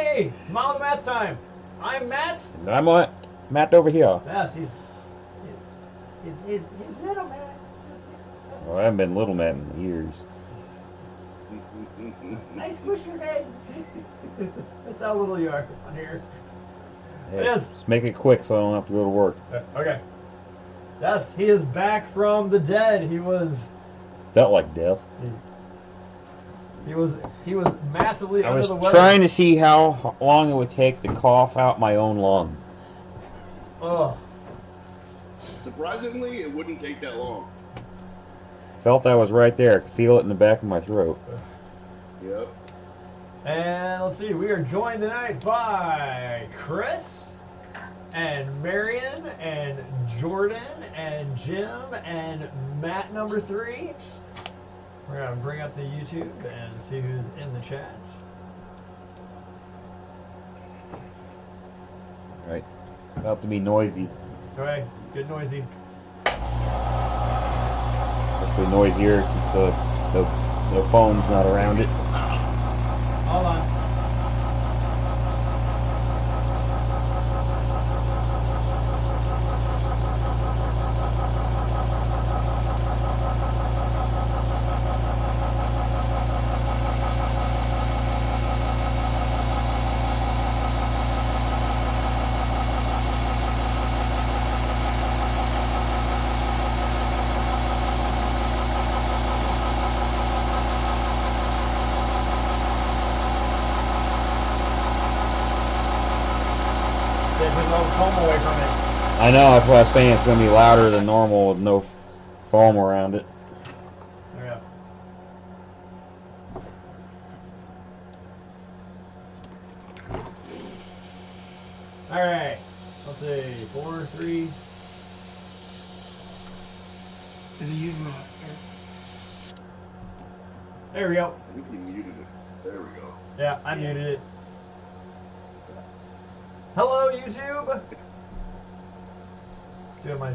Hey, it's Mom with Matt's time. I'm Matt. And I'm Matt over here. Yes, he's little Matt. Well, I haven't been little Matt in years. Nice squish your head. That's how little you are on here. Hey, Yes. Let's make it quick so I don't have to go to work. Okay. Yes, he is back from the dead. He was Felt like death. he was massively I under was the weather. trying to see how long it would take to cough out my own lung. Oh. Surprisingly, it wouldn't take that long. Felt I was right there. I could feel it in the back of my throat. Yep. And let's see, we are joined tonight by Chris and Marion and Jordan and Jim and Matt number 3. We're gonna bring up the YouTube and see who's in the chats. Right. About to be noisy. Okay, get noisy. Especially noisier since the phone's not around it. Hold on. Home away from it. I know, that's what I was saying. It's going to be louder than normal with no foam around it. There we go. Alright. Let's see. 4, 3. Is he using that? There we go. I think he muted it. There we go. Yeah, I muted it. Hello, YouTube. See what my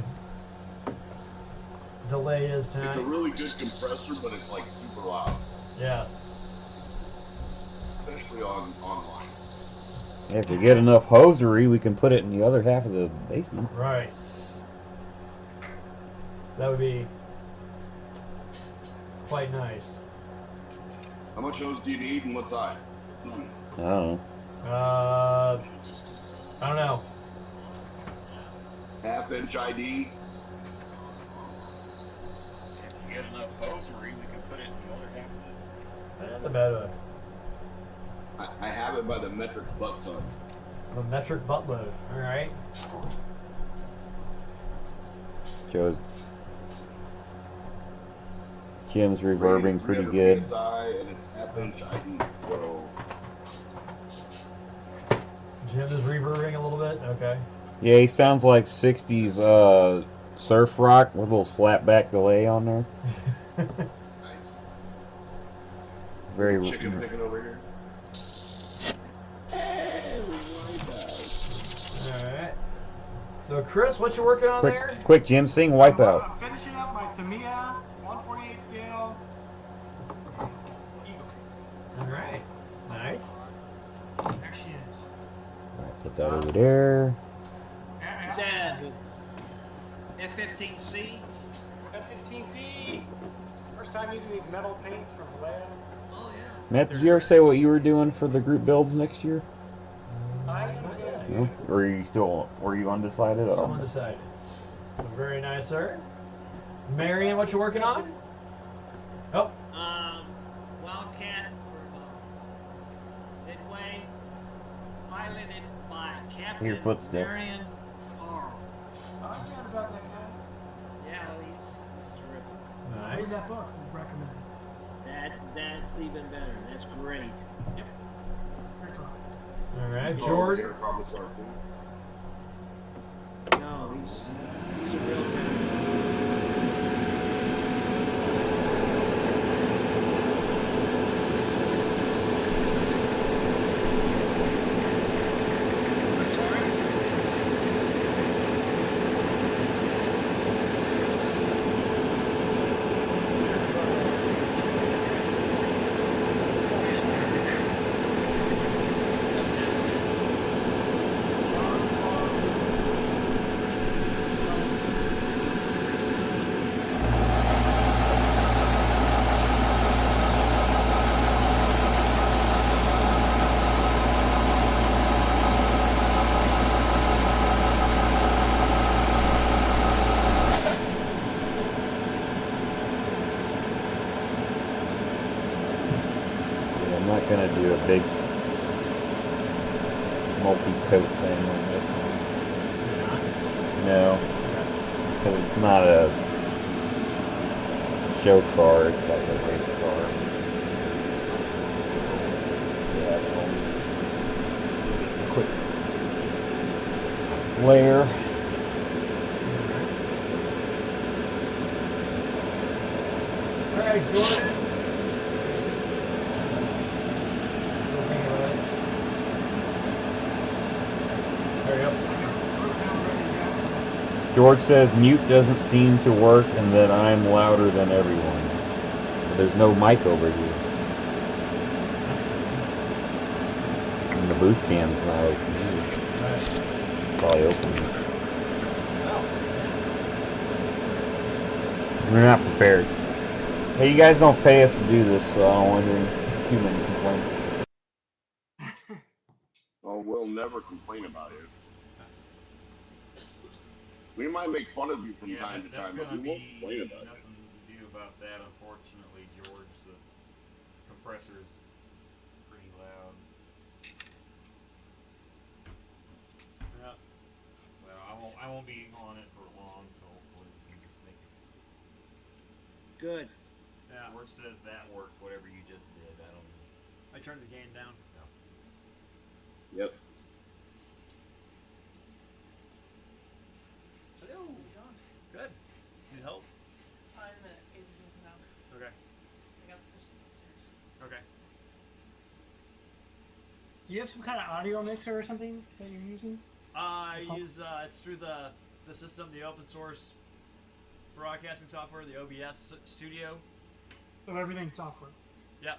delay is tonight. It's a really good compressor, but it's like super loud, Yes. especially online. If we get enough hosiery, we can put it in the other half of the basement. Right. That would be quite nice. How much hose do you need and what size? I don't know. I don't know. Half-inch ID. If we get enough hosiery, we can put it in the other half of it. And the better. I have it by the metric butt ton. The metric butt load. Alright. Joe's Jim's reverbing pretty good. PSI and it's half-inch ID, so Jim is reverbing a little bit. Okay. Yeah, he sounds like 60s surf rock with a little slapback delay on there. nice. Very Chicken picking over here. Alright. So, Chris, what you working on there? quick, Jim, sing Wipeout. I'm finishing up my Tamiya 148 scale Eagle. Alright. Nice. There she is. Alright, put that over there. Yeah, Is that F-15C? F-15C. First time using these metal paints from Vallejo. Oh, yeah. Matt, did you ever say what you were doing for the group builds next year? I am Not good. yet. No? Or were you undecided? I don't Someone know. decided. Very nice, sir. Marion, what you working on? Oh, Wildcat from Midway, piloted by Captain Hear footsteps. Marion Carl. I forgot about that guy. Yeah, he's terrific. Read nice. that book. We recommend it. That's even better. That's great. Great book. Alright, Oh, George. Air Commissar too. No, he's a real guy. not gonna do a big multi-coat thing on this one. No, because it's not a show car, it's like a race car. Yeah, quick layer. All right, Jordan. Hurry up. George says mute doesn't seem to work and that I'm louder than everyone. There's no mic over here. And the booth cam's not open either. Probably open. We're not prepared. Hey, you guys don't pay us to do this, so I don't want to hear too many complaints. Oh, we'll never complain about it. We might make fun of you from time to time, but we won't complain about it. Nothing to do about that, unfortunately, George. The compressor's pretty loud. Yeah. Well, I won't be on it for long, so hopefully we can just make it. Good. Yeah. George says that worked, whatever you just did. I don't know. I turned the gain down. Yep. Hello, John. Good. Need help? In a minute. Avery's gonna come out. Okay. I got to push them upstairs. Okay. Do you have some kind of audio mixer or something that you're using? I use it's through the system, the open source broadcasting software, the OBS Studio. So everything's software. Yeah.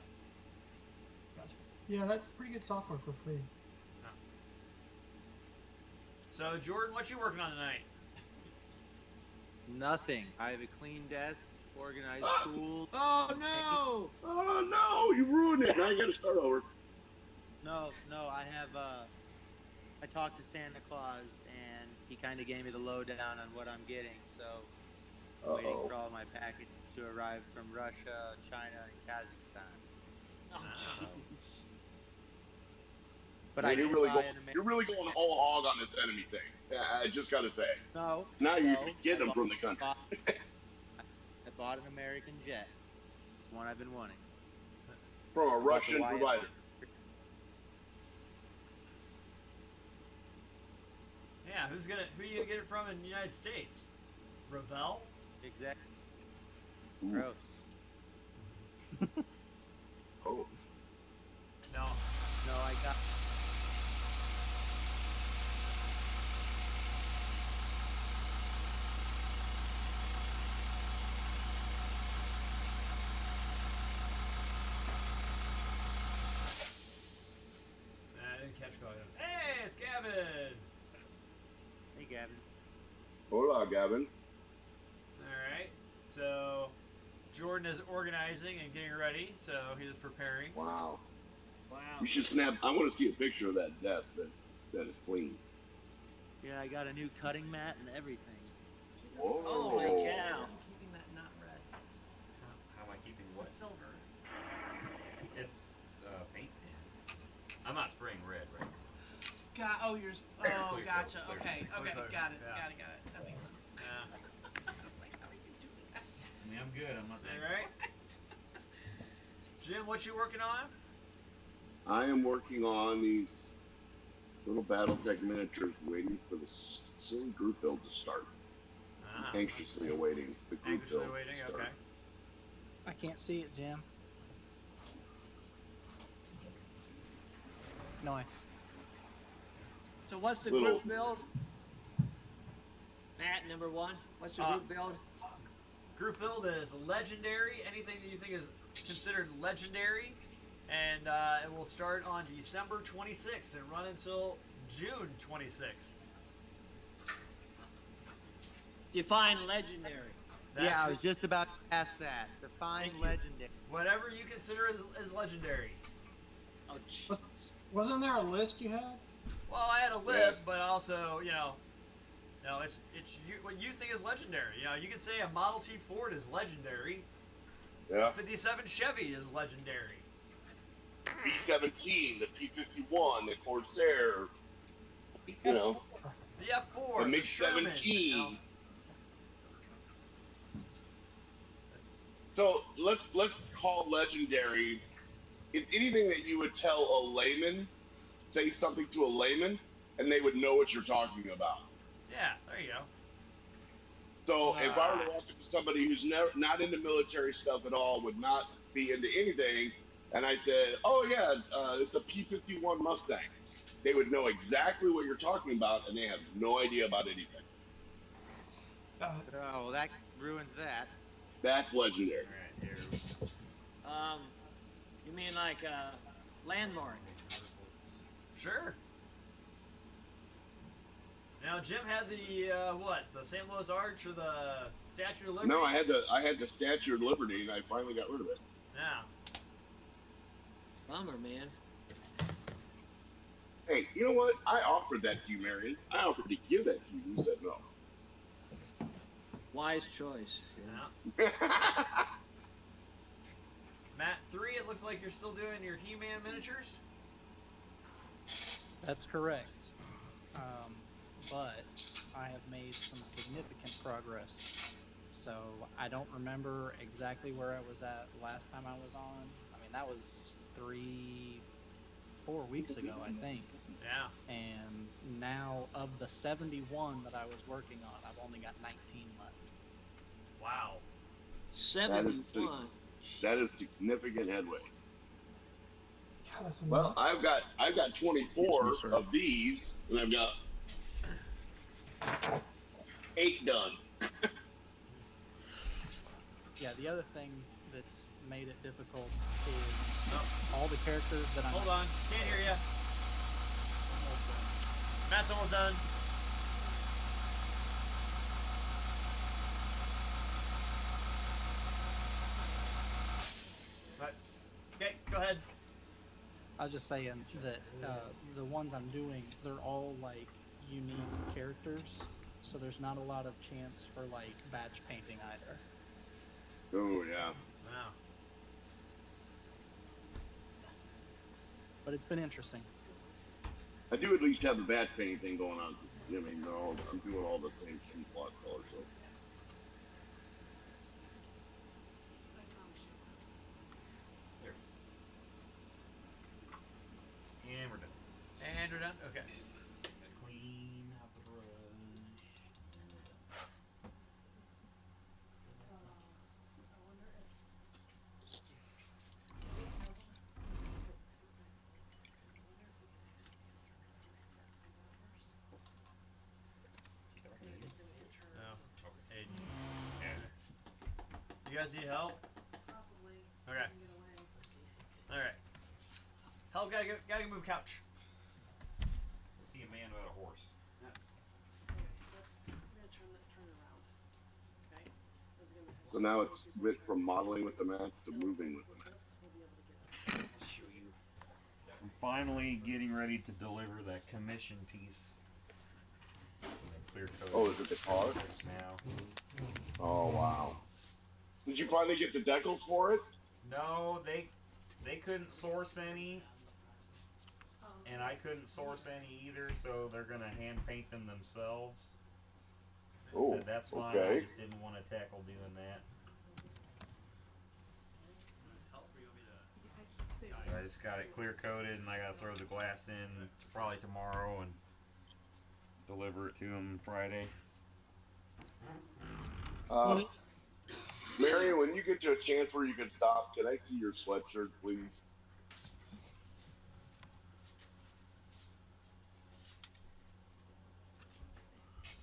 Gotcha. Yeah, that's pretty good software for free. So Jordan, what you working on tonight? Nothing. I have a clean desk, organized tools. Oh no! Oh no, you ruined it. Now you gotta start over. No, I have I talked to Santa Claus and he kind of gave me the lowdown on what I'm getting. So I'm waiting for all my packages to arrive from Russia, China, and Kazakhstan. Oh, So- But Man, I did you're buy an you're really going whole hog on this enemy thing. Yeah, I just gotta say. No. Now you're no, getting I them from the bought- country. I bought an American jet. It's one I've been wanting. From a I bought the Russian Wyatt- provider. Yeah, who are you gonna get it from in the United States? Revell? Exactly. Ooh. Gross. Oh. No. No, I got. I didn't catch call. Hey, it's Gavin. Hey, Gavin. Hola, Gavin. All right. So Jordan is organizing and getting ready, so he is preparing. Wow. Wow. You should snap. I want to see a picture of that desk that is clean. Yeah, I got a new cutting mat and everything. Whoa. Oh my Oh. cow. I'm keeping that not red. How am I keeping The what? silver. It's paint pen. I'm not spraying red, right? Oh, yours. Clear Oh, coat, gotcha. clear Okay, coat. okay, Clear coat, got it, yeah. got it. That makes sense. Yeah. I was like, how are you doing that? I mean, I'm good. I'm not that. All right. Jim, what you working on? I am working on these little BattleTech miniatures, waiting for the silly group build to start. Ah, Anxiously awaiting the group anxiously build waiting. to start. Okay. I can't see it, Jim. Nice. So what's the Little- group build? Matt, number one. What's the Uh, group build? Group build is legendary. Anything that you think is considered legendary, and it will start on December 26th and run until June 26th. Define legendary. Yeah, I was That's just about to ask that. Define Thank you. legendary. whatever you consider is legendary. Oh, Wasn't there a list you had? Well, I had a list, but also, it's what you think is legendary. You know, you could say a Model T Ford is legendary. Yeah. 57 Chevy is legendary. P-17, the P-51, the Corsair, you know, The F4, the the Sherman. MiG-17. So let's call legendary. It's anything that you would tell a layman, say something to a layman, and they would know what you're talking about. Yeah, there you go. So if I were to walk up to somebody who's not into military stuff at all, would not be into anything, and I said, "Oh yeah, it's a P-51 Mustang," they would know exactly what you're talking about, and they have no idea about anything. Oh, well, that ruins that. That's legendary. All right, here. You mean like landmark? Sure. Now, Jim had the what? The St. Louis Arch or the Statue of Liberty? No, I had the Statue of Liberty, and I finally got rid of it. Yeah. Bummer, man. Hey, you know what? I offered that to you, Marion. I offered to give that to you. You said no. Wise choice. Yeah. Matt 3, it looks like you're still doing your He-Man miniatures. That's correct. But I have made some significant progress. So I don't remember exactly where I was at last time I was on. I mean, that was 3-4 weeks ago, I think. Yeah. And now, of the 71 that I was working on, I've only got 19 left. Wow. 71. That is significant headway. God, that's Well, I've got 24 of these, and I've got 8 done. Yeah, the other thing that's made it difficult is all the characters that I'm... Hold on. Can't hear you. Matt's almost done. Okay, go ahead. I was just saying that the ones I'm doing, they're all like unique characters, so there's not a lot of chance for like batch painting either. Oh yeah. Wow. But it's been interesting. I do at least have the batch painting thing going on. I mean, I'm doing all the same plot colors. So. And we're done. And we're done? Okay. Clean out the brush. No. Okay. You guys need help? Okay. Alright. Help, gotta move couch. See a man without a horse. So now it's went from modeling with the mats to moving with the mats. Show you. I'm finally getting ready to deliver that commission piece. Clear coat. Oh, is it the car? Now. Oh wow. Did you finally get the decals for it? No, they couldn't source any, and I couldn't source any either, so they're gonna hand paint them themselves. Oh, Said that's fine. okay. I just didn't want to tackle doing that. So I just got it clear coated, and I gotta throw the glass in probably tomorrow and deliver it to them Friday. Marion, when you get to a chance where you can stop, can I see your sweatshirt, please?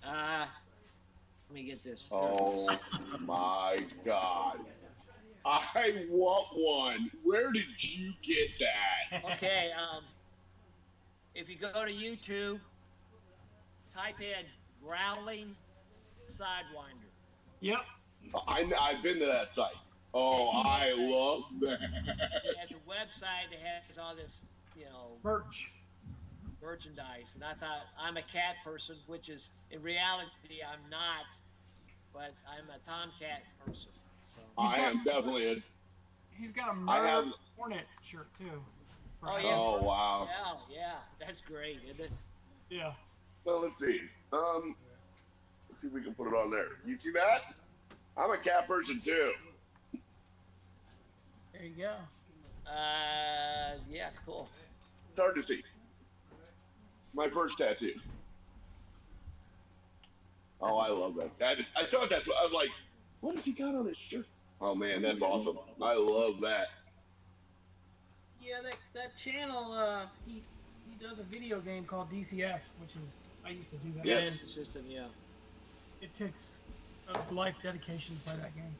Let me get this. Oh my God. I want one. Where did you get that? Okay, if you go to YouTube, type in Growling Sidewinder. Yep. I've been to that site. Oh, I love that. It has a website that has all this, Merch. merchandise, and I thought I'm a cat person, which is in reality I'm not, but I'm a Tomcat person. So. I am definitely He's got a I have- Hornet shirt too. Oh yeah. Oh wow. Yeah. That's great, isn't it? Yeah. Well, let's see. Let's see if we can put it on there. You see that? I'm a cat person too. There you go. Yeah, cool. It's hard to see. My first tattoo. Oh, I love that. I thought that's what I was like. What has he got on his shirt? Oh man, that's awesome. I love that. Yeah, that channel, he does a video game called DCS, which is, I used to do that. Yes. And system, yeah. It takes a life dedication to play that game.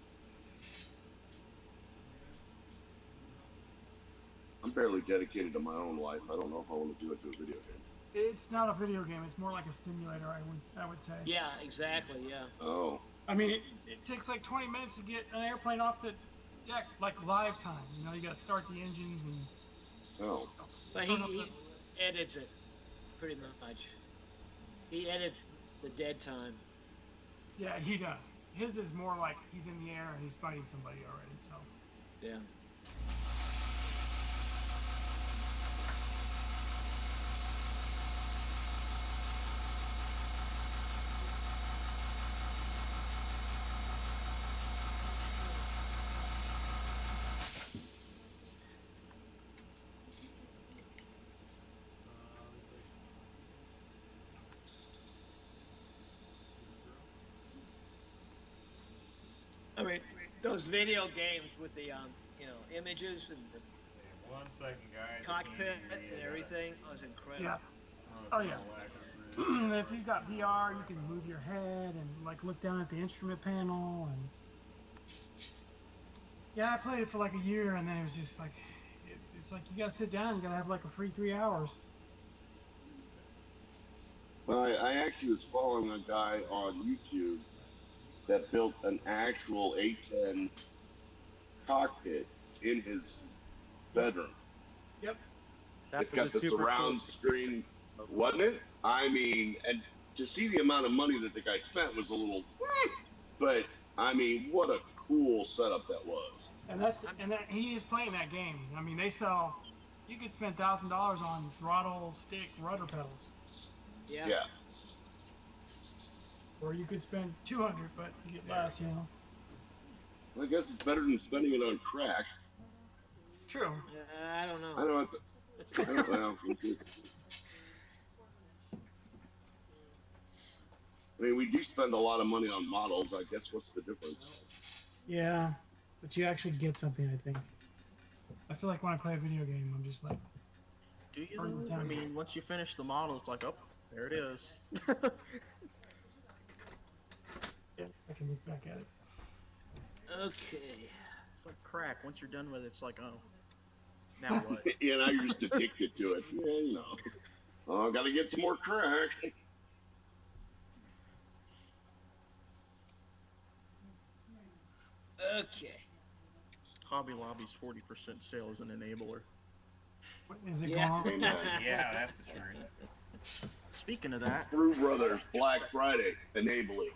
I'm barely dedicated to my own life. I don't know if I want to do it to a video game. It's not a video game. It's more like a simulator, I would say. Yeah, exactly, yeah. Oh. I mean, it takes like 20 minutes to get an airplane off the deck, like live time. You know, you got to start the engines and. Oh. But he edits it, pretty much. He edits the dead time. Yeah, he does. His is more like he's in the air and he's fighting somebody already. So. Yeah. I mean, those video games with the images and the 1 second, guys. cockpit and everything was incredible. Yeah. Oh yeah. If you've got VR, you can move your head and like look down at the instrument panel and. Yeah, I played it for like a year and then it was just like, it's like you gotta sit down. You gotta have like a free 3 hours. Well, I actually was following a guy on YouTube that built an actual A10 cockpit in his bedroom. Yep. It's got the surround screen, wasn't it? I mean, and to see the amount of money that the guy spent was a little, but I mean, what a cool setup that was. And he is playing that game. I mean, they sell. You could spend $1,000 on throttle, stick, rudder pedals. Yeah. Yeah. Or you could spend 200, but you get less, you know. Well, I guess it's better than spending it on crack. True. I don't know. I don't have to. I don't know. I mean, we do spend a lot of money on models. I guess what's the difference? Yeah, but you actually get something, I think. I feel like when I play a video game, I'm just like. Do you? I mean, once you finish the model, it's like, oh, there it is. Yeah, I can look back at it. Okay. It's like crack. Once you're done with it, it's like, oh, now what? Yeah, now you're just addicted to it. Yeah, you know. Oh, I gotta get some more crack. Okay. Hobby Lobby's 40% sale is an enabler. Is it Yeah. gone? Yeah, that's the truth. Speaking of that, Brew Brothers Black Friday enabling.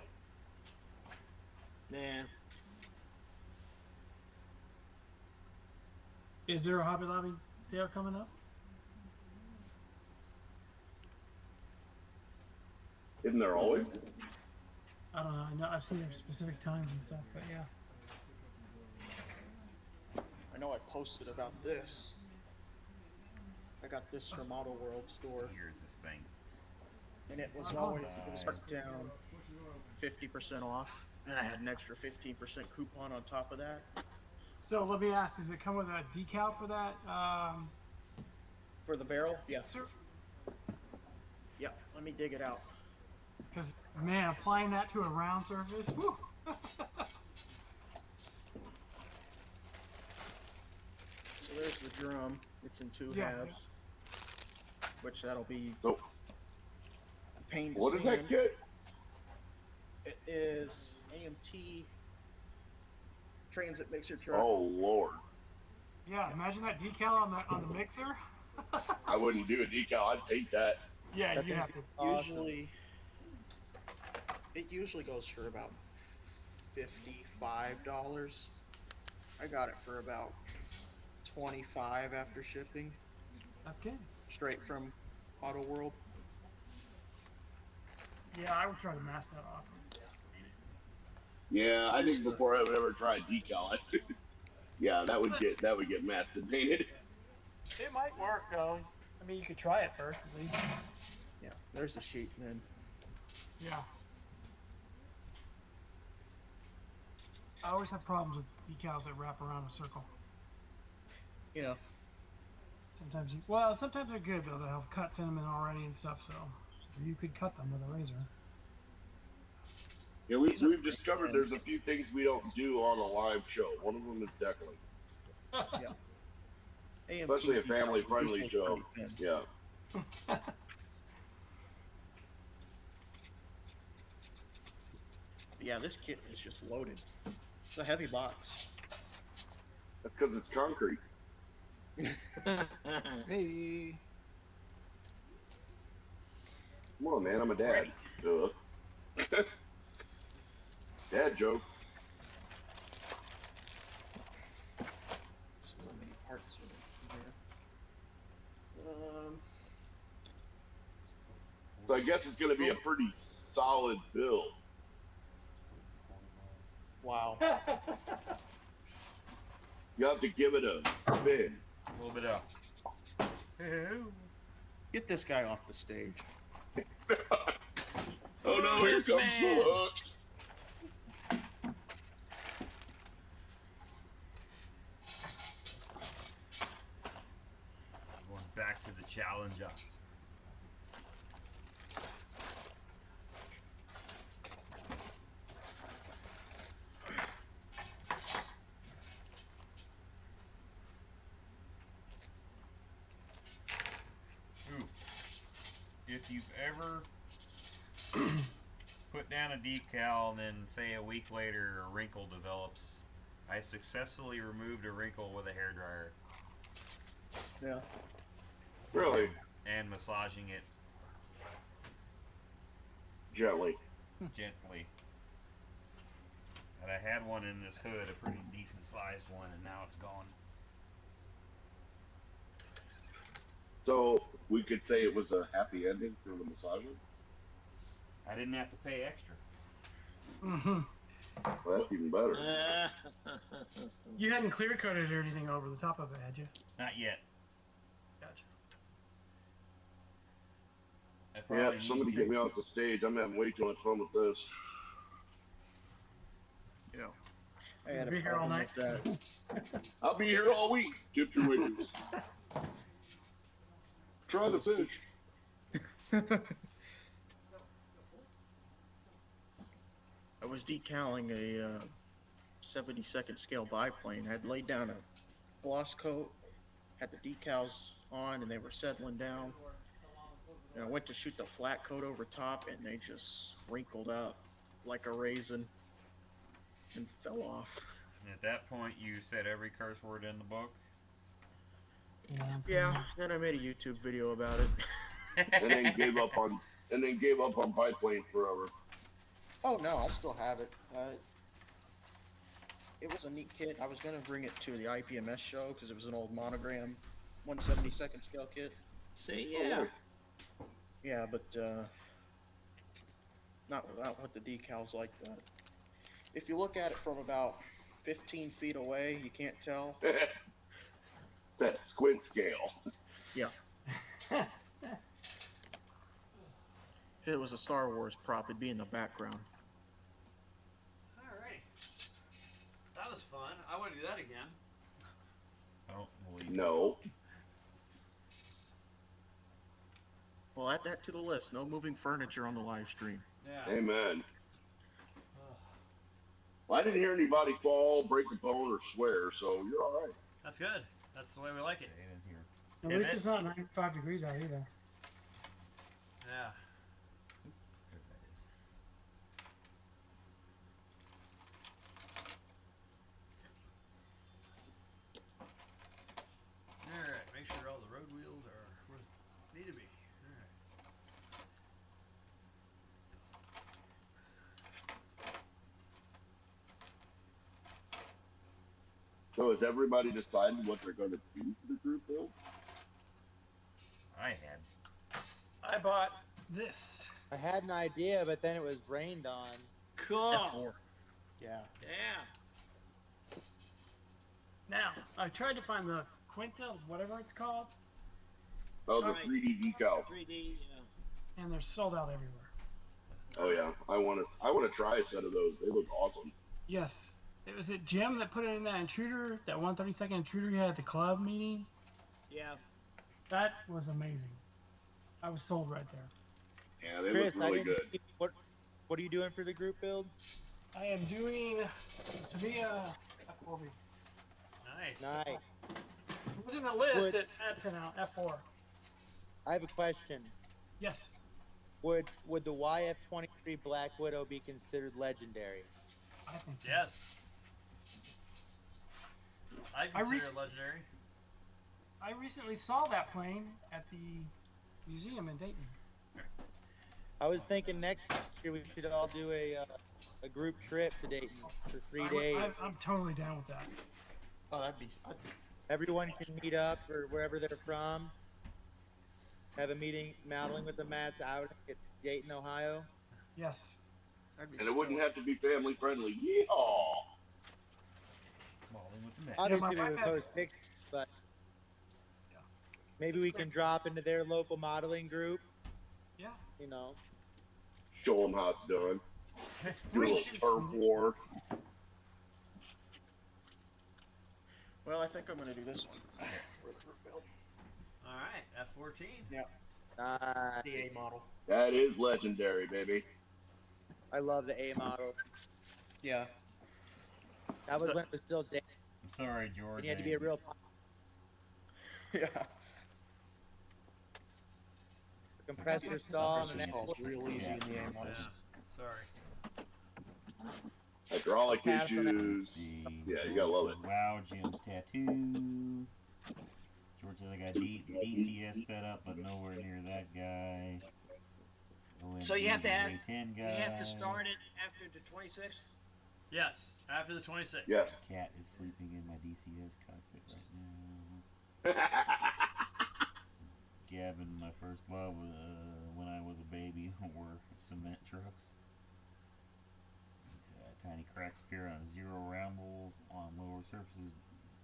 Nah. Is there a Hobby Lobby sale coming up? Isn't there always? I don't know. I know I've seen their specific times and stuff, but yeah. I know I posted about this. I got this from Model World store, Here's this thing. and it was always marked down 50% off, and I had an extra 15% coupon on top of that. So let me ask: does it come with a decal for that? For the barrel, yes. Sir? Yep. Let me dig it out. Because man, applying that to a round surface. Whew. So there's the drum. It's in two Yeah. halves, which that'll be So, paint. what is that sand. kit? It is AMT Transit Mixer Truck. Oh Lord, Yeah, imagine that decal on the mixer. I wouldn't do a decal. I'd paint that. Yeah, That you thing's have to. usually it usually goes for about $55. I got it for about $25 after shipping. That's good. straight from Auto World. Yeah, I would try to mask that off. Yeah, I think before I would ever try decal, yeah, that would get masked and painted. It might work though. I mean, you could try it first at least. Yeah, there's the sheep, man. Yeah. I always have problems with decals that wrap around a circle. You know, Sometimes they're good though. They have cut tenement already and stuff, so you could cut them with a razor. Yeah, we've discovered there's a few things we don't do on a live show. One of them is deckling. yeah. Especially a family-friendly show. Yeah. Yeah, this kit is just loaded. It's a heavy box. That's because it's concrete. Hey. Come on, man. I'm a dad. Duh. Dad joke. So many parts in here. So I guess it's going to be a pretty solid build. Wow. You have to give it a spin. A little bit up. Get this guy off the stage. Oh no, here comes the hook. Going back to the Challenger. If you've ever put down a decal and then say a week later a wrinkle develops, I successfully removed a wrinkle with a hairdryer. Yeah. Really? And massaging it Gently. gently. And I had one in this hood, a pretty decent sized one, and now it's gone. So we could say it was a happy ending for the massager? I didn't have to pay extra. Mm-hmm. Well, that's even better. You hadn't clear coated or anything over the top of it, had you? Not yet. Gotcha. Yeah, somebody get me off the stage. I'm having way too much fun with this. Yeah. I had Be a here all problem night. with that. I'll be here all week. Tip your wages. Try the fish. I was decaling a 72nd scale biplane. I had laid down a gloss coat, had the decals on, and they were settling down. And I went to shoot the flat coat over top, and they just wrinkled up like a raisin and fell off. And at that point, you said every curse word in the book. Yeah. Then I made a YouTube video about it. And then gave up on biplane forever. Oh no, I still have it. It was a neat kit. I was gonna bring it to the IPMS show because it was an old Monogram 1/72nd scale kit. See, yeah. Yeah, but not with the decals like that. If you look at it from about 15 feet away, you can't tell. It's that squint scale. Yeah. If it was a Star Wars prop, it'd be in the background. Alright. That was fun. I want to do that again. I don't believe No. Well, add that to the list. No moving furniture on the live stream. Yeah. Amen. Well, I didn't hear anybody fall, break a bone, or swear, so you're all right. That's good. That's the way we like it. it is here. At least it's not 95 degrees out either. Yeah. There that is. Alright, make sure all the road wheels are where they need to be. Alright. So has everybody decided what they're going to do for the group build? bought this. I had an idea, but then it was rained on. Cool. F4. Yeah. Yeah. Now, I tried to find the Quinta, whatever it's called, Oh, the Right. 3D decal. 3D. and they're sold out everywhere. Oh yeah, I want to try a set of those. They look awesome. Yes. It was it Jim that put it in that intruder, that 132nd intruder you had at the club meeting. Yeah. That was amazing. I was sold right there. Yeah, they Chris, look really I didn't good. see what are you doing for the group build? I am doing Sevilla F4. Nice. Nice. It was in the list Would- that Matt sent out, F4. I have a question. Yes. Would the YF-23 Black Widow be considered legendary? I think so. Yes. I consider it legendary. I recently saw that plane at the museum in Dayton. I was thinking next year we should all do a group trip to Dayton for 3 days. I'm totally down with that. Oh, that'd be. Everyone can meet up or wherever they're from. Have a meeting, modeling with the Mats out at Dayton, Ohio. Yes. And it wouldn't have to be family friendly. Yeehaw! Modeling with the Mets. Obviously, my we would wife had- post pictures, but maybe we can drop into their local modeling group. Yeah. You know. Show them how it's done. Do a little turf war. Well, I think I'm gonna do this one. All right, F14. Yeah. Nice. The A model. That is legendary, baby. I love the A model. Yeah. That was when it was still day. I'm sorry, George. You had to be a real. Yeah. Compressor stall and an It's real easy in the A models. Yeah. Sorry. Hydraulic Pass on that. issues. Yeah, you gotta love it. Wow, Jim's tattoo. George says I got DCS set up, but nowhere near that guy. So you have to have A10 guy. you have to start it after the 26th. Yes, after the 26th. Yes. Cat is sleeping in my DCS cockpit right now. This is Gavin, my first love when I was a baby, were cement trucks. He said, tiny cracks appear on zero roundels on lower surfaces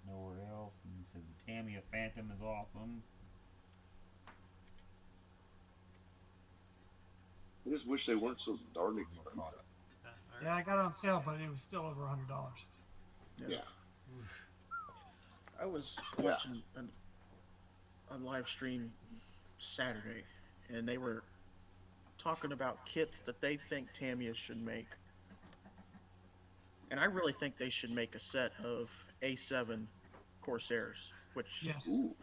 nowhere else. And he said the Tamiya Phantom is awesome. I just wish they weren't so darn expensive. All Yeah, I got it on sale, but it was still over $100. Yeah. I was watching a live stream Saturday, and they were talking about kits that they think Tamiya should make. And I really think they should make a set of A7 Corsairs, which Yes. Ooh.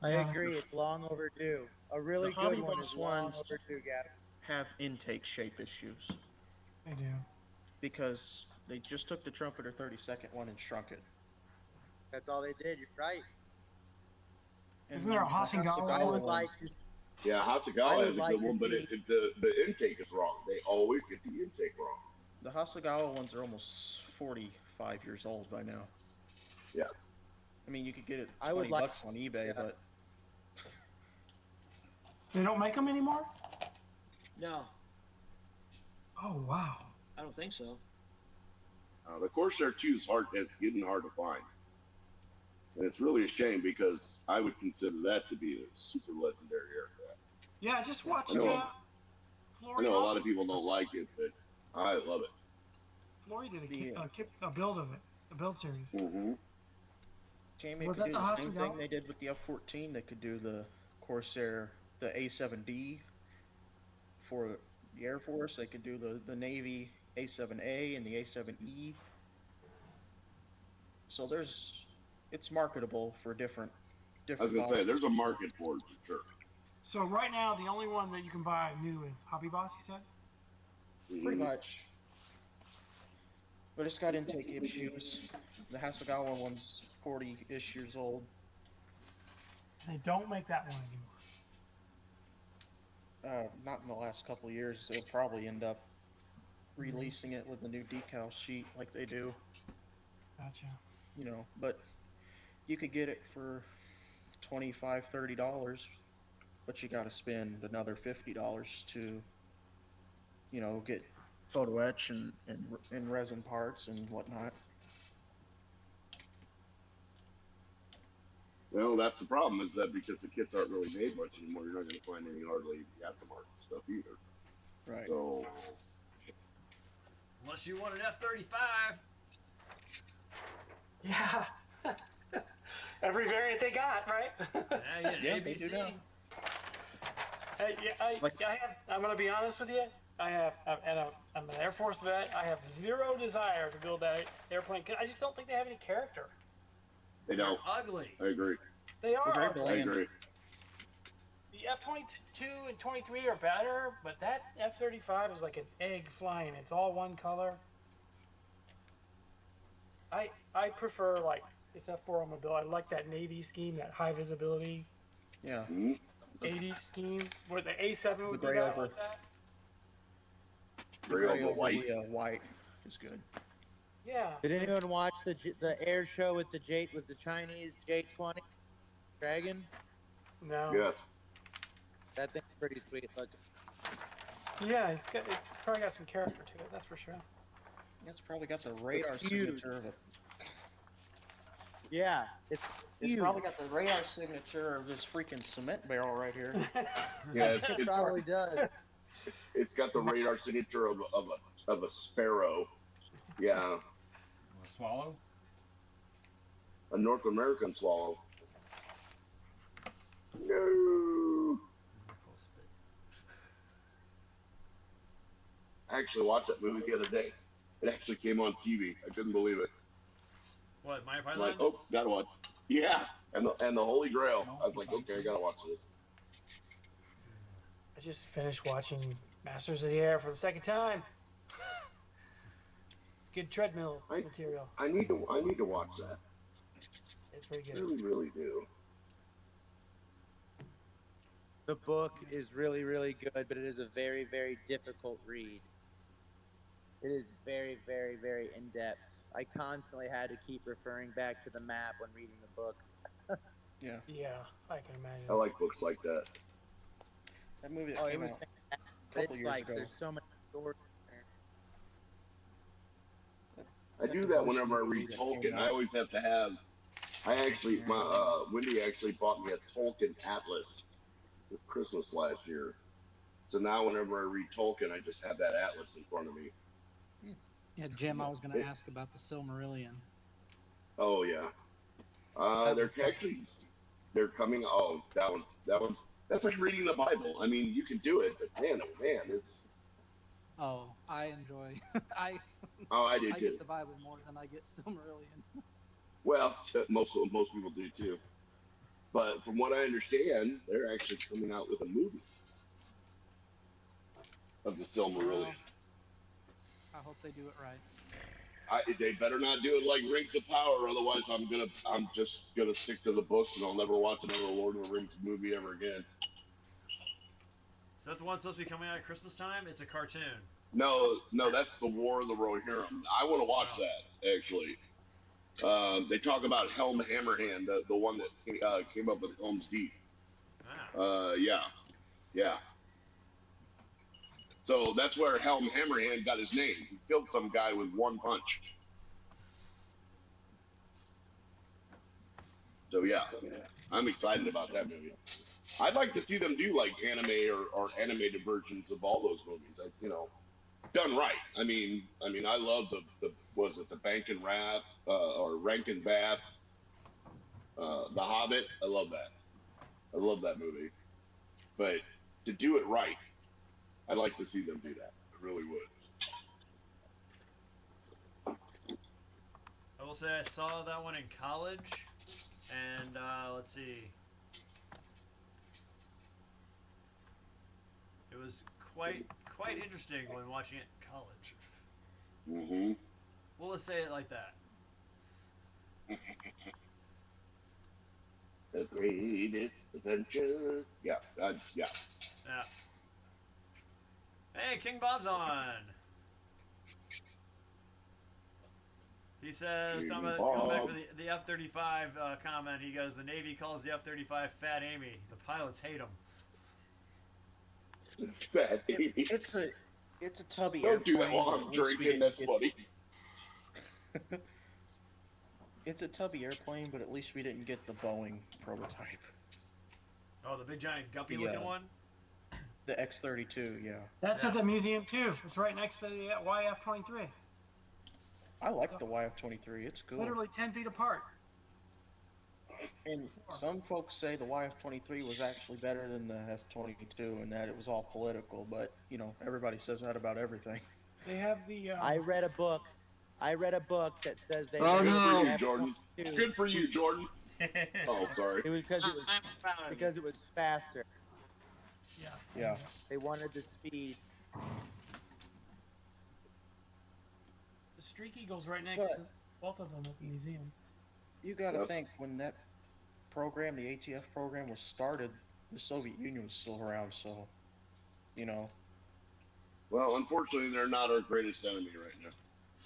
I Yeah. agree. It's long overdue. A really The Hobby good one Boss is long ones- overdue, guys. have intake shape issues They do. because they just took the Trumpeter 32nd one and shrunk it. That's all they did. You're right. And Isn't there a the Hasegawa Hasegawa I would one- like to. Yeah, I Hasegawa would has a like good to one, but see- the intake is wrong. They always get the intake wrong. The Hasegawa ones are almost 45 years old by now. Yeah. I mean, you could get it I would 20 like- bucks on eBay, yeah. but They don't make them anymore? No, Oh, wow. I don't think so. The Corsair 2 is getting hard to find. And it's really a shame because I would consider that to be a super legendary aircraft. Yeah, I just watched I know. uh, I Flory. know a lot of people don't like it, but I love it. Flory did The- a build of it, a build series. Mm-hmm. Tamiya Was could that do the the same Hasegawa? thing they did with the F-14. They could do the Corsair, the A7D for the Air Force. They could do the Navy A7A and the A7E. So it's marketable for different. I was going to say, models. there's a market for it for sure. So right now, the only one that you can buy new is Hobby Boss, you said? Pretty Mhm. much. But it's got intake issues. The Hasegawa one's 40-ish years old. They don't make that one anymore. Not in the last couple of years. They'll probably end up releasing it with a new decal sheet like they do. Gotcha. You know, but you could get it for $25, $30 but you got to spend another $50 to, get photo etch and resin parts and whatnot. Well, that's the problem, is that because the kits aren't really made much anymore, you're not going to find any hardly aftermarket stuff either. Right. So, Unless you want an F-35. Yeah. Every variant they got, right? Yeah, they do ABC. now. Hey, I'm gonna be honest with you. I'm an Air Force vet. I have zero desire to build that airplane. I just don't think they have any character. they don't. Ugly. I agree. They are. very ugly. I bland. agree. The F-22 and 23 are better, but that F-35 is like an egg flying. It's all one color. I prefer like this F4 Mobile. I like that navy scheme, that high visibility Yeah. 80s scheme, where the A7 would The be gray that over. like that. Gray over white. The white is good. Yeah. Did anyone watch the air show with the Chinese J-20 Dragon? No. Yes. That thing's pretty sweet looking. Yeah, it's probably got some character to it. That's for sure. It's probably got the radar huge. signature of it. Yeah, it's It's probably got the radar signature of this freaking cement barrel right here. Yeah, it probably does. it's got the radar signature of a sparrow. Yeah, A swallow? a North American swallow. No. I actually watched that movie the other day. It actually came on TV. I couldn't believe it. What, Monty I'm Python? like, oh, gotta watch. Yeah, and the Holy Grail. I was like, okay, I gotta watch this. I just finished watching Masters of the Air for the second time. Good treadmill material. I need to watch that. It's pretty good. Really, really do. The book is really, really good, but it is a very, very difficult read. It is very, very, very in-depth. I constantly had to keep referring back to the map when reading the book. Yeah. Yeah, I can imagine. I like books like that. That movie that Oh, it came was out fantastic. a couple It's years like ago. there's so many stories in there. I do that whenever I read Tolkien. I always have to have. Wendy actually bought me a Tolkien atlas for Christmas last year. So now whenever I read Tolkien, I just have that atlas in front of me. Yeah, Jim, I was going to ask about the Silmarillion. Oh yeah. They're coming. Oh, that's like reading the Bible. I mean, you can do it, but man, oh man, it's. Oh, I enjoy. I do I too. get the Bible more than I get Silmarillion. Well, most people do too. But from what I understand, they're actually coming out with a movie of the Silmarillion. I hope they do it right. They better not do it like Rings of Power, otherwise I'm just gonna stick to the books and I'll never watch another Lord of the Rings movie ever again. Is that the one supposed to be coming out at Christmas time? It's a cartoon. No, that's the War of the Rohirrim. I want to watch that actually. They talk about Helm Hammerhand, the one that came up with Helm's Deep. Yeah. So that's where Helm Hammerhand got his name. He killed some guy with one punch. So yeah, I'm excited about that movie. I'd like to see them do like anime or animated versions of all those movies. Done right. I mean, I love the Rankin Wrath or Rankin Bass, The Hobbit. I love that. I love that movie. But to do it right, I'd like to see them do that. I really would. I will say I saw that one in college, and let's see. It was quite interesting when watching it in college. Mm-hmm. Well, let's say it like that. The greatest adventure. Yeah. Yeah. Hey, King Bob's on. He says, talking about going back for the F-35 comment, he goes, the Navy calls the F-35 Fat Amy. The pilots hate him. Fat Amy. It's a tubby Don't do that airplane, while but I'm at least we drinking. didn't That's funny. It's a tubby airplane, but at least we didn't get the Boeing prototype. Oh, the big giant guppy The, looking one? The X-32, yeah. That's at the museum too. It's right next to the YF-23. I like the YF-23. It's cool. Literally 10 feet apart. And some folks say the YF-23 was actually better than the F-22 and that it was all political, but, you know, everybody says that about everything. They have the. I read a book. that says they. Oh, made good for the you, Jordan. F-22. Good for you, Jordan. Oh, sorry. It was because it was faster. Yeah. Yeah. They wanted the speed. The Streak Eagle's right next But- to both of them at the museum. You gotta Yep. think, when that program, the ATF program, was started, the Soviet Union was still around, so, you know. Well, unfortunately, they're not our greatest enemy right now.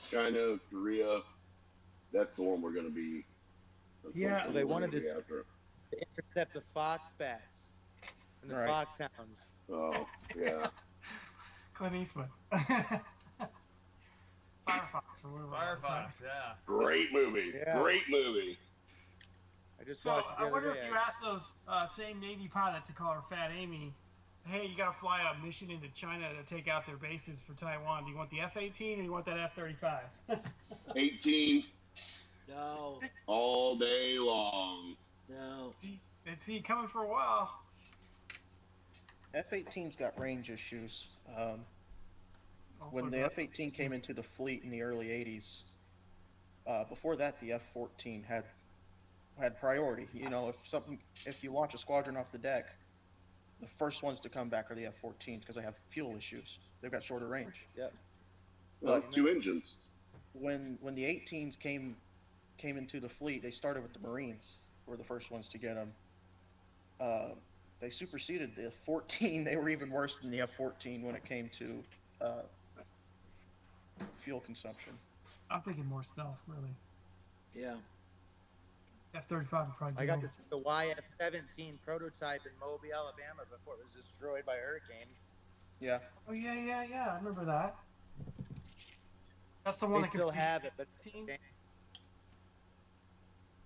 China, Korea, that's the one we're going to be. Yeah. Well, they wanted to to intercept the fox bats and the Right. foxhounds. Oh, yeah. Clint Eastwood. Firefox or whatever. Firefox, yeah. Great movie. Yeah. Great movie. I just So watched it the I other wonder day. if you ask those same Navy pilots to call her Fat Amy, hey, you got to fly a mission into China to take out their bases for Taiwan. Do you want the F-18 or do you want that F-35? 18 No, all day long. no. see, coming for a while. F-18's got range issues. When Also the got- F-18 came into the fleet in the early 80s, before that the F-14 had priority. You know, if you launch a squadron off the deck, the first ones to come back are the F-14s because they have fuel issues. They've got shorter range. Yep. Well, But 2 engines. when the 18s came into the fleet, they started with the Marines, were the first ones to get them. They superseded the F-14. They were even worse than the F-14 when it came to fuel consumption. I'm thinking more stealth, really. Yeah. F-35 would probably be I got over. this the YF-17 prototype in Moby, Alabama, before it was destroyed by a hurricane. Yeah. Oh, yeah. I remember that. That's the one They that still competed have it, against but the F-16?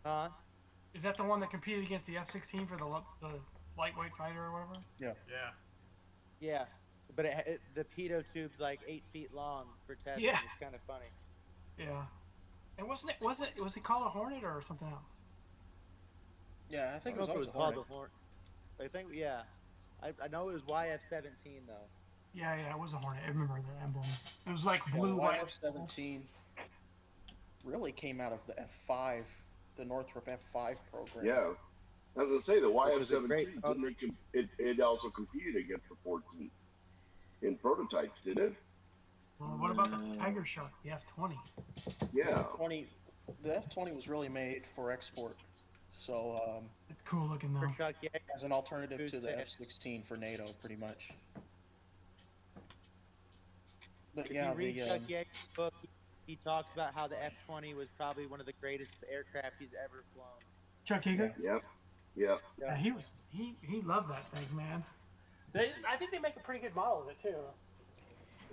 Huh? Is that the one that competed against the F-16 for the lightweight fighter or whatever? Yeah. Yeah. Yeah, but the pitot tube's like 8 feet long for testing. Yeah. It's kind of funny. Yeah. And was it called a Hornet or something else? Yeah, I I think don't know if it was always called Hornet. the Hornet. I think, yeah. I know it was YF-17 though. Yeah, it was a Hornet. I remember the emblem. It was like Yeah, blue, the white. YF-17 really came out of the F-5, the Northrop F-5 program. Yeah. As I say, the was a great YF-17 it also competed against the 14 in prototypes, did it? Well, what about the Tiger Shark, the F-20? Yeah. The F-20 was really made for export, so It's cool looking For though. Chuck Yeager. as an alternative to the Crusade. F-16 for NATO, pretty much. But If yeah, you read the Chuck Yeager's book, he talks about how the F-20 was probably one of the greatest aircraft he's ever flown. Chuck Yeager? Yep. Yep. Yeah, he loved that thing, man. I think they make a pretty good model of it too.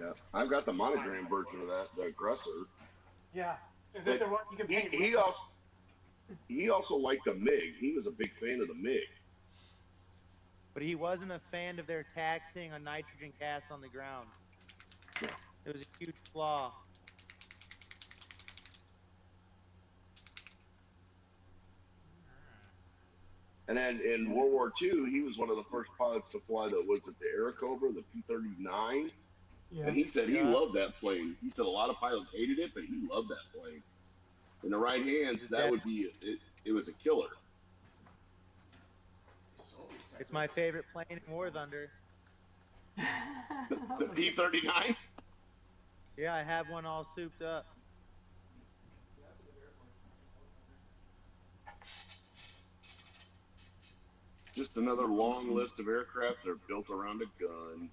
Yeah. I've got the monogram version of that, the aggressor. Yeah. Is that the one you can paint? He also liked the MiG. He was a big fan of the MiG. But he wasn't a fan of their taxing on nitrogen gas on the ground. It was a huge flaw. And then in World War II, he was one of the first pilots to fly the Airacobra, the P-39. Yeah. And he said he loved that plane. He said a lot of pilots hated it, but he loved that plane. In the right hands, that would be it was a killer. It's my favorite plane in War Thunder. The P-39? Yeah, I have one all souped up. Just another long list of aircraft that are built around a gun.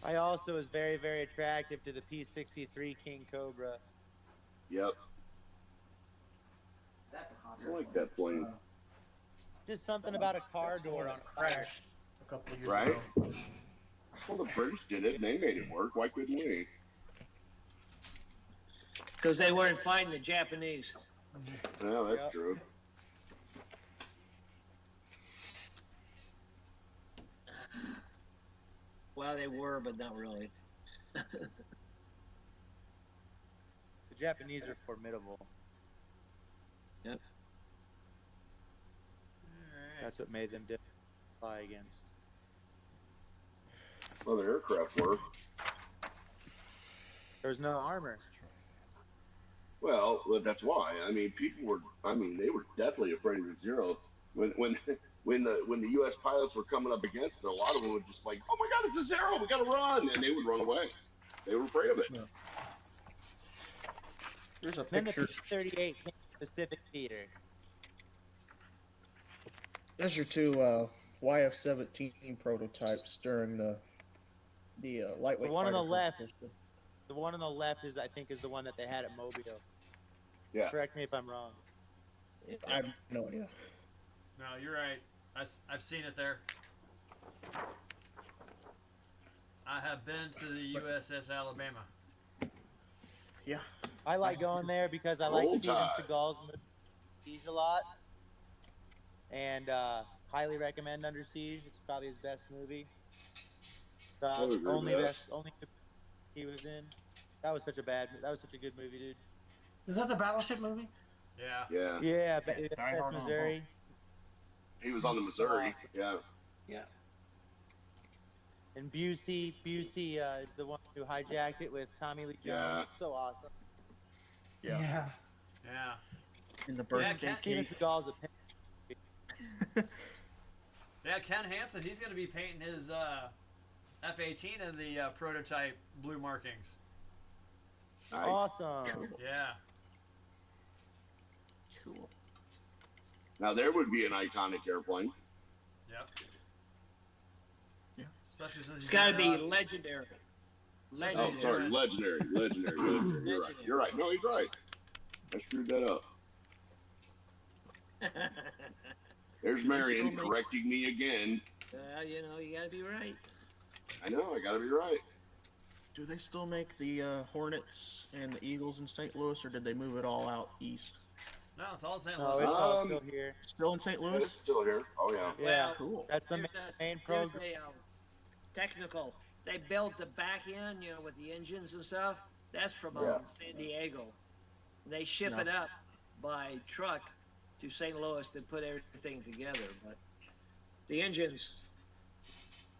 I also was very, very attractive to the P-63 King Cobra. Yep. I like that plane. Just something about a car door on a crash. a couple of years Right? ago. Well, the British did it, and they made it work. Why couldn't we? Because they weren't fighting the Japanese. Yeah, that's true. Well, they were, but not really. The Japanese are formidable. Yep. That's what made them difficult to fly against. Well, the aircraft were. There was no armor. Well, that's why. I mean, people were. I mean, they were deathly afraid of the Zero. When the U.S. pilots were coming up against it, a lot of them were just like, "Oh my God, it's a Zero! We gotta run!" And they would run away. They were afraid of it. Yeah. There's a Then the picture. P-38 came to Pacific Theater. There's your two YF-17 prototypes during the lightweight. The one on the fighter left. competition. The one on the left is, I think, is the one that they had at Mobile. Yeah. Correct me if I'm wrong. I have no idea. No, you're right. I've seen it there. I have been to the USS Alabama. Yeah. I like going there because I like Roll Steven Tide. Seagal's movie a lot. And highly recommend Under Siege. It's probably his best movie. I would agree Only with best, only he was in. That was such a good movie, dude. Is that the Battleship movie? Yeah. Yeah. Yeah, Die Best Hard on a Missouri. He was on the Missouri. Yeah. Yeah. And Busey is the one who hijacked it with Tommy Lee Jones. Yeah. So awesome. Yeah. Yeah. In the birthday Ken- Steven cake. Seagal's a Yeah, Ken Hansen, he's going to be painting his F-18 in the prototype blue markings. Nice. awesome. Yeah. Cool. Now there would be an iconic airplane. Yep. Yeah. Especially since It's he's got to got, be legendary. Oh, Legendary. sorry, legendary. You're right. You're right. No, he's right. I screwed that up. There's Marion correcting me again. You know, you got to be right. I know. I gotta be right. Do they still make the Hornets and the Eagles in St. Louis, or did they move it all out east? No, it's all St. No, Louis. it's all still here. Still in St. It's Louis? still here. Oh yeah. Yeah, Cool. that's the Here's main here's program. a, technical. They built the back end, you know, with the engines and stuff. That's from Yeah. San Diego. They ship No. it up by truck to St. Louis to put everything together. But the engines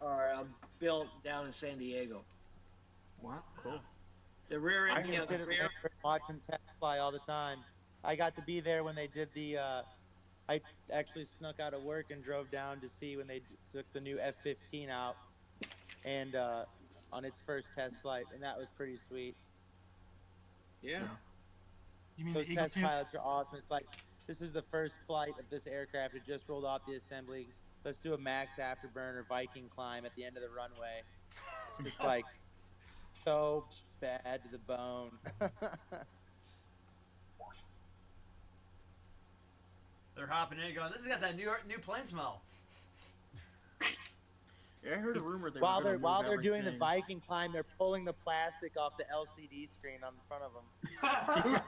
are built down in San Diego. Wow, cool. The rear I end, you know, consider the rear, watching test fly all the time. I got to be there when they did the. I actually snuck out of work and drove down to see when they took the new F-15 out, and on its first test flight, and that was pretty sweet. yeah. You mean Those the Eagle test 2? pilots are awesome. It's like this is the first flight of this aircraft. It just rolled off the assembly. Let's do a max afterburner Viking climb at the end of the runway. It's like so bad to the bone. They're hopping in going, this has got that new plane smell. Yeah, I heard a rumor they while were they're gonna move doing the everything. Viking climb, they're pulling the plastic off the LCD screen on front of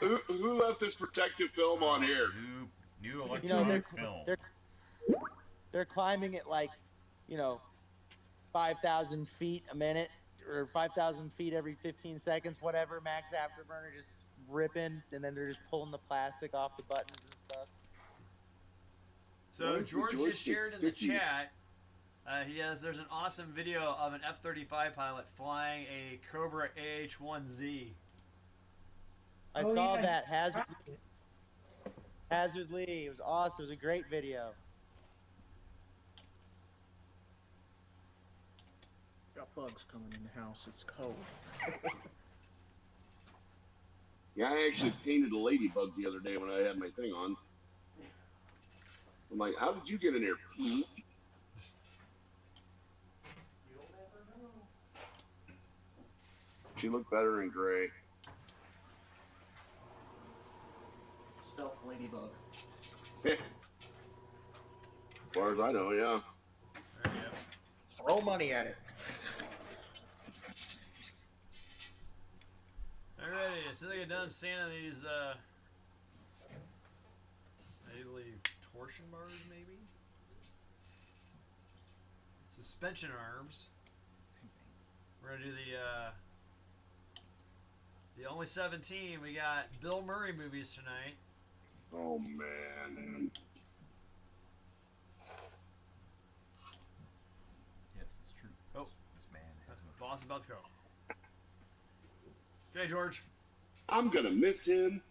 them. Who left this protective film on here? New You know, electronic film. they're climbing at like, 5,000 feet a minute or 5,000 feet every 15 seconds, whatever. Max afterburner just ripping, and then they're just pulling the plastic off the buttons and stuff. So Where's the George just joystick shared in the stickies? chat. There's an awesome video of an F-35 pilot flying a Cobra AH-1Z. I Oh, saw yeah. that Hazard Lee. It was awesome. It was a great video. Got bugs coming in the house. It's cold. Yeah, I actually painted a ladybug the other day when I had my thing on. I'm like, how did you get in here? She looked better in gray. Stealth ladybug. As far as I know, yeah. Throw money at it. Alrighty, as soon as I get done sanding these, I believe torsion bars, maybe? Suspension arms. We're gonna do the only 17. We got Bill Murray movies tonight. Oh man. Yes, it's true. Oh, this man has no boss about to go. Okay, George. I'm gonna miss him.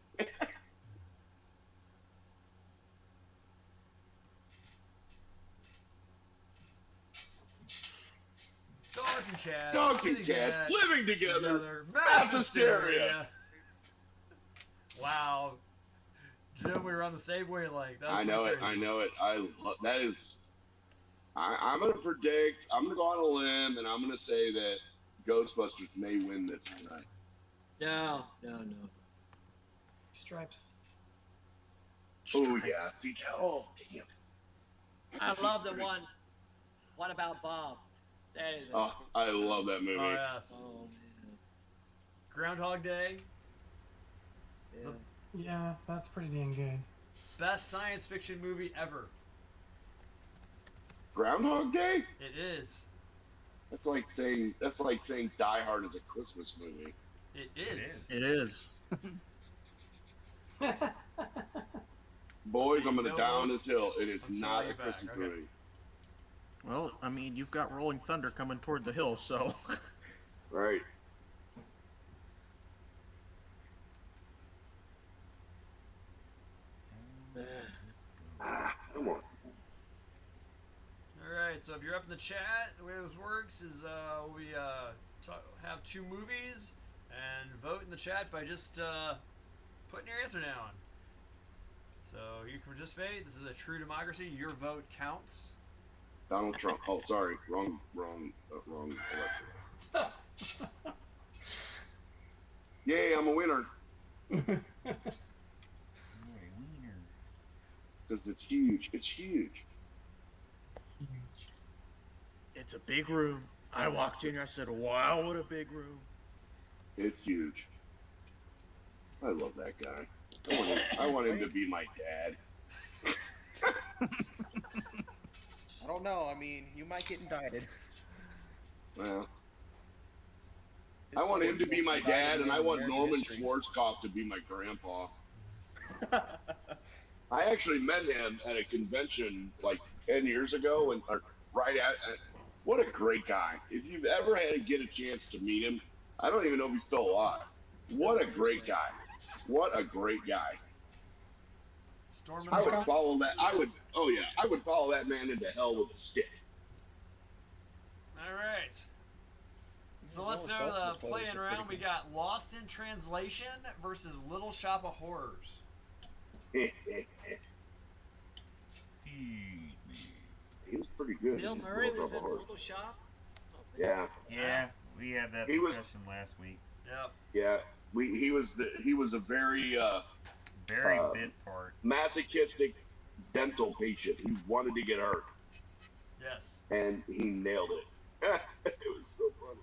Dogs and cats. Dogs and cats living together. Mass hysteria. Wow. Jim, we were on the same wavelength. I know it. I know it. That is. I'm gonna predict. I'm gonna go on a limb, and I'm gonna say that Ghostbusters may win this tonight. No. Stripes. Oh yeah. See. Oh damn. I love the one. What about Bob? That is. Oh, I love that movie. Oh yes. Oh man. Groundhog Day. Yeah. Yeah, that's pretty damn good. Best science fiction movie ever. Groundhog Day? It is. That's like saying Die Hard is a Christmas movie. It is. It is. Boys, I'm gonna no down votes. this hill. It is Let's not sell a you back, Christmas okay. movie. Well, I mean, you've got Rolling Thunder coming toward the hill, so. Right. Come on. Alright, so if you're up in the chat, the way this works is we have two movies and vote in the chat by just putting your answer down. So you can participate. This is a true democracy. Your vote counts. Donald Trump. Oh, sorry. Wrong election. Yay, I'm a winner. Because it's huge. It's huge. It's a big room. I walked in here, I said, wow, what a big room. It's huge. I love that guy. I want him to be my dad. I don't know. I mean, you might get indicted. Well, I want him to be my dad, and I want Norman Schwarzkopf to be my grandpa. I actually met him at a convention like 10 years ago, and what a great guy. If you've ever had to get a chance to meet him, I don't even know if he's still alive. What a great guy. What a great guy. I would follow that. I would follow that man into hell with a stick. All right. So let's start the playing round. We got Lost in Translation versus Little Shop of Horrors. He was pretty good. Bill Murray was in Little Shop. Yeah. Yeah, we had that discussion last week. Yep. Yeah. He was a very bit part. Masochistic dental patient. He wanted to get hurt. Yes. And he nailed it. It was so funny.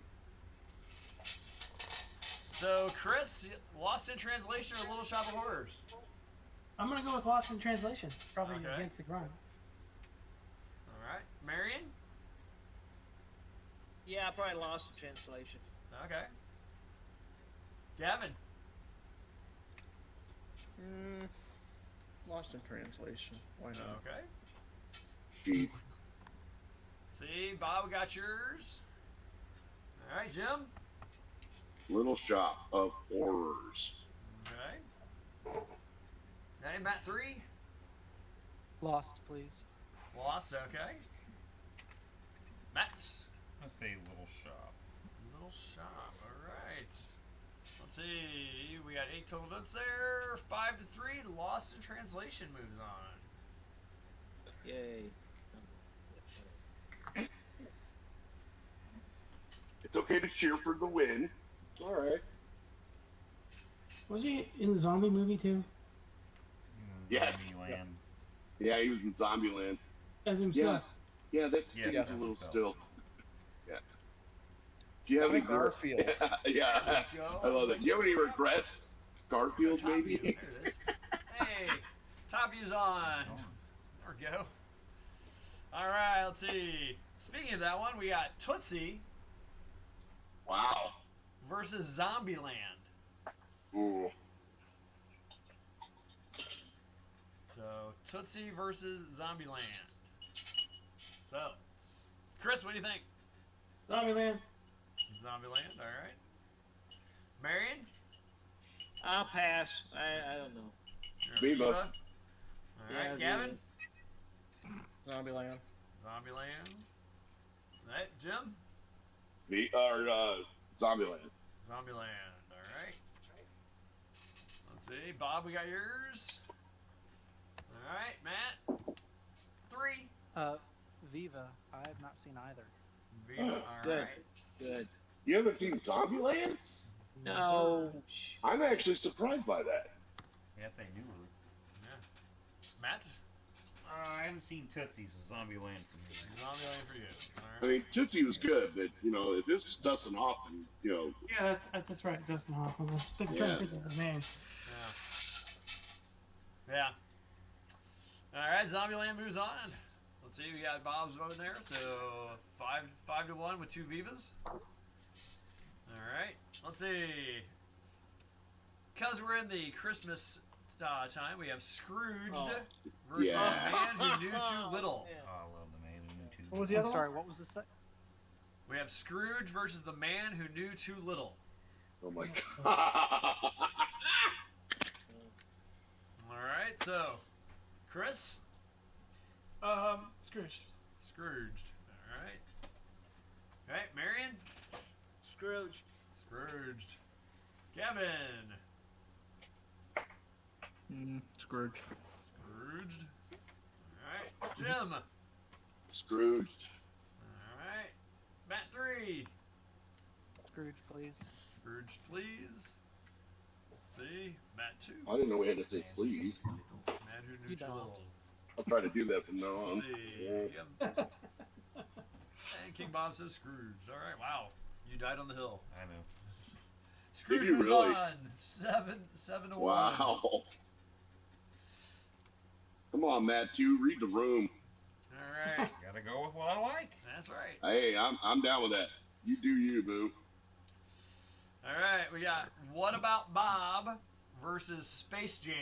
So, Chris, Lost in Translation or Little Shop of Horrors? I'm gonna go with Lost in Translation. Probably Okay. against the grain. All right. Marion? Yeah, I probably Lost in Translation. Okay. Gavin? Lost in Translation. Why not? Okay. Sheep. See, Bob got yours. All right, Jim? Little Shop of Horrors. Okay. Hey, Matt 3? Lost, please. Lost, okay. Matt? Let's say Little Shop. Little Shop, all right. Let's see, we got 8 total votes there. 5-3, the Lost in Translation moves on. Yay. It's okay to cheer for the win. All right. Was he in the zombie movie too? Yes. Zombieland. Yeah, he was in Zombieland. As himself. Yeah, that's Yes, he's as a little himself. still. Yeah. Do you have any Garfield. Yeah, There we go. I love it. Do you have any regrets? Garfield, Top maybe? view. There it is. Hey, top view's on. There we go. All right, let's see. Speaking of that one, we got Tootsie Wow. versus Zombieland. Ooh. So Tootsie versus Zombieland. So, Chris, what do you think? Zombieland. Zombieland, all right. Marion? I'll pass. I don't know. Viva. Viva. All right, Yeah, Gavin? Zombieland. Zombieland. All right, Jim? Zombieland. Zombieland, all right. Let's see, Bob, we got yours. All right, Matt? 3. Viva. I have not seen either. Viva, all Good. right. Good. You haven't seen Zombieland? No. I'm actually surprised by that. Yeah, that's a new route. Yeah. Matt? I haven't seen Tootsie, so Zombieland for me. Zombieland for you. All I right. mean, Tootsie was good, but, if this is Dustin Hoffman, Yeah, that's right. Dustin Hoffman. I'm trying to think of his name. Yeah. Yeah. All right, Zombieland moves on. Let's see, we got Bob's vote there, so 5-1 with 2 Vivas. All right, let's see. Because we're in the Christmas time, we have Scrooged versus Yeah. The Man Who Knew Too Little. Oh, I love the Man Who Knew Too What was Little. the other Sorry, one? what was the set? We have Scrooge versus The Man Who Knew Too Little. Oh my god. All right, so Chris? Scrooged. Scrooged. All right. All right, Marion? Scrooge. Scrooged. Gavin? Scrooge. Scrooged. All right. Jim? Scrooged. All right. Matt 3. Scrooge, please. Scrooged, please. Let's see. Matt 2. I didn't know we had to say please. Man Who Knew You Too don't. Little. I'll try to do that from now Let's on. see. Yeah. And King Bob says Scrooge. All right. Wow. You died on the hill. I know. Scrooge you moves really? on. 7 to 1. Wow. Come on, Matt, read the room. All right. Gotta go with what I like. That's right. Hey, I'm down with that. You do you, boo. All right. We got What About Bob versus Space Jam.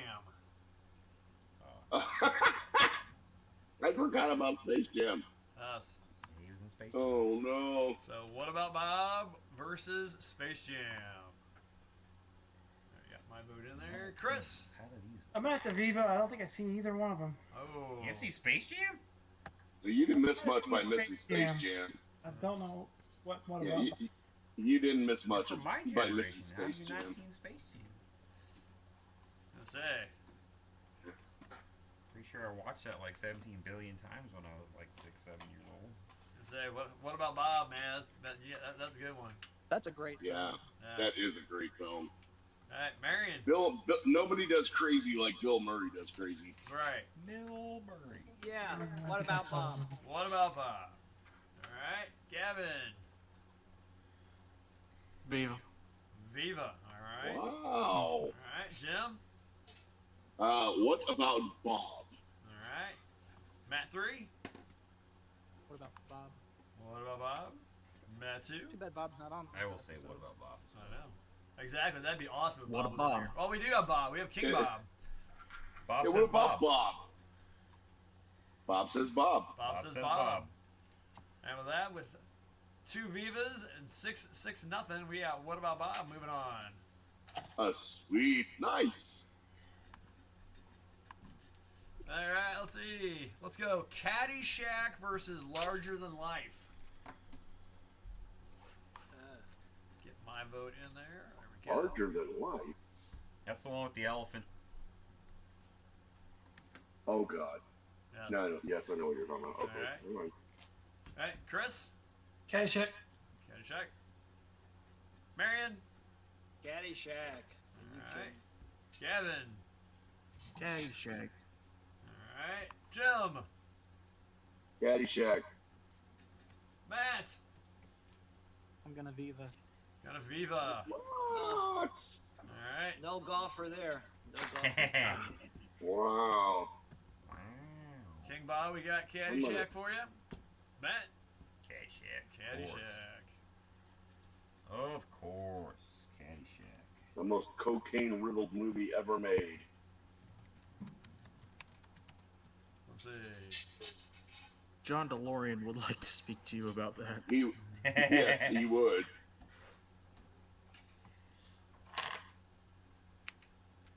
I forgot about Space Jam. Us. He was in Space Jam. Oh no. So What About Bob versus Space Jam. I got my vote in there. Chris. How do these? I'm at the Viva. I don't think I've seen either one of them. Oh. You ever see Space Jam? You didn't miss much by missing Space Jam. I don't know what Yeah, about. you didn't miss much From my by missing generation, how have Space you not Jam. seen Space Jam? Let's say. Pretty sure I watched that like 17 billion times when I was like 6, 7 years old. Let's say. What About Bob, man? That's a good one. That's a great Yeah, Yeah. that is a great film. All right, Marion. Bill, nobody does crazy like Bill Murray does crazy. That's right. Bill Murray. Yeah. What about Bob? What About Bob? All right, Gavin. Viva. Viva. All right. Wow. All right, Jim. What about Bob? All right. Matt 3. What about Bob? What About Bob? Matt 2. Too bad Bob's not on. I will say, what about Bob? I know. Exactly. That'd be awesome if What Bob a was in Bob. here. Well, we do have Bob. We have King Bob. Bob Yeah, says what about Bob. Bob? Bob says Bob. Bob says Bob. And with that, with 2 Vivas and 6 nothing, we got What About Bob moving on. Sweet. Nice. All right, let's see. Let's go Caddyshack versus Larger Than Life. Get my vote in there. There we go. Larger than life. That's the one with the elephant. Oh God. Yes. No, yes, I know what you're talking about. Okay. Alright. Never mind. All right, Chris. Caddyshack. Caddyshack. Marion. Caddyshack. All right. Gavin. Caddyshack. All right. Jim. Caddyshack. Matt. I'm gonna Viva. Got a Viva. What? Alright. No golfer there. No golfer. Wow. King Bob, we got Caddyshack for you. Matt? Caddyshack. Caddyshack. Of course. Caddyshack. The most cocaine-riddled movie ever made. Let's see. John DeLorean would like to speak to you about that. Yes, he would.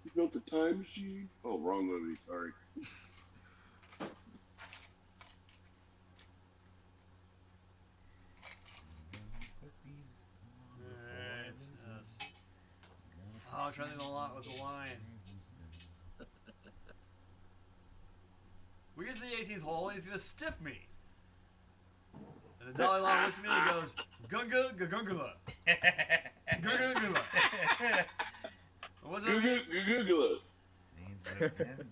You built a time machine? Oh, wrong movie. Sorry. Alright. Yes. Oh, I'm trying to think a lot with the line. We get to the 18th hole and he's gonna stiff me. And the Dalai Lama looks at me and he goes, Gunga Gagungula. Gagungula. What's that mean? Gagungula. Means that then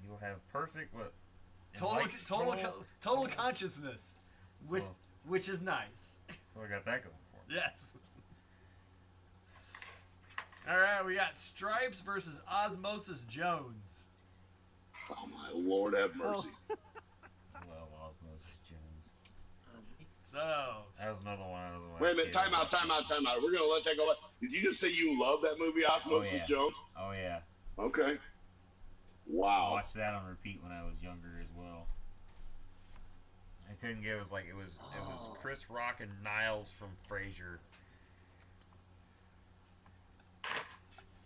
you'll have perfect what? Total consciousness. Which is nice. So I got that going for me. Yes. Alright, we got Stripes versus Osmosis Jones. Oh my Lord, have mercy. I love Osmosis Jones. So that was another one. Wait a minute, time out. We're gonna let that go. Did you just say you love that movie, Osmosis Jones? Oh yeah. Okay. Wow. I watched that on repeat when I was younger as well. I couldn't get it was Chris Rock and Niles from Frasier.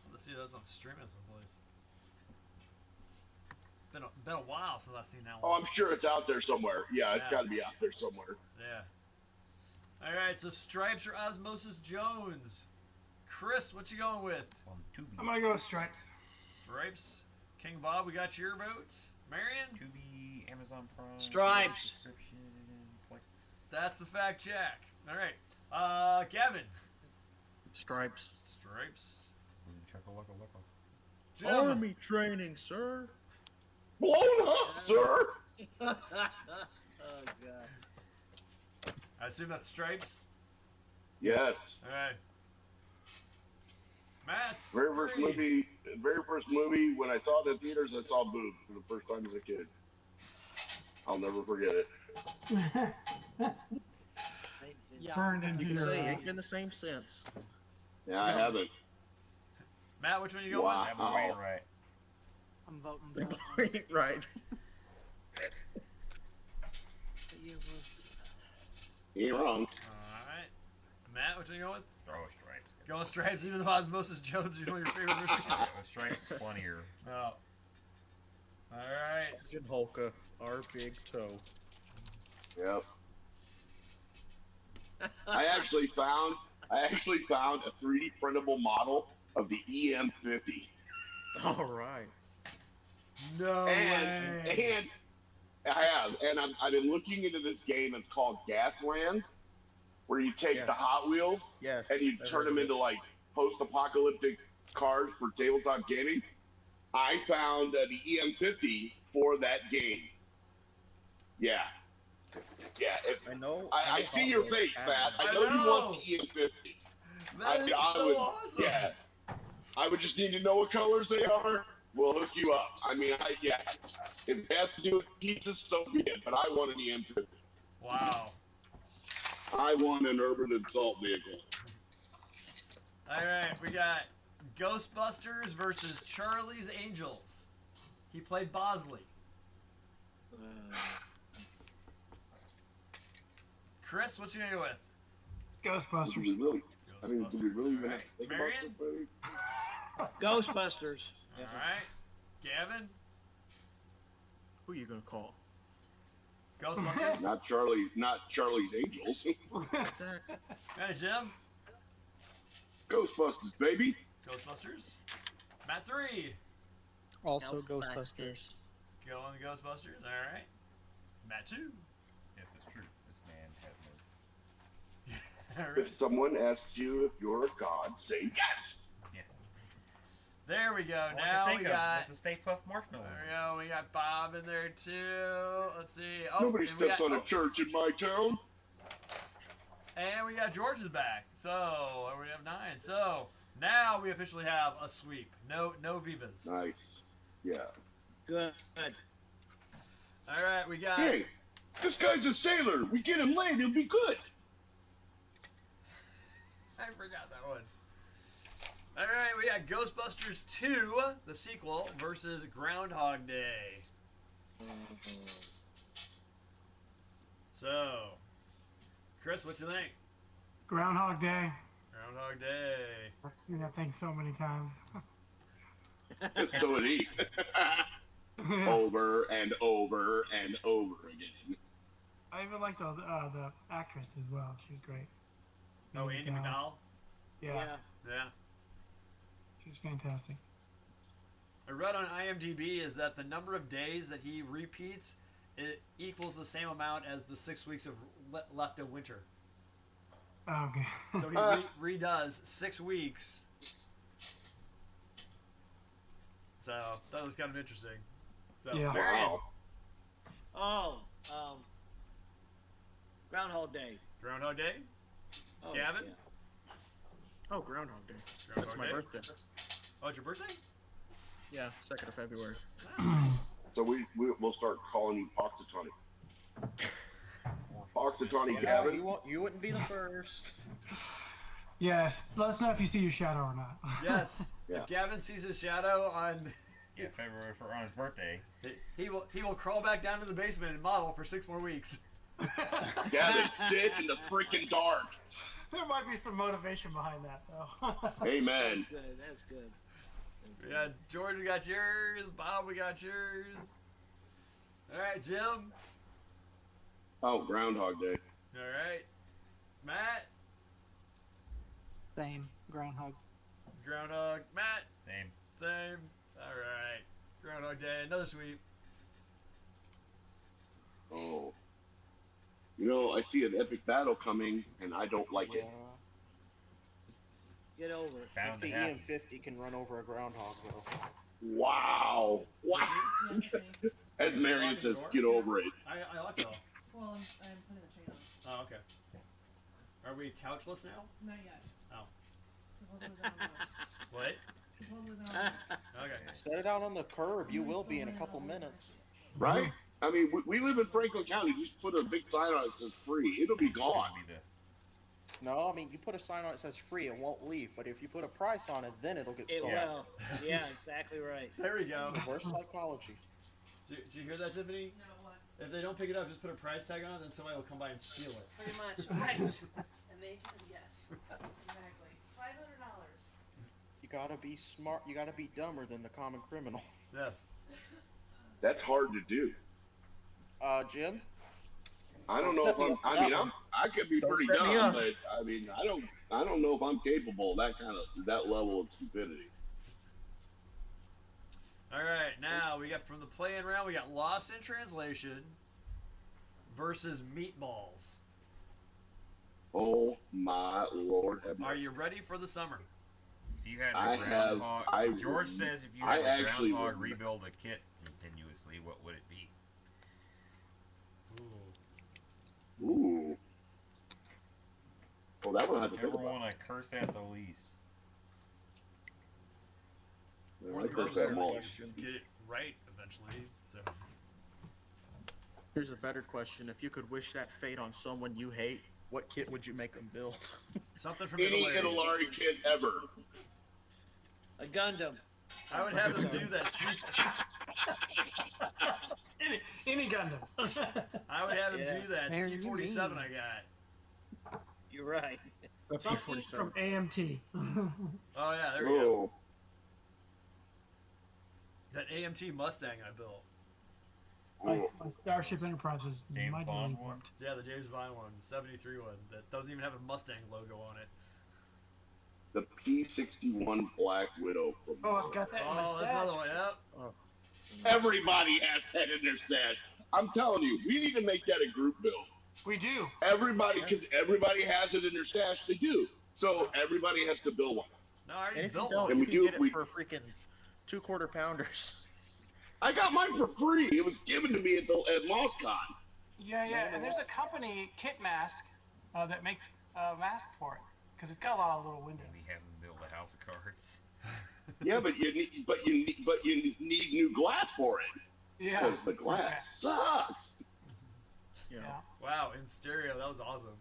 Let's see if that's on streaming someplace. It's been a while since I've seen that one. Oh, I'm sure it's out there somewhere. Yeah, it's got to be out there somewhere. Yeah. All right, so Stripes or Osmosis Jones? Chris, what you going with? I'm gonna go with Stripes. Stripes. King Bob, we got your vote. Marion? Tubi, Amazon Prime. Stripes. Subscription, Plex. That's the fact check. All right. Gavin? Stripes. Stripes. Jim? Army training, sir. Blown up, sir. Oh God. I assume that's Stripes? Yes. All right. Matt? Very first movie, when I saw it in theaters, I saw Boob for the first time as a kid. I'll never forget it. Burned into You can your say ain't been the same since. Yeah, I haven't. Matt, which one you go Wow. with? Right. I'm voting for that one. Right. You ain't wrong. Alright. Matt, which one you go with? Throw Stripes. Go with Stripes, even though Osmosis Jones is one of your favorite movies. Stripes is funnier. No. Alright. Sergeant Hulka, our big toe. Yep. I actually found a 3D printable model of the EM50. All right. No way. And I have, and I've been looking into this game. It's called Gaslands, where you take the Hot Wheels and you turn them into like post-apocalyptic cars for tabletop gaming. I found the EM50 for that game. Yeah. Yeah. I know. I see your face, Matt. I know you want the EM50. That is so awesome. Yeah. I would just need to know what colors they are. We'll hook you up. I mean, if they have to do it pieces, so be it. But I want an EM50. Wow. I want an urban assault vehicle. Alright, we got Ghostbusters versus Charlie's Angels. He played Bosley. Chris, what you gonna go with? Ghostbusters. Do we really even have to think about this movie? Ghostbusters. Alright. Gavin? Who are you gonna call? Ghostbusters? Not Charlie's Angels. Hey, Jim? Ghostbusters, baby. Ghostbusters? Matt 3. Also Ghostbusters. Go on the Ghostbusters. Alright. Matt 2. Yes, it's true. This man has no. Alright. If someone asks you if you're a god, say yes. There we go. All I can Now think we of got. was the Stay Puft Marshmallow. There we go. We got Bob in there too. Let's see. Oh, Nobody and we steps got- on a church in my town. And we got George's back. So we have 9. So now we officially have a sweep. No Vivas. Nice. Yeah. Good. All right, we got. Hey, this guy's a sailor. We get him laid, he'll be good. I forgot that one. All right, we got Ghostbusters 2, the sequel, versus Groundhog Day. So, Chris, what you think? Groundhog Day. Groundhog Day. I've seen that thing so many times. So would he. Over and over and over again. I even like the actress as well. She's great. Oh, Andy McDowell? Yeah. Yeah. She's fantastic. I read on IMDb is that the number of days that he repeats it equals the same amount as the 6 weeks of left of winter. Oh, okay. So he redoes 6 weeks. So that was kind of interesting. So Yeah. Marion. Oh, Groundhog Day. Groundhog Day. Oh, Gavin. yeah. Oh, Groundhog Day. Groundhog That's my Day? birthday. Oh, it's your birthday? Yeah, 2nd of February. Nice. So we'll start calling you Poxitani. Poxitani No, Gavin. you wouldn't be the first. Yes. Let us know if you see your shadow or not. Yes. Yeah. If Gavin sees his shadow on Yeah, February on his birthday. he will crawl back down to the basement and model for 6 more weeks. Gavin, sit in the freaking dark. There might be some motivation behind that, though. Amen. That's good. That's good. Yeah, George, we got yours. Bob, we got yours. All right, Jim. Oh, Groundhog Day. All right, Matt. Same. Groundhog. Groundhog. Matt. Same. Same. All right. Groundhog Day. Another sweep. Oh. You know, I see an epic battle coming, and I don't like it. Get over it. Bound to 50 happen. and 50 can run over a groundhog, though. Wow. Wow. As Marion says, get over it. I like that. Well, I'm putting the chain on. Oh, okay. Are we couchless now? Not yet. Oh. Supposedly they're on the- What? supposedly they're on the- Okay. Set it out on the curb. You will be in a couple minutes. Right? I mean, we live in Franklin County. Just put a big sign on it that says free. It'll be gone. Be the No, I mean, you put a sign on it that says free, it won't leave. But if you put a price on it, then it'll get It stolen. will. Yeah, exactly right. There we go. Reverse psychology. Did you hear that, Tiffany? No, what? If they don't pick it up, just put a price tag on it, then somebody will come by and steal it. Pretty much. Right. And they can, yes. Exactly. $500. You gotta be smart. You gotta be dumber than the common criminal. Yes. That's hard to do. Jim? I don't know if I'm. I mean, I could be Don't pretty set me dumb, up. but I mean, I don't know if I'm capable of that level of stupidity. All right, now we got from the play-in round, we got Lost in Translation versus Meatballs. Oh my Lord! have Are mercy. you ready for the summer? If you had I the have- groundhog, George says if you I had the actually groundhog would- rebuild a kit continuously, what would it be? Ooh. Well, that one I have to think Whichever about. one I curse at the least. Yeah, I curse that most. Get it right eventually. So Here's a better question. If you could wish that fate on someone you hate, what kit would you make them build? something from Any Italy. Italari kid ever. A Gundam. I would have them do that. Any Gundam. I would have him Yeah. do that Mary, you C-47 mean. I got. You're right. Something from AMT. Oh yeah, there we go. Oh, That AMT Mustang I built. my Starship Enterprise is James mightily Bond one? warped. Yeah, the James Bond one, the 73 one that doesn't even have a Mustang logo on it. the P-61 Black Widow. From Oh, I've got that in my Oh, that's stash. another one. Yep. Everybody has that in their stash. I'm telling you, we need to make that a group build. We do. Everybody, because everybody has it in their stash. They do. So everybody has to build one. No, I already And if you built don't, one. And you we can do- get it we- for freaking 2 quarter pounders. I got mine for free. It was given to me at MosCon. Yeah, and there's a company, Kit Mask, that makes a mask for it because it's got a lot of little windows. We have them build a house of cards. Yeah, but you need new glass for it. Yeah. Because the glass sucks. Yeah. Wow, in stereo, that was awesome.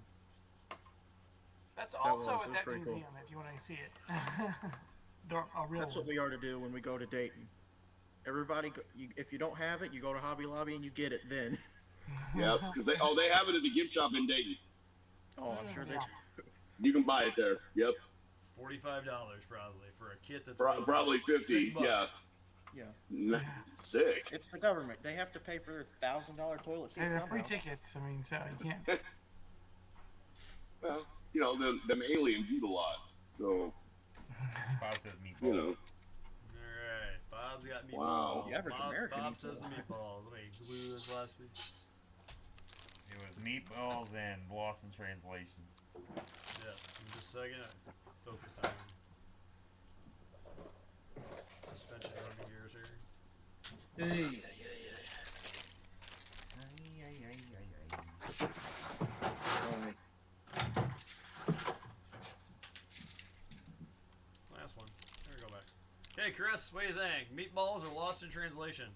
That's also was at that pretty cool. museum if you want to see it. A real That's what one. we are to do when we go to Dayton. Everybody, if you don't have it, you go to Hobby Lobby and you get it then. Yeah, because they have it at the gift shop in Dayton. Oh, I'm sure they Yeah. do. You can buy it there. Yep. $45 probably for a kit that's Probably 50. $6. Yeah. Yeah. 6. It's the government. They have to pay for their $1,000 toilet seat Hey, they're somehow. free tickets. I mean, so you can't. Well, you know, them aliens eat a lot, so Bob says meatballs. you know. Alright, Bob's got meatballs. Wow. The average American Bob eats says a the lot. meatballs. Let me glue this last week. It was meatballs and lost in translation. Yes, in just a second. I focused on suspension running gears here. Ay, ay, ay, ay, ay. Last one. There we go back. Okay, Chris, what do you think? Meatballs or lost in translation?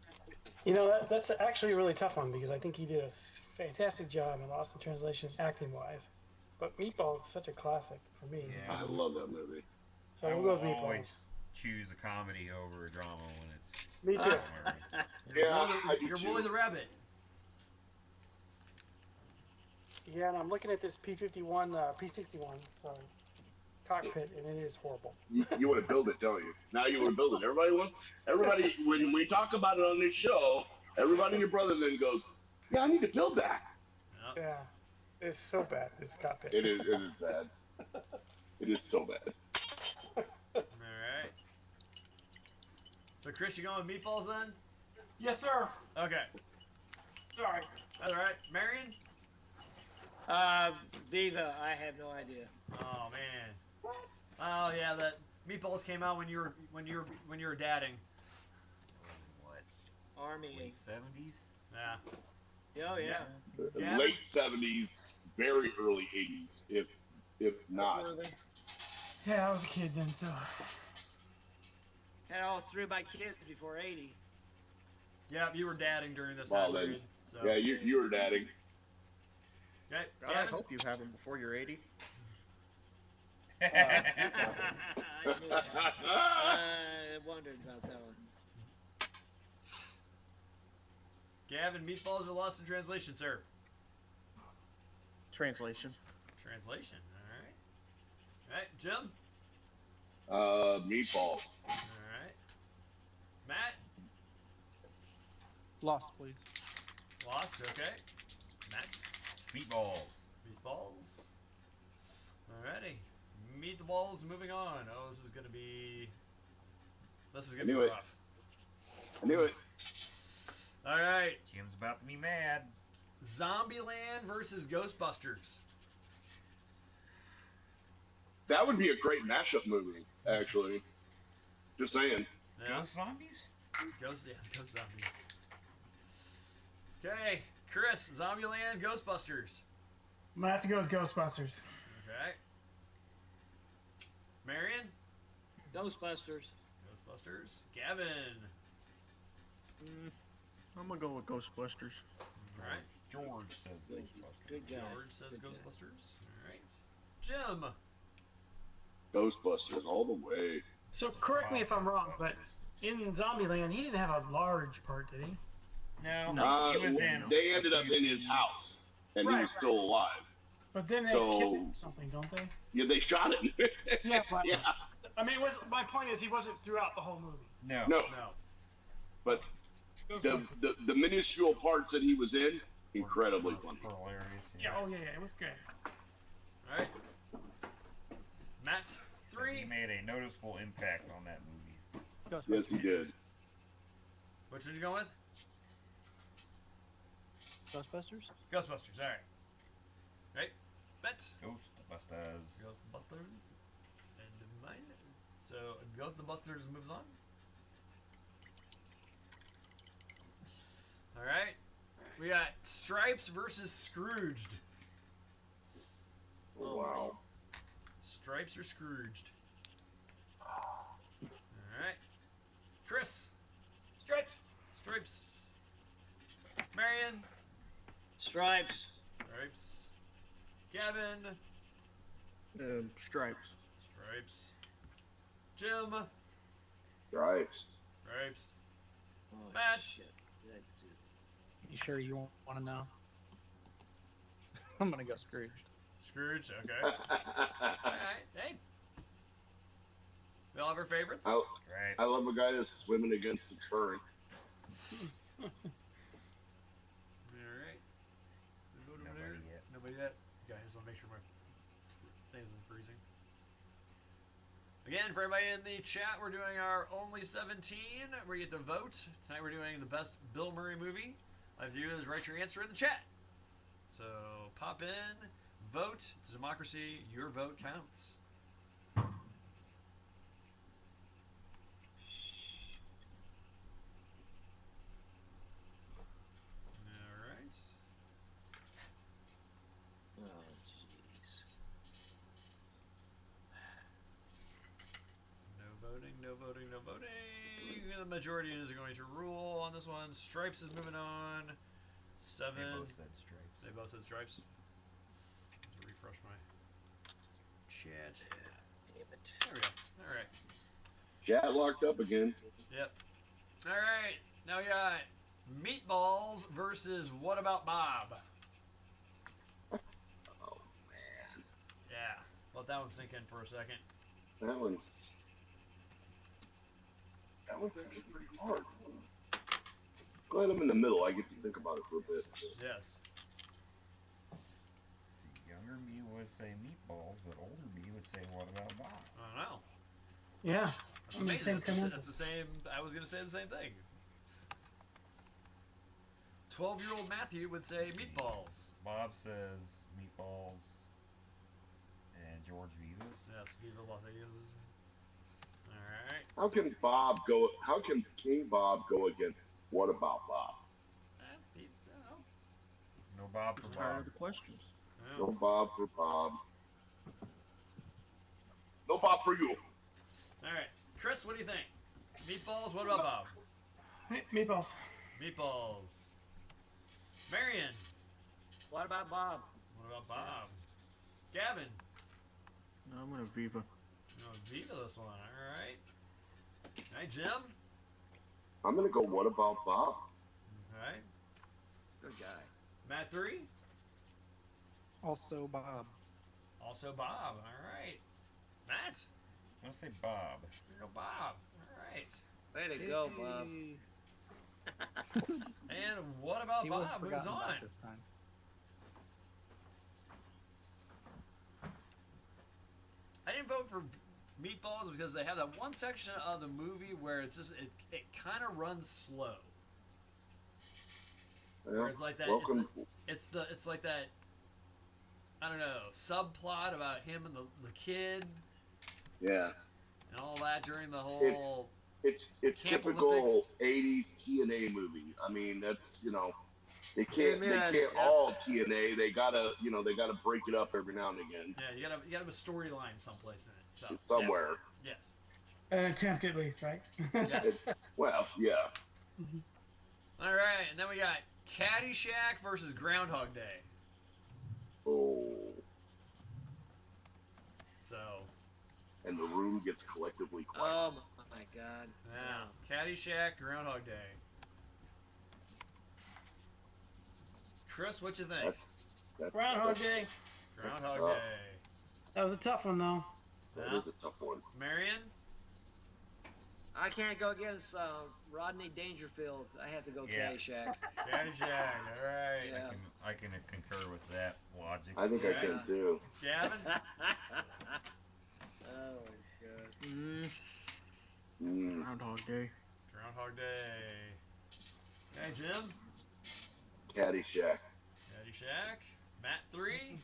You know, that's actually a really tough one because I think he did a fantastic job in Lost in Translation acting-wise. But Meatballs is such a classic for me. Yeah. I love that movie. So I we'll will go with Meatballs. always choose a comedy over a drama when it's. Me too. Yeah, I do Your too. boy the rabbit. Yeah, and I'm looking at this P-51, P-61, sorry, cockpit, and it is horrible. You want to build it, don't you? Now you want to build it. Everybody, when we talk about it on this show, everybody and your brother then goes, yeah, I need to build that. Yep. Yeah, it's so bad, this cockpit. It is bad. It is so bad. Alright. So, Chris, you going with meatballs then? Yes, sir. Okay. Sorry. Alright. Marion? Viva, I have no idea. Oh, man. Oh, yeah, that meatballs came out when you were dadding. What? Army. Late 70s? Yeah. Oh, yeah. Gavin? Late 70s, very early 80s, if not. Were they? Yeah, I was a kid then, so. Had all three of my kids before 80. Yeah, you were dadding during this Well, time then, period. So. yeah, you were dadding. Okay, God, I Gavin? hope you have them before you're 80. I wondered about that one. Gavin, meatballs are lost in translation, sir. Translation. Translation, alright. Alright, Jim? Meatballs. Alright. Matt? Lost, please. Lost, okay. Matt? Meatballs. Meatballs. Alrighty. Meet the balls, moving on. Oh, this is gonna be knew it. rough. I knew it. Alright. Jim's about to be mad. Zombieland versus Ghostbusters. That would be a great mashup movie, actually. Just saying. Yeah. Ghost zombies? Ghost zombies. Okay, Chris, Zombieland, Ghostbusters. I'm gonna have to go with Ghostbusters. Okay. Marion? Ghostbusters. Ghostbusters. Gavin. I'm gonna go with Ghostbusters. Alright. George says Ghostbusters. Good job. George says Good job. Ghostbusters. Alright. Jim. Ghostbusters all the way. So correct me if I'm wrong, but in Zombieland, he didn't have a large part, did he? No, he was in. They ended up in his house, and he Right, was still alive. But then they So- killed him or something, don't they? Yeah, they shot him. Yeah, but, Yeah. I mean, my point is he wasn't throughout the whole movie. No. No, No. but the minuscule parts that he was in, incredibly funny. Hilarious. Yeah, oh yeah, it was good. Alright. Matt. He 3. made a noticeable impact on that movie. Yes, he did. Which one you going with? Ghostbusters? Ghostbusters, alright. Right? Bet. Ghostbusters. Ghostbusters. And mine. So, Ghostbusters moves on. Alright. We got Stripes versus Scrooged. Oh, wow. Stripes or Scrooged? Alright. Chris. Stripes. Stripes. Marion. Stripes. Stripes. Gavin. Stripes. Stripes. Jim. Stripes. Stripes. Oh, Matt. shit. You sure you won't want to know? I'm gonna go Scrooged. Scrooge, okay. Alright, hey. We all have our favorites? I Right. love a guy that's swimming against the current. Alright. Nobody yet. Nobody yet? Okay, I just want to make sure my thing isn't freezing. Again, for everybody in the chat, we're doing our Only 17, where you get to vote. Tonight we're doing the best Bill Murray movie. All you have to do is write your answer in the chat. So pop in, vote. It's a democracy. Your vote counts. All right. Oh, jeez. No voting, no voting, no voting. The majority is going to rule on this one. Stripes is moving on. 7. They both said Stripes. They both said Stripes. To refresh my chat. Damn it. There we go. All right. Chat locked up again. Yep. All right. Now we got Meatballs versus What About Bob? Oh, man. Yeah. Let that one sink in for a second. That one's actually pretty hard. Glad I'm in the middle. I get to think about it for a bit. Yes. See, younger me would say Meatballs, but older me would say What About Bob? I don't know. Yeah. That's I'm the amazing. same That's the same. I was going to say the same thing. 12-year-old Matthew would say Meatballs. Bob says Meatballs, and George Vivas. Yes, Viva La Vegas. All right. How can Bob go? How can King Bob go against What About Bob? No Bob for That's tired Bob. of the questions. No Bob for Bob. No Bob for you. All right. Chris, what do you think? Meatballs, What About Bob? Meatballs. Meatballs. Marion. What about Bob? What about Bob? Gavin. No, I'm gonna Viva. Oh, Viva this one. All right. All right, Jim. I'm gonna go. What About Bob? All right. Good guy. Matt 3. Also Bob. Also Bob. All right. Matt. I'm gonna say Bob. There you go, Bob. All right. Way to go, Bob. And What About He was Bob moves forgotten on. about this time. I didn't vote for Meatballs because they have that one section of the movie where it's just it kind of runs slow. Yeah. Where it's like that. Welcome. It's like that. I don't know, subplot about him and the kid Yeah. and all that during the whole. It's Camp typical Olympics. 80s TNA movie. I mean, that's they can't Amen. they can't all TNA. They gotta break it up every now and again Yeah, you gotta have a storyline someplace in it. So somewhere. yes, An attempt at least, right? yes. Well, yeah. All right, and then we got Caddyshack versus Groundhog Day. Oh, So and the room gets collectively quiet. Oh my God. yeah, Caddyshack, Groundhog Day. Chris, what you think? That's Groundhog Day. Groundhog tough. Day. That was a tough one, though. That is a tough one. Marion? I can't go against Rodney Dangerfield. I have to go Yeah. Caddyshack. Caddyshack, alright. Yeah. I can concur with that logic. I think I Yeah. can too. Gavin? Oh my God. Groundhog Day. Groundhog Day. Hey, Jim? Caddyshack. Caddyshack. Matt 3.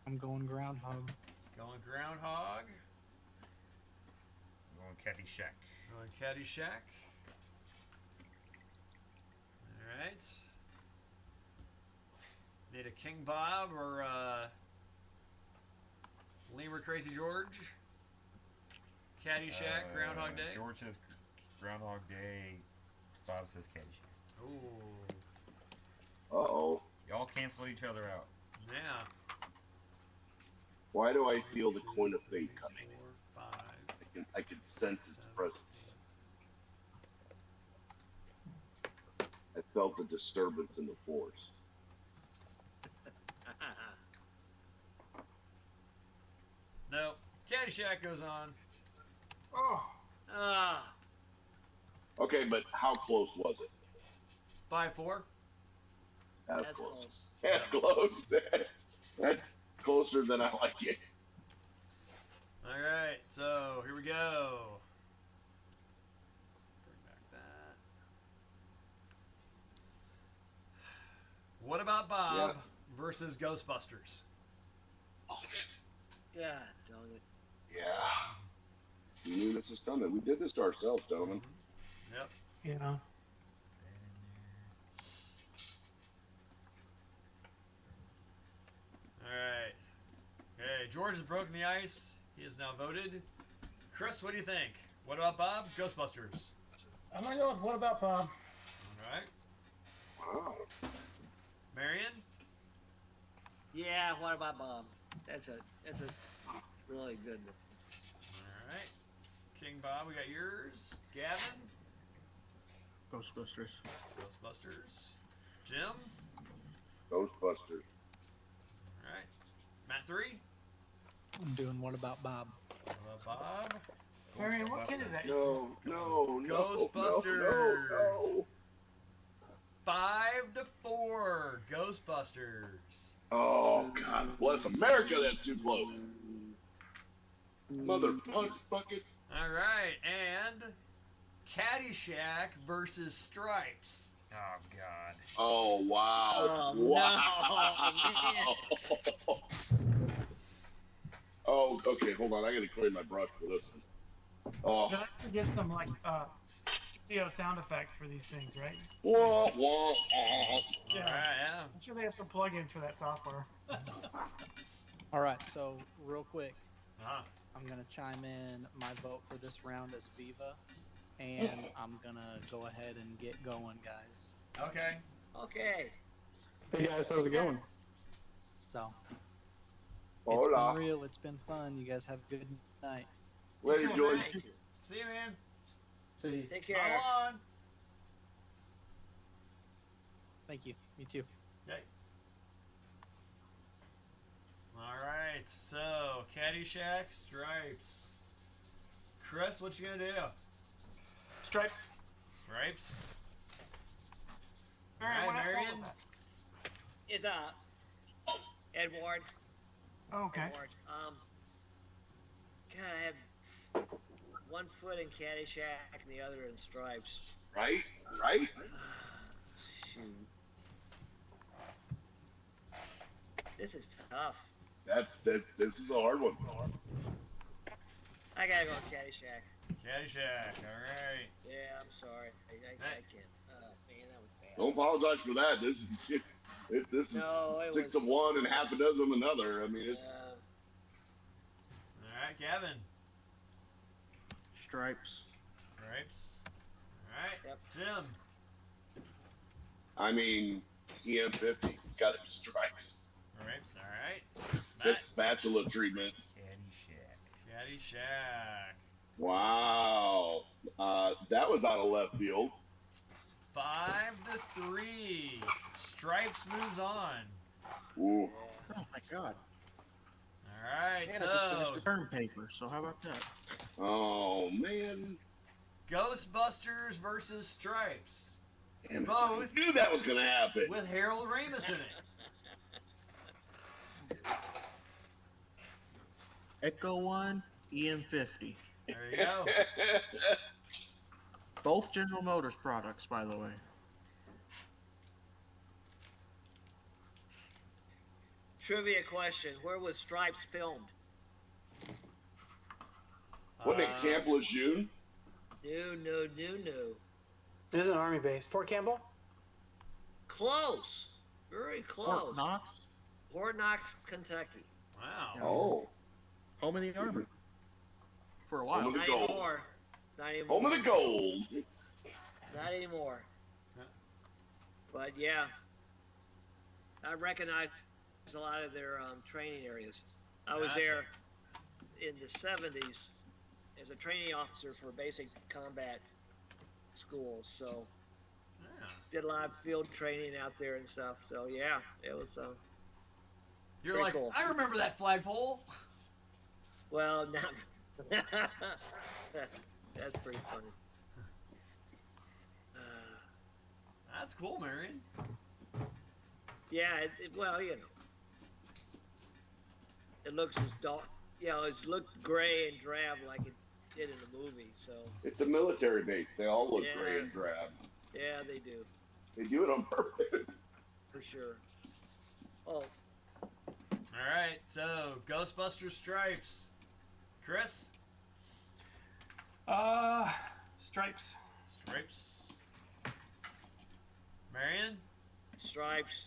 I'm going Groundhog. Going Groundhog. I'm going Caddyshack. Going Caddyshack. Alright. Need a King Bob or Lemur Crazy George. Caddyshack, Groundhog Day. George says Groundhog Day. Bob says Caddyshack. Ooh. Uh-oh. Y'all cancel each other out. Yeah. Why do I feel the coin of fate coming? 4, 5. I can sense its presence. I felt a disturbance in the force. No. Caddyshack goes on. Oh. Okay, but how close was it? 5-4. That's close. That's close. That's closer than I like it. All right, so here we go. Bring back that. What about Bob versus Ghostbusters? God dang it. Yeah. We knew this was coming. We did this to ourselves, gentlemen. Yep. Yeah. Alright. Okay, George has broken the ice. He is now voted. Chris, what do you think? What about Bob? Ghostbusters. I'm gonna go with what about Bob? Alright. Wow. Marion? Yeah, what about Bob? That's a really good one. Alright. King Bob, we got yours. Gavin? Ghostbusters. Ghostbusters. Jim? Ghostbusters. Alright. Matt 3? I'm doing what about Bob? What about Bob? Marion, what kid is that? No. Ghostbusters. No. 5-4. Ghostbusters. Oh, God bless America, that's too close. Motherfucking. All right, and Caddyshack versus Stripes. Oh, God. Oh, wow. Oh, Wow. Oh, okay, hold on. I gotta clean my brush for this one. Oh. Can I get some like studio sound effects for these things, right? Wah, wah, wah. Yeah. All right, yeah. I'm sure they have some plugins for that software. All right, so real quick, Uh-huh. I'm gonna chime in. My vote for this round is Viva, and I'm gonna go ahead and get going, guys. Okay. Okay. Hey guys, how's it going? So it's Hola. been real. It's been fun. You guys have a good night. Later, Jordan. See you, man. See. Take care. Come on. Thank you. Me too. Okay. All right. So Caddyshack, Stripes. Chris, what you gonna do? Stripes. Stripes. All Marion, right, what Marion. was that? It's Edward. Oh, okay. Edward. God, I have one foot in Caddyshack and the other in Stripes. Right? Shoot. This is tough. This is a hard one. I gotta go with Caddyshack. Caddyshack. All right. Yeah, I'm sorry. I can't. Man, that was bad. Don't apologize for that. This is No, it 6 was- of one and half a dozen of another. I mean, it's All right, Gavin. Stripes. Stripes. All right. Yep. Jim. I mean, EM50. It's got to be Stripes. Stripes. All right. Matt. Just spatula treatment. Caddyshack. Caddyshack. Wow. That was out of left field. 5-3. Stripes moves on. Ooh. Oh my God. All right, And I just finished so the term paper, so how about that? Oh, man. Ghostbusters versus Stripes. Damn it. Both I knew that was going to happen. with Harold Ramis in it. Echo 1, EM50. There you go. Both General Motors products, by the way. Trivia question: where was Stripes filmed? Wasn't it Camp Lejeune? No. It is an army base. Fort Campbell? Close. Very close. Fort Knox? Fort Knox, Kentucky. Wow. Oh. Home of the Army. For a while. Home of the Not gold. anymore. Not anymore. Home of the gold. Not anymore. Yeah. But yeah, I recognize a lot of their training areas. I was Gotcha. there in the 70s as a training officer for basic combat schools. So Yeah. did a lot of field training out there and stuff. So yeah, it was. You're Very like, cool. I remember that flagpole. Well, now that's pretty funny. That's cool, Marion. Yeah, well, you know, it looks as it looked gray and drab like it did in the movie. So It's a military base. They all look Yeah. gray and drab. yeah, they do They do it on purpose. for sure. Oh, All right, so Ghostbusters Stripes. Chris? Stripes. Stripes. Marion? Stripes.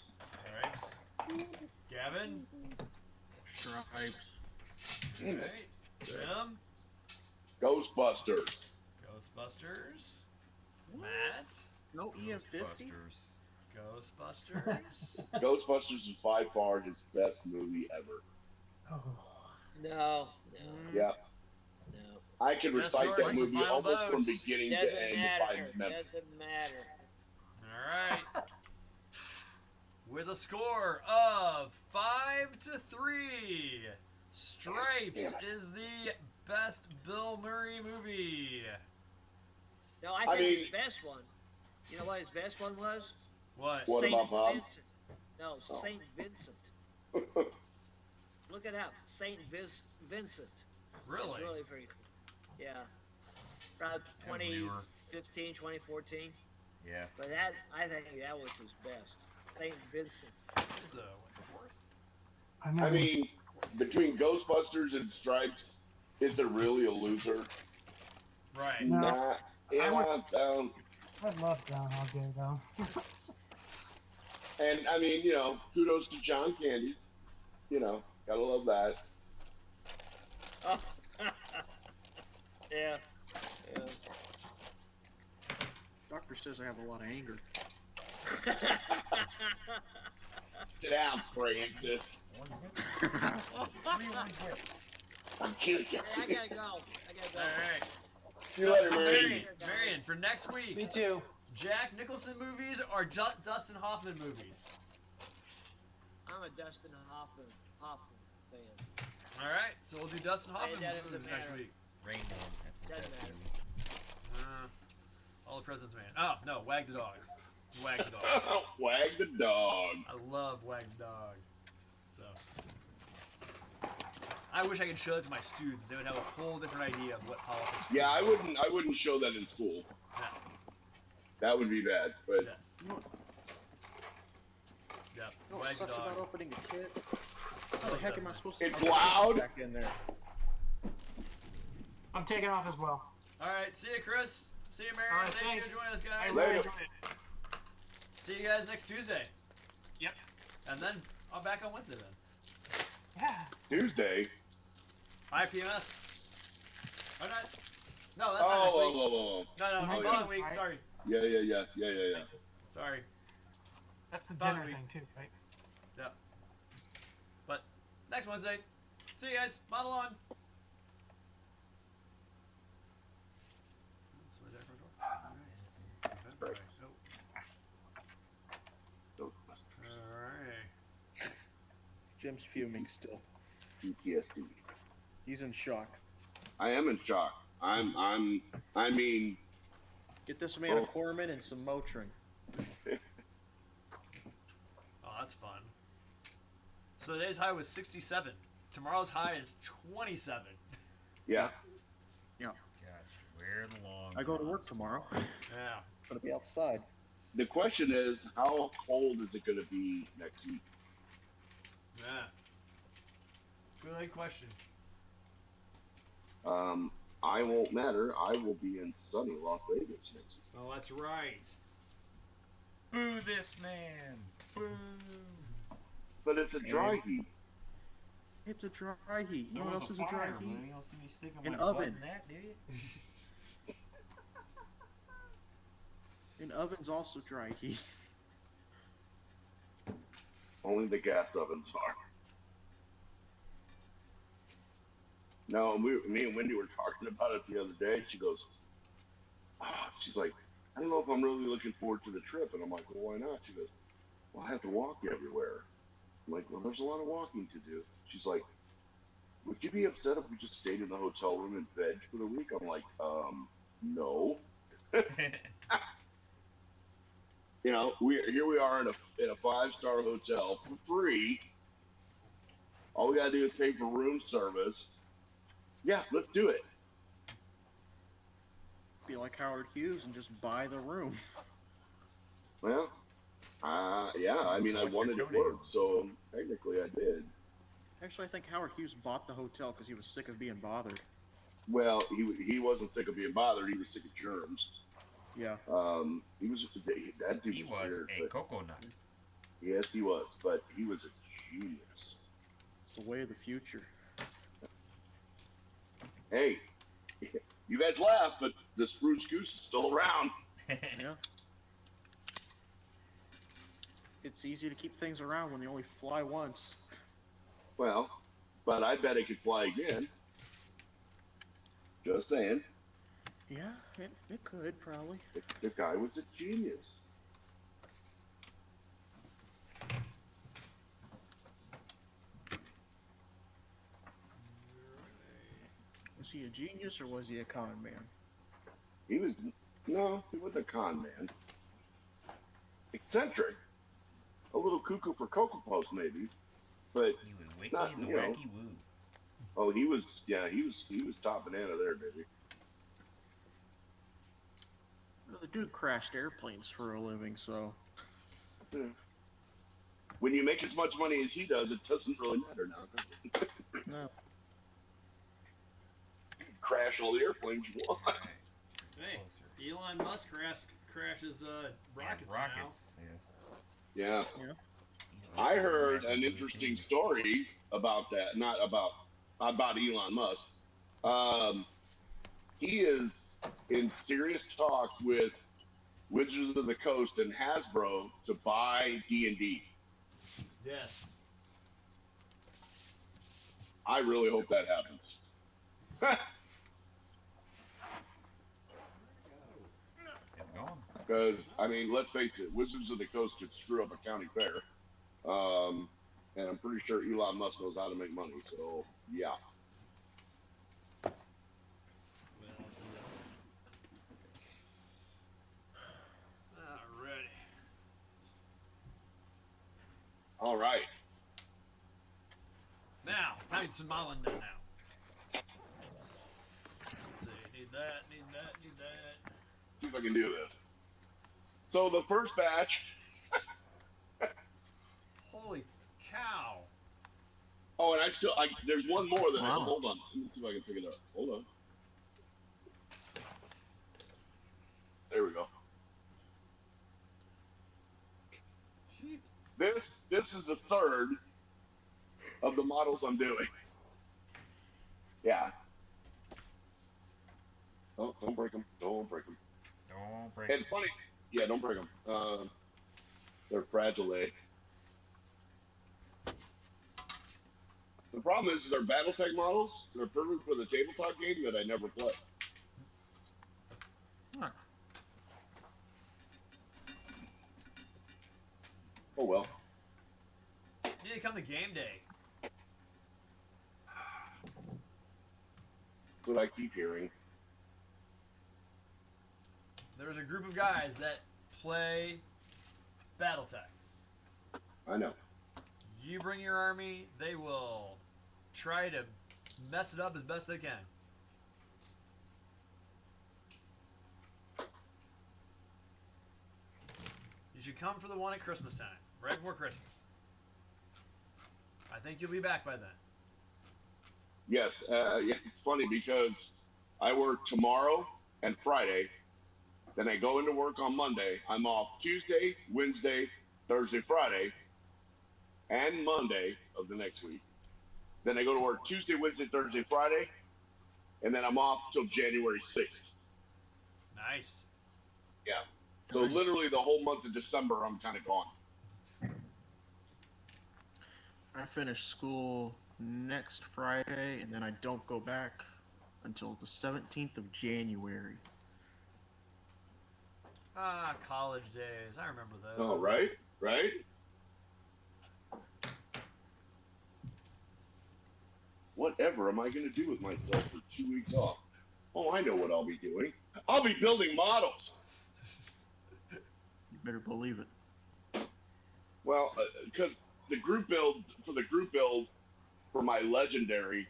Stripes. Gavin? Stripes. Damn All it. right. Jim? Ghostbusters. Ghostbusters. Matt? No EM50. Ghostbusters. Ghostbusters is by far his best movie ever. Oh. No. Yeah. No. I can That's recite yours that for movie final almost from votes. beginning Doesn't to end matter. if I remember. Doesn't matter. All right. With a score of 5-3, Stripes Damn is the best Bill Murray movie. No, I I think mean- his best one. You know what his best one was? What? What Saint about Bob? Vincent. No, Oh. Saint Vincent. Look it up. Saint Vincent. Really? It's really pretty cool. Yeah. Around was newer. 2015, 2014. Yeah. But that, I think that was his best. Saint Vincent. Is fourth? I mean, between Ghostbusters and Stripes, is it really a loser? Right. No. Nah. Yeah, I love Groundhog Day though. and I mean, you know, kudos to John Candy. You know, gotta love that. Oh. Yeah. Yeah. Doctor says I have a lot of anger. Sit down, Francis. I'm kidding. Hey, I gotta go. All right. See you later, So Marion. Marion, for next week, Me too. Jack Nicholson movies or Dustin Hoffman movies? I'm a Dustin Hoffman fan. All right, so we'll do Dustin Hoffman that doesn't movies next matter. week. Rain Man. That's his Doesn't best matter. movie. All the President's Man. Oh, no, Wag the Dog. Wag the Dog. Wag the dog. I love Wag the Dog. So, I wish I could show it to my students. They would have a whole different idea of what politics. Yeah, I really is. wouldn't show that in school. No. That would be bad. But Yes. You know what, Yep. you know what Wag the sucks about Dog. opening a kit? How the heck am I supposed to It's put loud. back in there? I'm taking off as well. All right, see you, Chris. See you, Marion. All right, Thanks thanks. for joining us, I guys. really Later. enjoyed it. See you guys next Tuesday. Yep. And then I'm back on Wednesday then. Yeah. Tuesday. IPMS. Oh, no, that's not next Oh, week. oh. No, Next following week, week. right? Sorry. Yeah. Sorry. That's the Following dinner week. thing too, right? Yep. But next Wednesday. See you guys. Model on. Somebody's at the front door? Alright. Alright. Jim's fuming still. PTSD. He's in shock. I am in shock. I mean, Get this man a Oh. Corman and some Motrin. Oh, that's fun. So today's high was 67. Tomorrow's high is 27. yeah. Gosh, where the long. I go to work draws. tomorrow. Yeah. Gonna be outside. The question is, how cold is it going to be next week? Yeah. Good question. I won't matter. I will be in sunny Las Vegas next week. Oh, that's right. Boo this man. Boo. But it's a dry heat. It's a dry heat. So You know what else is a dry fire, heat? man. You don't see me sticking An my butt oven. in that, do you? An oven's also dry heat. Only the gas ovens are. No, me and Wendy were talking about it the other day. She goes, she's like, I don't know if I'm really looking forward to the trip. And I'm like, well, why not? She goes, well, I have to walk everywhere. I'm like, well, there's a lot of walking to do. She's like, would you be upset if we just stayed in the hotel room and veg for the week? I'm like, no. You know, here we are in a 5-star hotel for free. All we gotta do is pay for room service. Yeah, let's do it. Be like Howard Hughes and just buy the room. Well, yeah, I mean, I wanted it work, so technically I did. Actually, I think Howard Hughes bought the hotel because he was sick of being bothered. Well, he wasn't sick of being bothered. He was sick of germs. Yeah. He was that dude. He was weird, a coconut. Yes, he was, but he was a genius. It's the way of the future. Hey, you guys laugh, but the spruce goose is still around. Yeah. It's easy to keep things around when they only fly once. Well, but I bet it could fly again. Just saying. Yeah, it could, probably. The guy was a genius. Was he a genius or was he a con man? He wasn't a con man. Eccentric. A little cuckoo for Cocoa Puffs, maybe. But He was wicked not, and the you know. wacky woo. Oh, he was top banana there, baby. Well, the dude crashed airplanes for a living, so. Yeah. When you make as much money as he does, it doesn't really matter now, does it? No. You can crash all the airplanes you want. Hey, Elon Musk crashes rockets now. Yeah. I heard an interesting story about that. Not about Elon Musk. He is in serious talks with Wizards of the Coast and Hasbro to buy D&D. Yes. I really hope that happens. It's gone. Because, I mean, let's face it, Wizards of the Coast could screw up a county fair. And I'm pretty sure Elon Musk knows how to make money, so, yeah. Alrighty. All right. Now, time to Smalinda now. Let's see, need that. See if I can do this. So the first batch. Holy cow. Oh, and there's one more that hold on. Let me see if I can pick it up. Hold on. There we go. This is a third of the models I'm doing. Yeah. Oh, don't break them. Don't break them. Don't break And it's funny. Yeah, don't break them. They're fragile, eh? The problem is they're BattleTech models. They're perfect for the tabletop game that I never play. Huh. Oh well. Need to come to game day. That's what I keep hearing. There's a group of guys that play BattleTech. I know. You bring your army, they will try to mess it up as best they can. You should come for the one at Christmas time, right before Christmas. I think you'll be back by then. Yes, yeah, it's funny because I work tomorrow and Friday. Then I go into work on Monday. I'm off Tuesday, Wednesday, Thursday, Friday, and Monday of the next week. Then I go to work Tuesday, Wednesday, Thursday, Friday, and then I'm off till January 6th. Nice. Yeah. So literally the whole month of December, I'm kind of gone. I finish school next Friday, and then I don't go back until the 17th of January. Ah, college days. I remember those. Oh, right? Right? Whatever am I going to do with myself for 2 weeks off? Oh, I know what I'll be doing. I'll be building models. You better believe it. Well, because the group build for my legendary,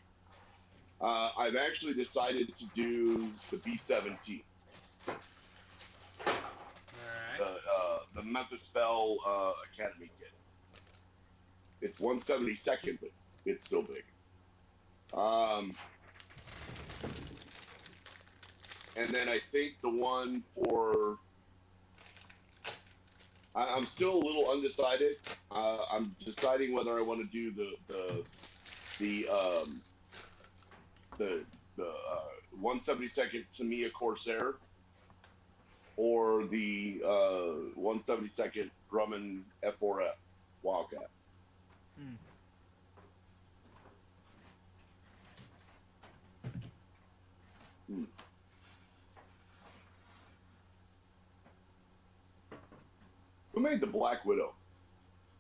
I've actually decided to do the B-17. The Memphis Belle Academy kit. It's 1/72nd, but it's still big. And then I think the one for I'm still a little undecided. I'm deciding whether I want to do the 1/72nd Tamiya Corsair or the 1/72nd Grumman F4F Wildcat. Who made the Black Widow?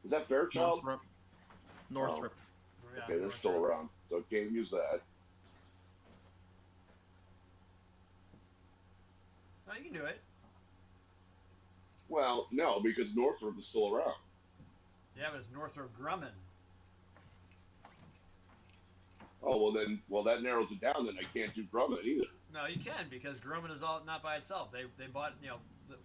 Is that Fairchild? Northrop. Oh, okay, they're still around, so can't use that. Oh, you can do it. Well, no, because Northrop is still around. Yeah, but it's Northrop Grumman. Oh, well, that narrows it down. Then I can't do Grumman either. No, you can, because Grumman is all not by itself. They bought,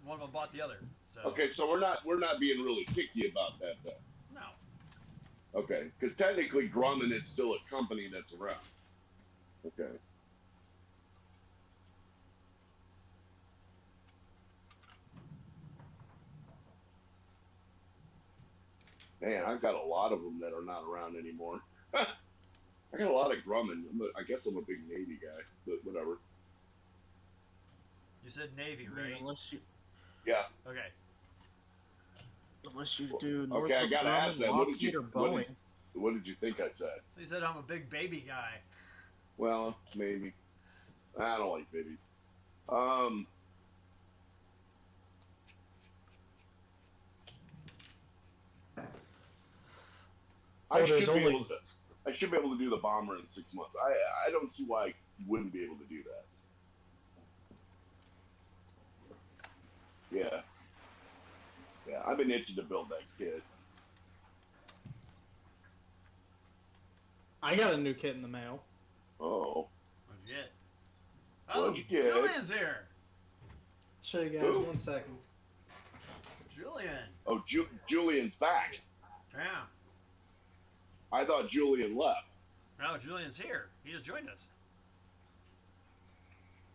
one of them bought the other. So. Okay, so we're not being really picky about that then. No. Okay, because technically Grumman is still a company that's around. Okay. Man, I've got a lot of them that are not around anymore. I got a lot of Grumman. I guess I'm a big Navy guy, but whatever. You said Navy, right? Unless you, Yeah. Okay. unless you do Northrop Okay, I gotta Grumman, ask that. Lockheed, or Boeing. What did you think I said? He said I'm a big baby guy. Well, maybe. I don't like babies. I should be able to do the bomber in 6 months. I don't see why I wouldn't be able to do that. Yeah. Yeah, I've been itching to build that kit. I got a new kit in the mail. Oh. What'd you get? What'd you get? Julian's here. Show you guys Who? 1 second. Julian. Oh, Julian's back. Yeah. I thought Julian left. No, Julian's here. He just joined us.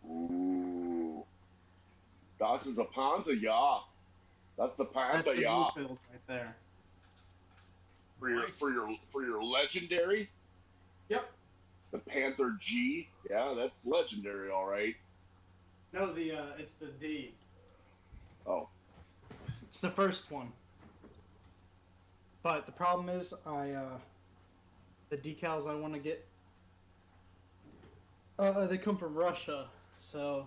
Ooh. Das is a Panzer, ja. That's the Panther, That's the ja. blue field right there. For your legendary? Yep. The Panther G? Yeah, that's legendary, all right. No, it's the D. Oh. It's the first one. But the problem is, the decals I want to get, they come from Russia, so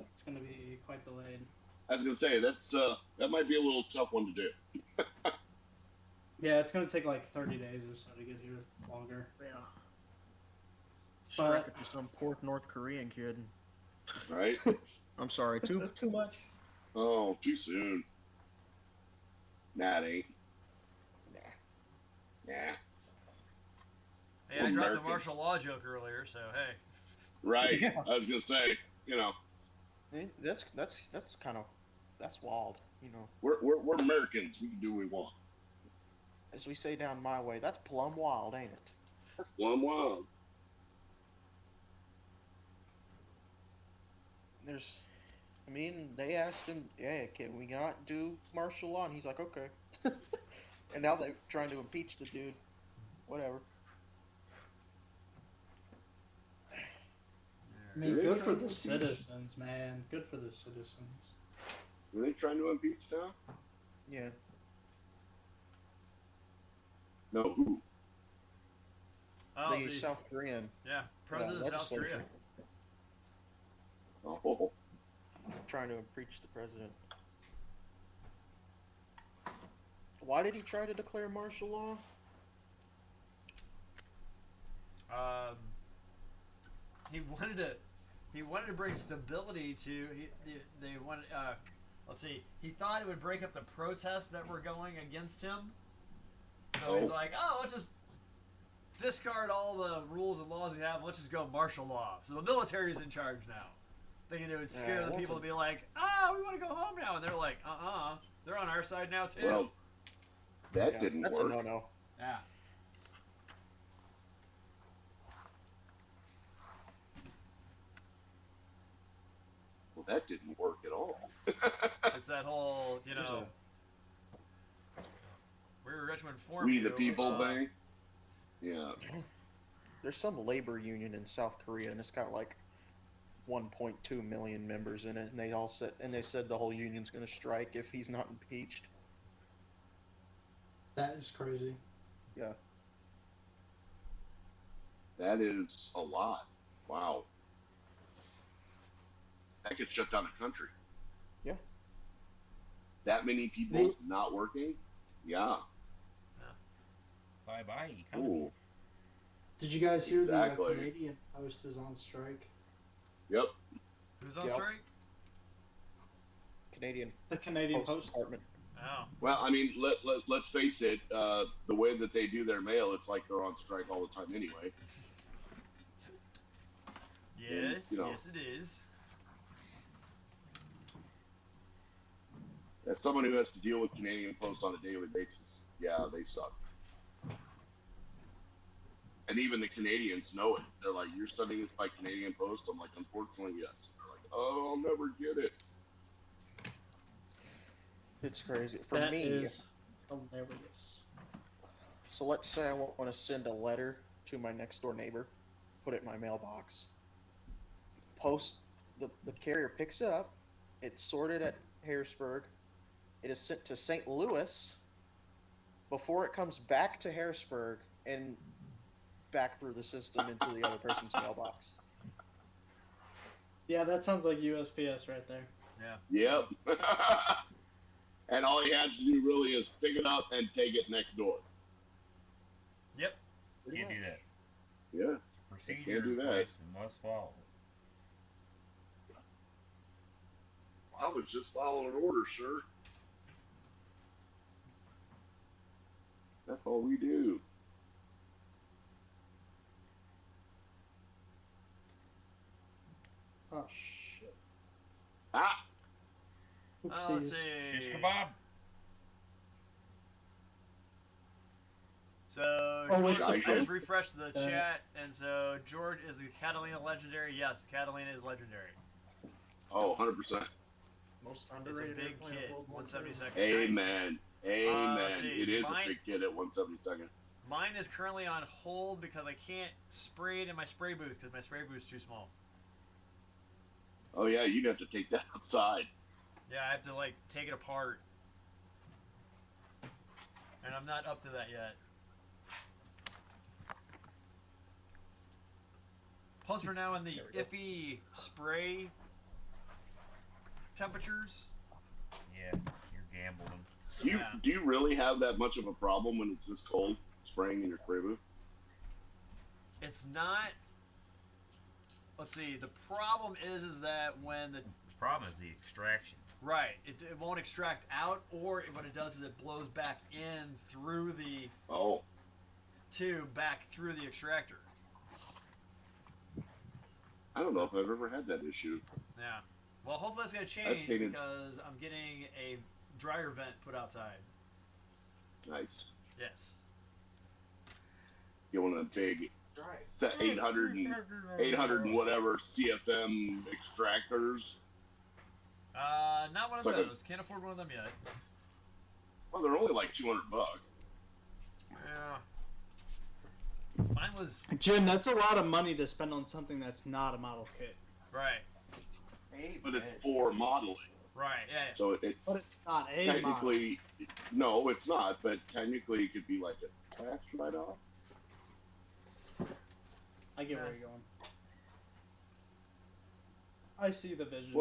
it's going to be quite delayed. I was gonna say that might be a little tough one to do. Yeah, it's going to take like 30 days or so to get here longer. Yeah. But- Strike it to some poor North Korean kid. Right? I'm sorry, too much. Oh, too soon. Nah, it ain't. Nah. Hey, I dropped the martial law joke earlier, so hey. Right. Yeah. I was gonna say, That's kind of wild, we're Americans. We can do what we want. As we say down my way, that's plumb wild, ain't it? That's plumb wild. They asked him, yeah, can we not do martial law? And he's like, okay. And now they're trying to impeach the dude. Whatever. I mean, good for the citizens, man. Good for the citizens. Are they trying to impeach now? Yeah. No, who? Oh, the South Korean. Yeah, President of South Korea. Oh. Trying to impeach the president. Why did he try to declare martial law? He wanted to bring stability to. They wanted. Let's see. He thought it would break up the protests that were going against him. So he's like, oh, let's just discard all the rules and laws we have. Let's just go martial law. So the military's in charge now. Thinking it would scare the people to be like, we want to go home now. And they're like, they're on our side now too. Well, that didn't work. That's a no-no. Yeah. Well, that didn't work at all. It's that whole, we're rich to inform we you. the people thing. Yeah. There's some labor union in South Korea, and it's got like 1.2 million members in it, and they said the whole union's going to strike if he's not impeached. That is crazy. Yeah. That is a lot. Wow. That could shut down a country. Yeah. That many people not working? Yeah. Bye-bye economy. Did you guys hear Exactly. the Canadian Post is on strike? Yep. Who's on strike? The Canadian Post Department. Oh. Well, I mean, let's face it. The way that they do their mail, it's like they're on strike all the time anyway. Yes, yes it is. As someone who has to deal with Canadian Post on a daily basis, yeah, they suck. And even the Canadians know it. They're like, "You're sending this by Canadian Post?" I'm like, "Unfortunately, yes." They're like, "Oh, I'll never get it." It's crazy. For That me, is hilarious. so let's say I want to send a letter to my next door neighbor, put it in my mailbox. The carrier picks it up, it's sorted at Harrisburg, it is sent to St. Louis before it comes back to Harrisburg and back through the system into the other person's mailbox. Yeah, that sounds like USPS right there. Yeah. Yep. And all he has to do really is pick it up and take it next door. Yep. Can't do that. Yeah. Procedure Can't do that. place we must follow. I was just following orders, sir. That's all we do. Oh shit. Ah! Let's see. Shish kebab. So, wait, George, I just refreshed the chat, and so George, is the Catalina legendary? Yes, Catalina is legendary. Oh, 100%. Most It's a underrated big airplane kid, of World War II. 172nd. Amen. Amen. let's see, It is mine- a big kid at 172nd. Mine is currently on hold because I can't spray it in my spray booth because my spray booth is too small. Oh, yeah, you'd have to take that outside. Yeah, I have to like take it apart, and I'm not up to that yet. Plus, we're now in the iffy spray temperatures. Yeah, you're gambling. Do you really have that much of a problem when it's this cold spraying in your spray booth? It's not. Let's see. The problem is that when the problem is the extraction. Right, it won't extract out, or what it does is it blows back in through the tube back through the extractor. I don't know if I've ever had that issue. Yeah. Well, hopefully that's going to change because I'm getting a dryer vent put outside. Nice. Yes. Get one of them big 800 and whatever CFM extractors. Not one of It's like those. Can't afford one of them yet. Well, they're only like $200. Yeah. Mine was Jim, that's a lot of money to spend on something that's not a model kit. right. But it's for modeling. Right. Yeah. So it But it's not a technically, no, it's not. But technically, it could be like a tax write-off. I get where you're going. I see the vision.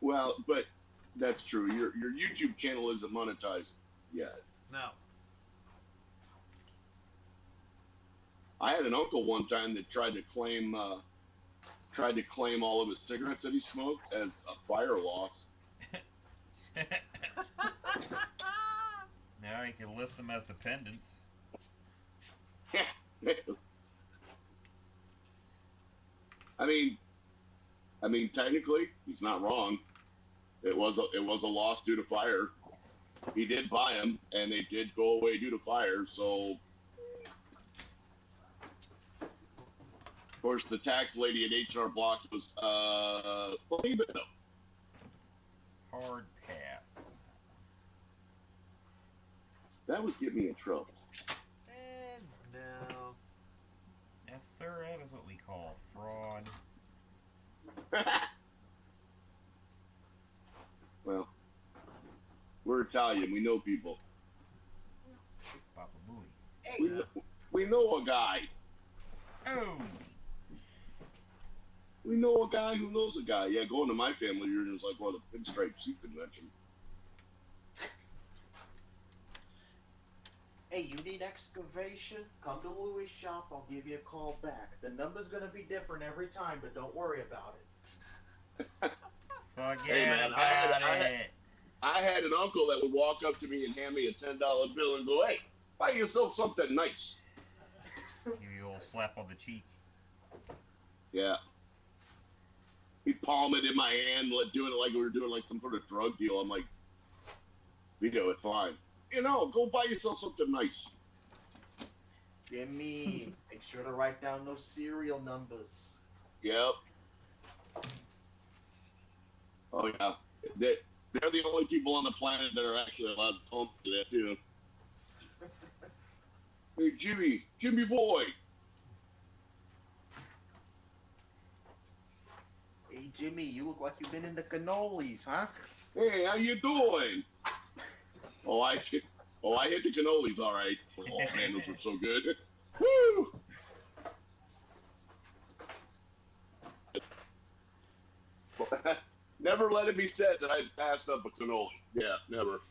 Well, but that's true. Your YouTube channel isn't monetized yet. No. I had an uncle one time that tried to claim all of his cigarettes that he smoked as a fire loss. Now you can list them as dependents. I mean, technically, he's not wrong. It was a loss due to fire. He did buy them, and they did go away due to fire. So, of course, the tax lady at H&R Block was, believe it, no. Hard pass. That would get me in trouble. No. Yes, sir. That is what we call fraud. Well, we're Italian. We know people. Papa Booey. We know a guy. Oh. We know a guy who knows a guy. Yeah, going to my family reunion was like, well, a pinstripe suit convention. Hey, you need excavation? Come to Louis' shop. I'll give you a call back. The number's gonna be different every time, but don't worry about it. Forget Hey, man, about it. I had an uncle that would walk up to me and hand me a $10 bill and go, "Hey, buy yourself something nice." Give you a little slap on the cheek. Yeah. He'd palm it in my hand, doing it like we were doing like some sort of drug deal. I'm like, Vito, it's fine. You know, go buy yourself something nice. Jimmy, make sure to write down those serial numbers. Yep. Oh yeah, they're the only people on the planet that are actually allowed to pump to that too. Hey Jimmy boy. Hey Jimmy, you look like you've been in the cannolis, huh? Hey, how you doing? Oh, I hit the cannolis, all right. Oh man, those were so good. Woo! Never let it be said that I passed up a cannoli. Yeah, never.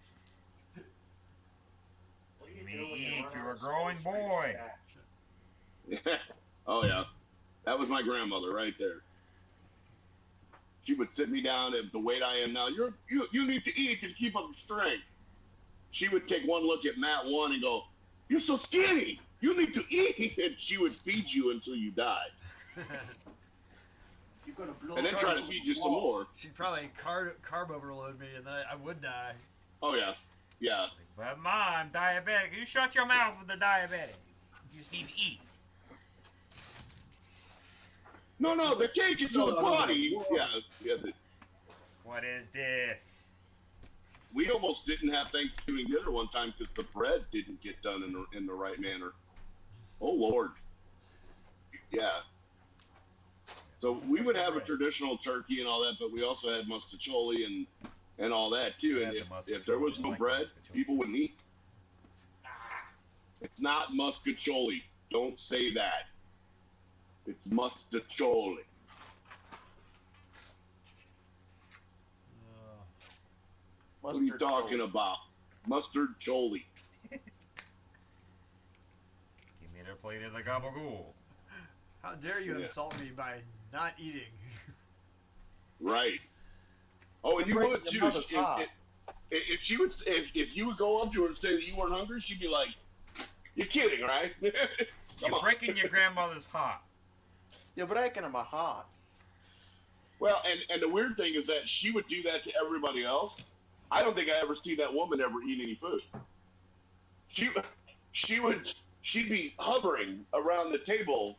Jimmy, you're a growing boy. Oh yeah, that was my grandmother right there. She would sit me down at the weight I am now. You need to eat to keep up strength. She would take one look at Matt 1 and go, "You're so skinny. You need to eat." And she would feed you until you died. You're gonna blow And then try to feed you some more. She'd probably carb overload me, and then I would die. Oh yeah, yeah. But Mom, I'm diabetic. You shut your mouth with the diabetic. You just need to eat. No, the cake is for the body. Yeah. What is this? We almost didn't have Thanksgiving dinner one time because the bread didn't get done in the right manner. Oh Lord. Yeah. So we would have a traditional turkey and all that, but we also had muscatoli and all that too. And if there was no bread, people wouldn't eat. It's not muscatoli. Don't say that. It's mustacholi. What are you talking about? Mustard choli. Give me their plate of the gabagool. How dare you insult me by not eating? Right. Oh, and you would too. If you would go up to her and say that you weren't hungry, she'd be like, "You're kidding, right?" You're breaking your grandmother's heart. You're breaking my heart. Well, and the weird thing is that she would do that to everybody else. I don't think I ever see that woman ever eat any food. She'd be hovering around the table.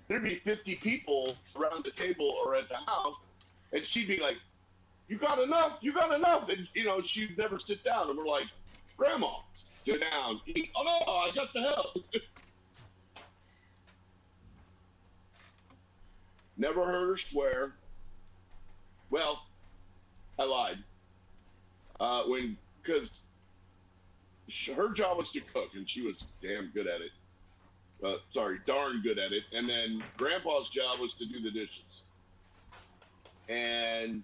There'd be 50 people around the table or at the house, and she'd be like, "You got enough? You got enough?" And she'd never sit down. And we're like, "Grandma, sit down, eat." "Oh no, I got the help." Never heard her swear. Well, I lied. Because her job was to cook, and she was damn good at it. Darn good at it. And then Grandpa's job was to do the dishes. And,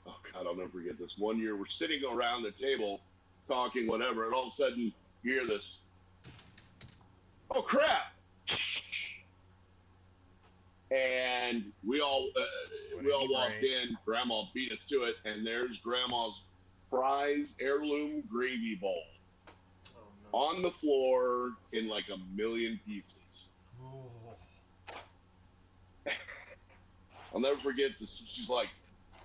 oh God, I'll never forget this. One year, we're sitting around the table, talking, whatever, and all of a sudden, you hear this. Oh, crap! And we all walked in. Grandma beat us to it, and there's Grandma's prize heirloom gravy bowl on the floor in like a million pieces. I'll never forget this. She's like,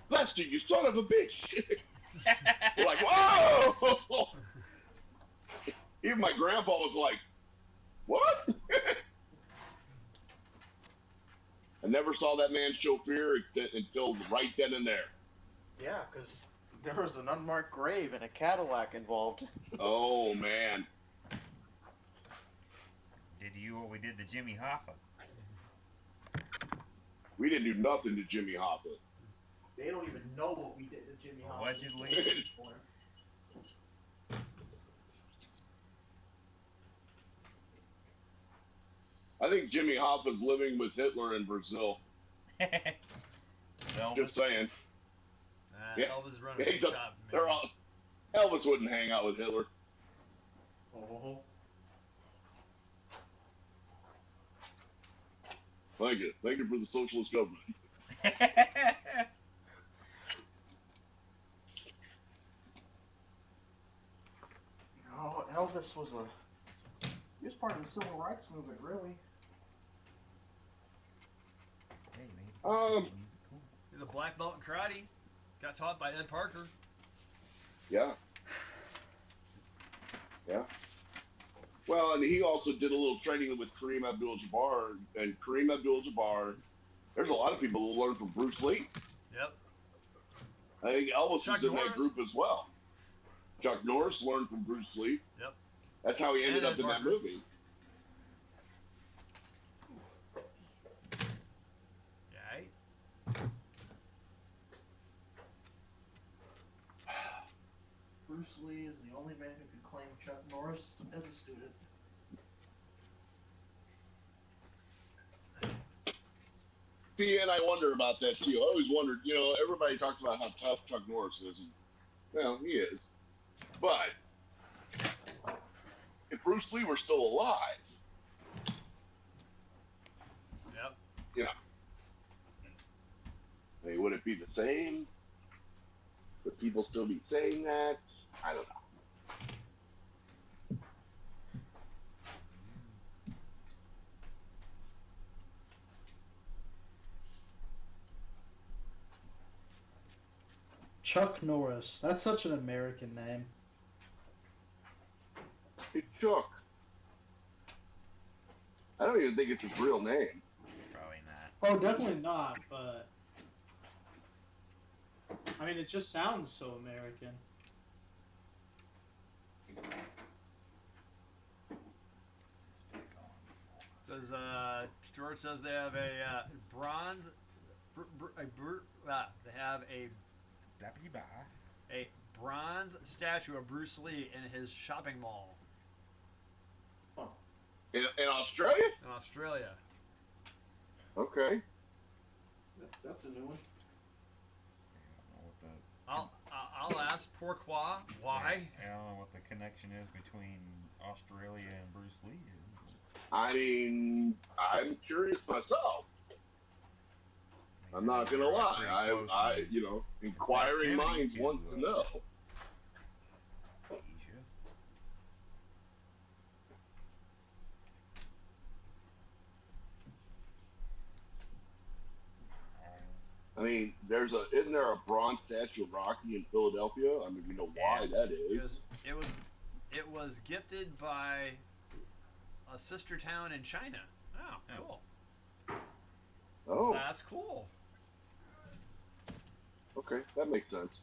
"Lester, you son of a bitch!" We're like, "Whoa!" Even my grandpa was like, "What?" I never saw that man show fear until right then and there. Yeah, because there was an unmarked grave and a Cadillac involved. Oh, man. Did you what we did to Jimmy Hoffa? We didn't do nothing to Jimmy Hoffa. They don't even know what we did to Jimmy Hoffa. Allegedly. I think Jimmy Hoffa's living with Hitler in Brazil. Just saying. Elvis running the shop. Elvis wouldn't hang out with Hitler. Oh. Thank you. Thank you for the socialist government. Oh, Elvis was he was part of the civil rights movement, really. He's a black belt in karate. Got taught by Ed Parker. Yeah. Yeah. Well, and he also did a little training with Kareem Abdul-Jabbar, and Kareem Abdul-Jabbar. There's a lot of people who learn from Bruce Lee. Yep. I think Elvis Chuck was in Norris. that group as well. Chuck Norris learned from Bruce Lee. Yep. That's how he ended And up Ed in that Parker. movie. Bruce Lee is the only man who could claim Chuck Norris as a student. See, and I wonder about that too. I always wondered, everybody talks about how tough Chuck Norris is. And, well, he is. But if Bruce Lee were still alive, yep. I mean, would it be the same? Would people still be saying that? I don't know. Chuck Norris. That's such an American name. Hey, Chuck. I don't even think it's his real name. Probably not. Oh, definitely not, but I mean, it just sounds so American. Says George says they have a bronze. They have a bronze statue of Bruce Lee in his shopping mall. In Australia? In Australia. Okay. That's a new one. I'll ask pourquoi, why? I don't know what the connection is between Australia and Bruce Lee. I mean, I'm curious myself. I'm not gonna lie. I inquiring minds want to know. I mean, isn't there a bronze statue of Rocky in Philadelphia? I mean, we know why that is. It was gifted by a sister town in China. Oh, cool. Oh. That's cool. Okay, that makes sense.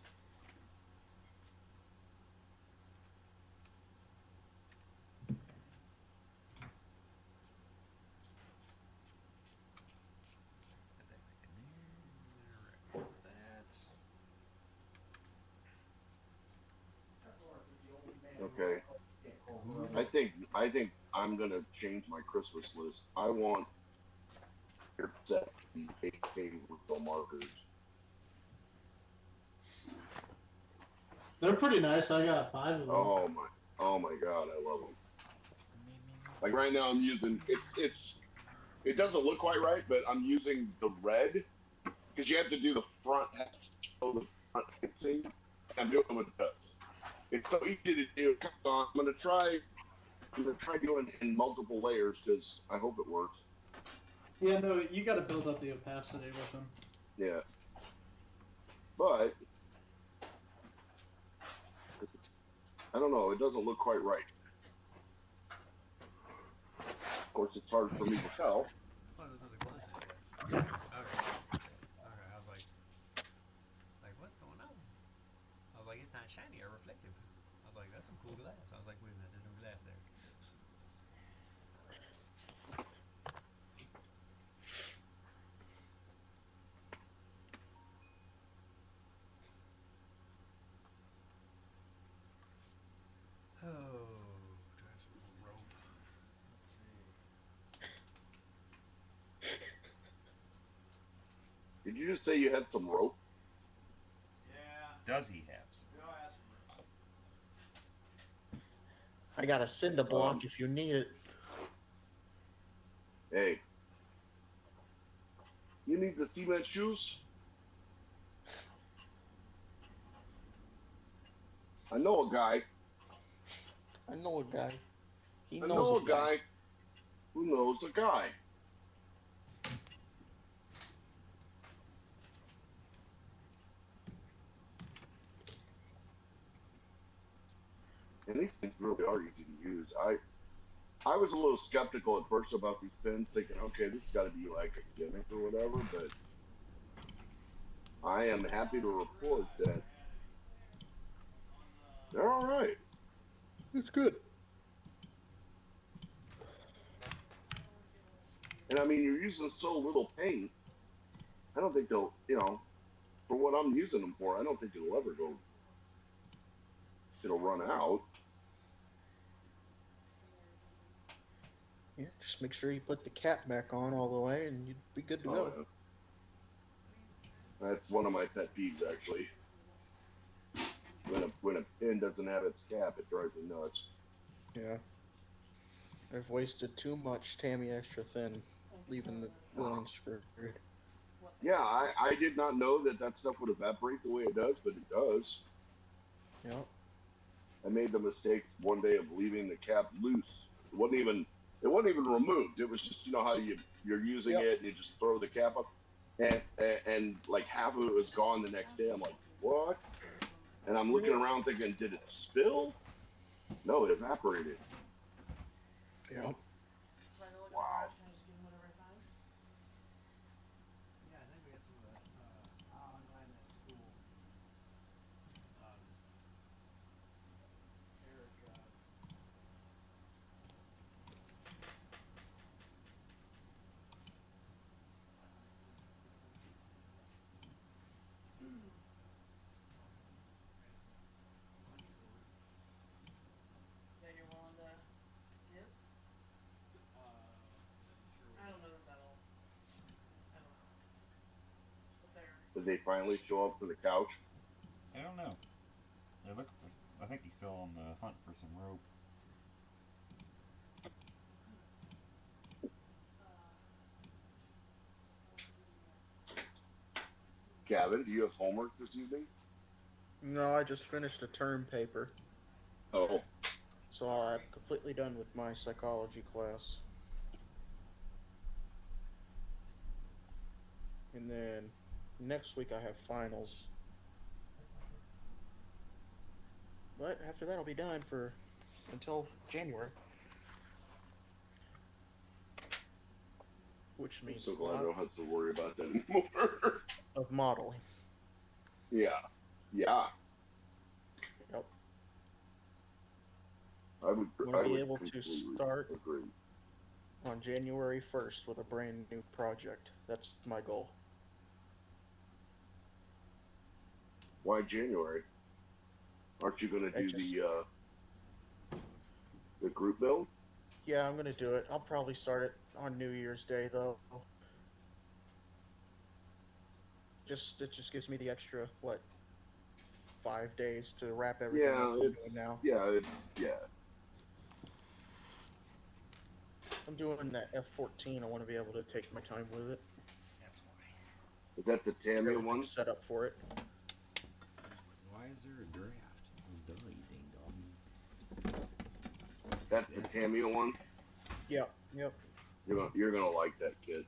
think I'm gonna change my Christmas list. I want your set these 8K refill markers. They're pretty nice. I got 5 of them. Oh my god, I love them. Like right now, I'm using it doesn't look quite right, but I'm using the red because you have to do the front show the front facing. I'm doing it with this. It's so easy to do. I'm gonna try doing it in multiple layers because I hope it works. Yeah, no, you got to build up the opacity with them. Yeah, but I don't know. It doesn't look quite right. Of course, it's hard for me to tell. Oh, there's another glass in here. Okay. I was like, what's going on? I was like, it's not shiny or reflective. I was like, that's some cool glass. I was like, wait a minute, there's no glass there. Oh, do I have some more rope? Let's see. Did you just say you had some rope? Yeah. Does he have some? I got a cinder block if you need it. Hey, you need the cement shoes? I know a guy. I know a guy. He I knows know a guy who knows a guy. And these things really are easy to use. I was a little skeptical at first about these pins, thinking, okay, this has got to be like a gimmick or whatever, but I am happy to report that they're all right. It's good. And I mean, you're using so little paint. I don't think they'll, for what I'm using them for, I don't think it'll ever go. It'll run out. Yeah, just make sure you put the cap back on all the way, and you'd be good to go. Yeah. That's one of my pet peeves, actually. When a pin doesn't have its cap, it drives me nuts. Yeah. I've wasted too much Tammy extra thin, leaving the line screwed. Yeah, I did not know that stuff would evaporate the way it does, but it does. Yeah. I made the mistake one day of leaving the cap loose. It wasn't even removed. It was just, how you're using it and you just throw the cap up, and like half of it was gone the next day. I'm like, what? And I'm looking around thinking, did it spill? No, it evaporated. Yeah. Wow. Yeah, I think we had some of that online at school. Eric, That you're willing to give? I don't know if that'll. I don't know. But they're. Did they finally show up to the couch? I don't know. They're looking for. I think he's still on the hunt for some rope. Gavin, do you have homework this evening? No, I just finished a term paper. Oh. So I'm completely done with my psychology class. And then next week I have finals. But after that I'll be done until January. Which I'm means so glad I don't have to worry about that anymore. of modeling. Yeah. Yep. I would be able to completely start agree. on January 1st with a brand new project. That's my goal. Why January? Aren't you going to do The group build? Yeah, I'm gonna do it. I'll probably start it on New Year's Day though. It just gives me the extra 5 days to wrap everything up I'm doing now. I'm doing that F-14. I want to be able to take my time with it. That's why. Is that the Tamiya one? Set up for it. Why is there a draft? Oh, duh, you ding dong. That's the Tamiya one? Yep. You're gonna like that, kid.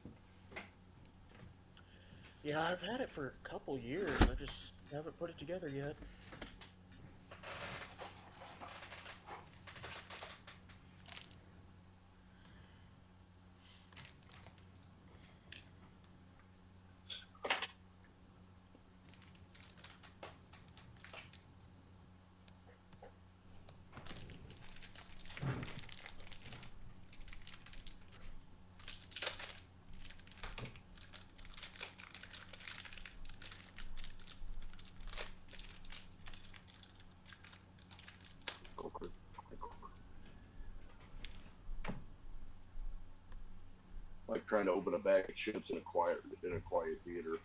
Yeah, I've had it for a couple years. I just haven't put it together yet. Like trying to open a bag of chips in a quiet theater.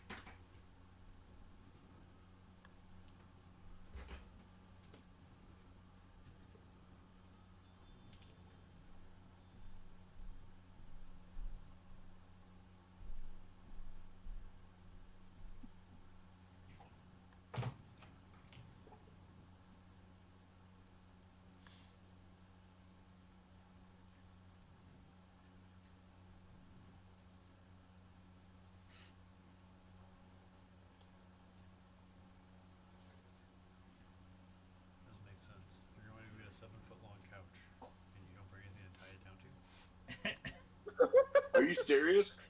Doesn't make sense. You're going to get a 7-foot long couch, and you don't bring anything to tie it down to. Are you serious?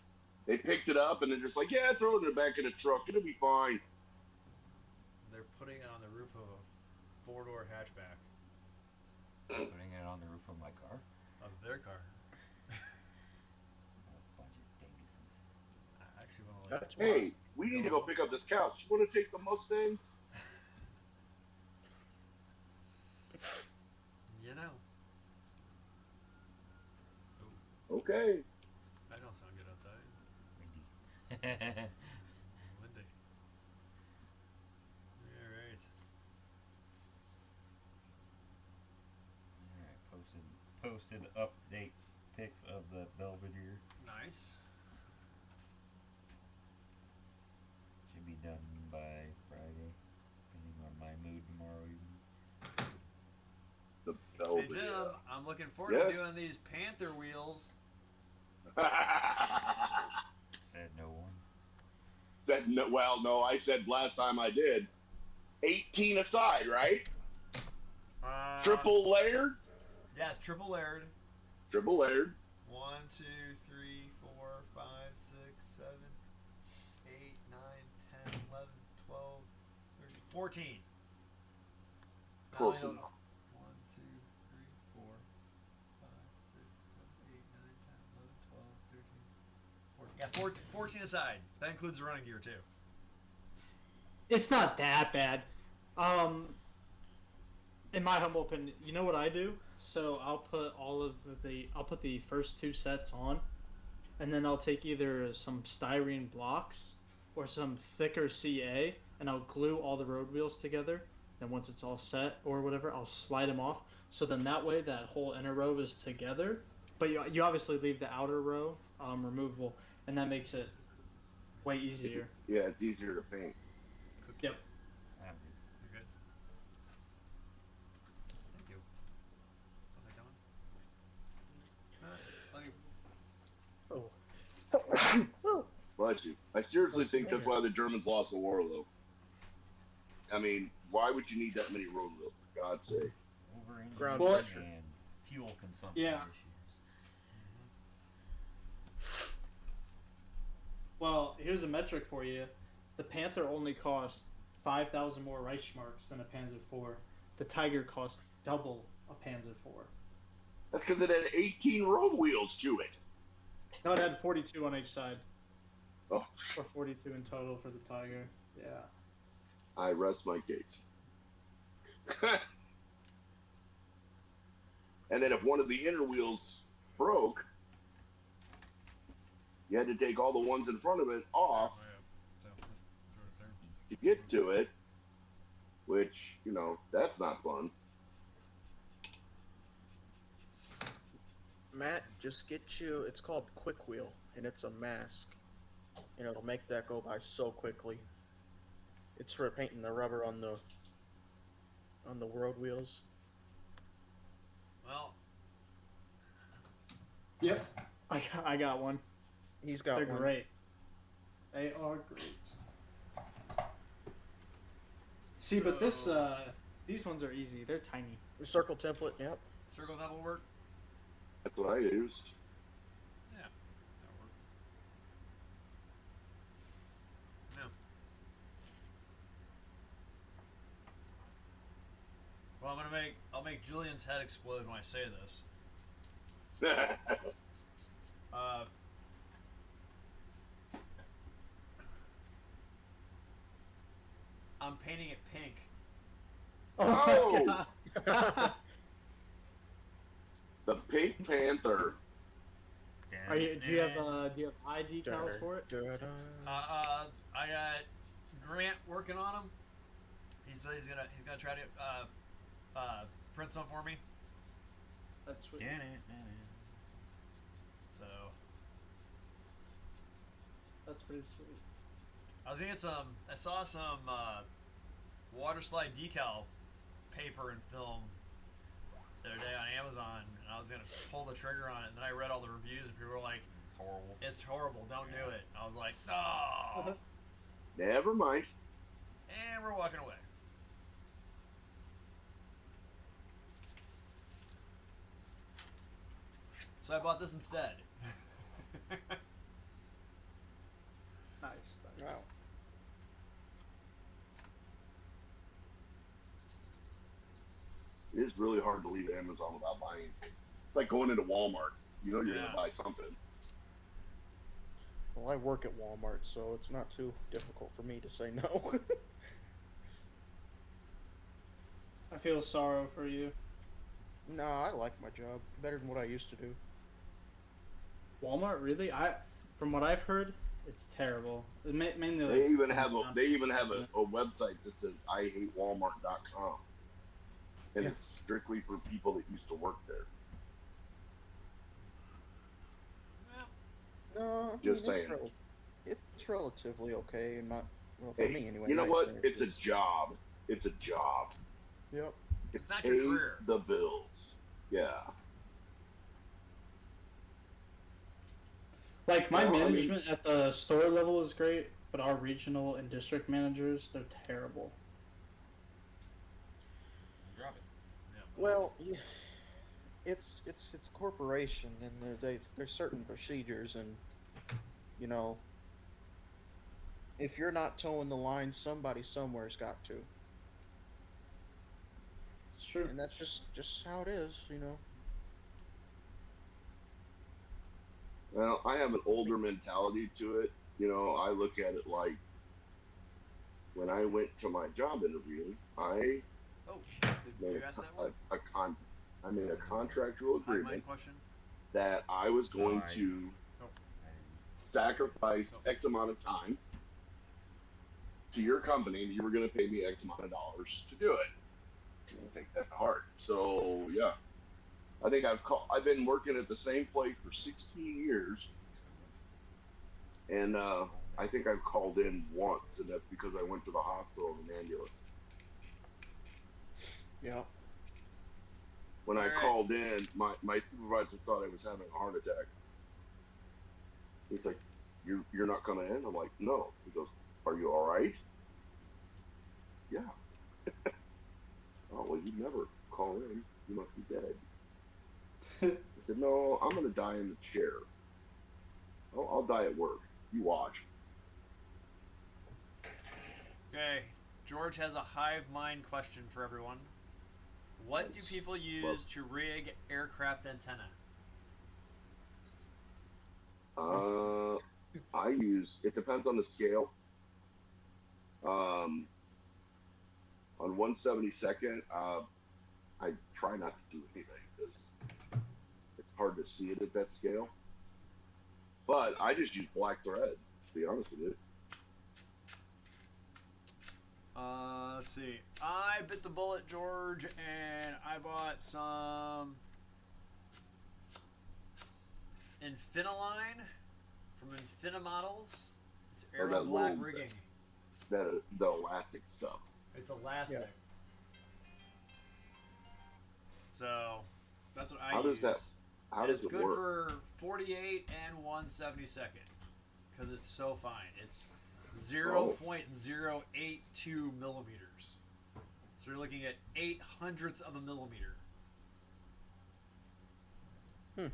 They picked it up and they're just like, yeah, throw it in the back of the truck. It'll be fine. They're putting it on the roof of a 4-door hatchback. Putting it on the roof of my car? Of their car. A bunch of dinguses. I actually want to That's Hey, we need to go pick up this couch. You want to take the Mustang? You know. Okay. That don't sound good outside. Windy. Windy. Alright. Alright, posted update pics of the Belvedere. Nice. Should be done by Friday, depending on my mood tomorrow evening. The Hey Belvedere. Jim, I'm looking forward Yes? to doing these Panther wheels. Said no one. Said no, well, no, I said last time I did. 18 aside, right? Triple layered? Yes, triple layered. Triple layered. 1, 2, 3, 4, 5, 6, 7, 8, 9, 10, 11, 12, 13, 14. Close Now I enough. know. 1, 2, 3, 4, 5, 6, 7, 8, 9, 10, 11, 12, 13, 14. Yeah, 14 aside. That includes the running gear too. It's not that bad. In my humble opinion, you know what I do? So I'll put I'll put the first 2 sets on, and then I'll take either some styrene blocks or some thicker CA, and I'll glue all the road wheels together. And once it's all set or whatever, I'll slide them off. So then that way that whole inner row is together, but you obviously leave the outer row removable, and that makes it way easier. Yeah, it's easier to paint. Yep. I'm You're good. Thank you. What are they doing? Oh. Bless you. I seriously think that's why the Germans lost the war, though. I mean, why would you need that many road wheels, for God's sake? over engine Ground pressure pressure. and fuel consumption Yeah. issues. Well, here's a metric for you. The Panther only cost 5,000 more Reichsmarks than a Panzer IV. The Tiger cost double a Panzer IV. That's because it had 18 road wheels to it. No, it had 42 on each side. Oh, Or 42 in total for the Tiger. Yeah. I rest my case. And then if one of the inner wheels broke, you had to take all the ones in front of it off to get to it, which, you know, that's not fun. Matt, just get you, it's called Quick Wheel, and it's a mask. And it'll make that go by so quickly. It's for painting the rubber on the road wheels. Well. Yep. I got one. He's got They're one. great. They are great. See, but this these ones are easy. They're tiny. The circle template, yep. Circle template work? That's what I used. Yeah, that'll work. Yeah. Well, I'll make Julian's head explode when I say this. I'm painting it pink. Oh! The Pink Panther. Do you have eye decals for it? I got Grant working on them. He said he's gonna try to print some for me. That's sweet. So that's pretty sweet. I was gonna get some. I saw some water slide decal paper and film the other day on Amazon, and I was gonna pull the trigger on it, and then I read all the reviews, and people were like, "It's horrible. It's horrible. Don't do it." I was like, "No." Never mind. And we're walking away. So I bought this instead. Nice. Wow. It is really hard to leave Amazon without buying anything. It's like going into Walmart. You know you're gonna buy something. Well, I work at Walmart, so it's not too difficult for me to say no. I feel sorrow for you. No, I like my job better than what I used to do. Walmart, really? From what I've heard, it's terrible. Mainly They even have a website that says IHateWalmart.com, and it's strictly for people that used to work there. No, Just saying. It's relatively okay, not well, for Hey, me anyway. you know my what? experience It's a job. It's a job. Yep. It's not your pays career. the bills. Yeah. Like, my Well, I mean- management at the store level is great, but our regional and district managers, they're terrible. Drop it. Well, yeah, it's a corporation, and there's certain procedures, and you know, if you're not towing the line, somebody somewhere's got to. It's true. And that's just how it is, you know. Well, I have an older mentality to it. You know, I look at it like when I went to my job interview, I made I made a contractual agreement that I was going to sacrifice X amount of time to your company, and you were going to pay me X amount of dollars to do it. I take that to heart. So yeah, I think I've been working at the same place for 16 years, and I think I've called in once, and that's because I went to the hospital in an ambulance. Yeah. When I called in, my supervisor thought I was having a heart attack. He's like, "You're not coming in?" I'm like, "No." He goes, "Are you all right?" Yeah. Oh, well, you never call in. You must be dead. I said, "No, I'm going to die in the chair. I'll die at work. You watch." Okay, George has a hive mind question for everyone. What do people use to rig aircraft antenna? It depends on the scale. On 1/72nd, I try not to do anything because hard to see it at that scale. But I just use black thread, to be honest with you. Let's see. I bit the bullet, George, and I bought some Infiniline from Infina Models. It's Oh, Aero that Black little- rigging. The elastic stuff. It's elastic. Yeah. So that's what I How use. does that? How And does it's it good work? for 48 and 1/72 because it's so fine. It's 0.082 millimeters. So you're looking at 0.08 of a millimeter. Hmm.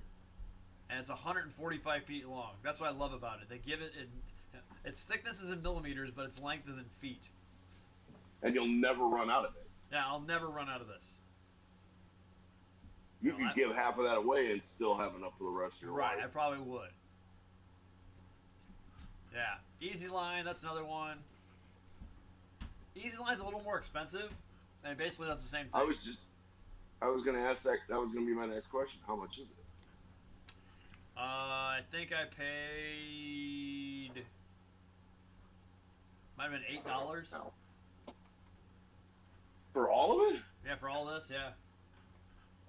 And it's 145 feet long. That's what I love about it. They give it its thickness is in millimeters, but its length is in feet. And you'll never run out of it. Yeah, I'll never run out of this. You No, could I- give half of that away and still have enough for the rest of your Right, I life. probably would. Yeah, Easy Line, that's another one. Easy Line's a little more expensive, and it basically does the same thing. I was going to ask that. That was going to be my next question. How much is it? I think I paid. Might have been $8. For all of it? Yeah, for all this, yeah.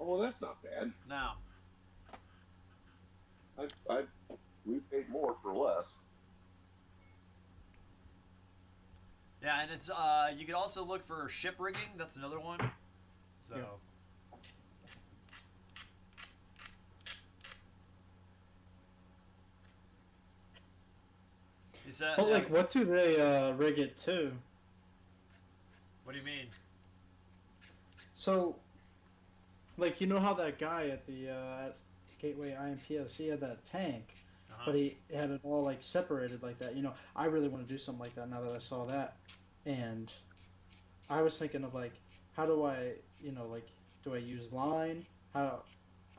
Oh, well, that's not bad. No. We paid more for less. Yeah, and it's you could also look for ship rigging. That's another one. So. Yeah. You said. But like, what do they rig it to? What do you mean? So, like, you know how that guy at the at Gateway IMPS, he had that tank, but he had it all like separated like that. You know, I really want to do something like that now that I saw that, and I was thinking of like, how do I, you know, like, do I use line? How,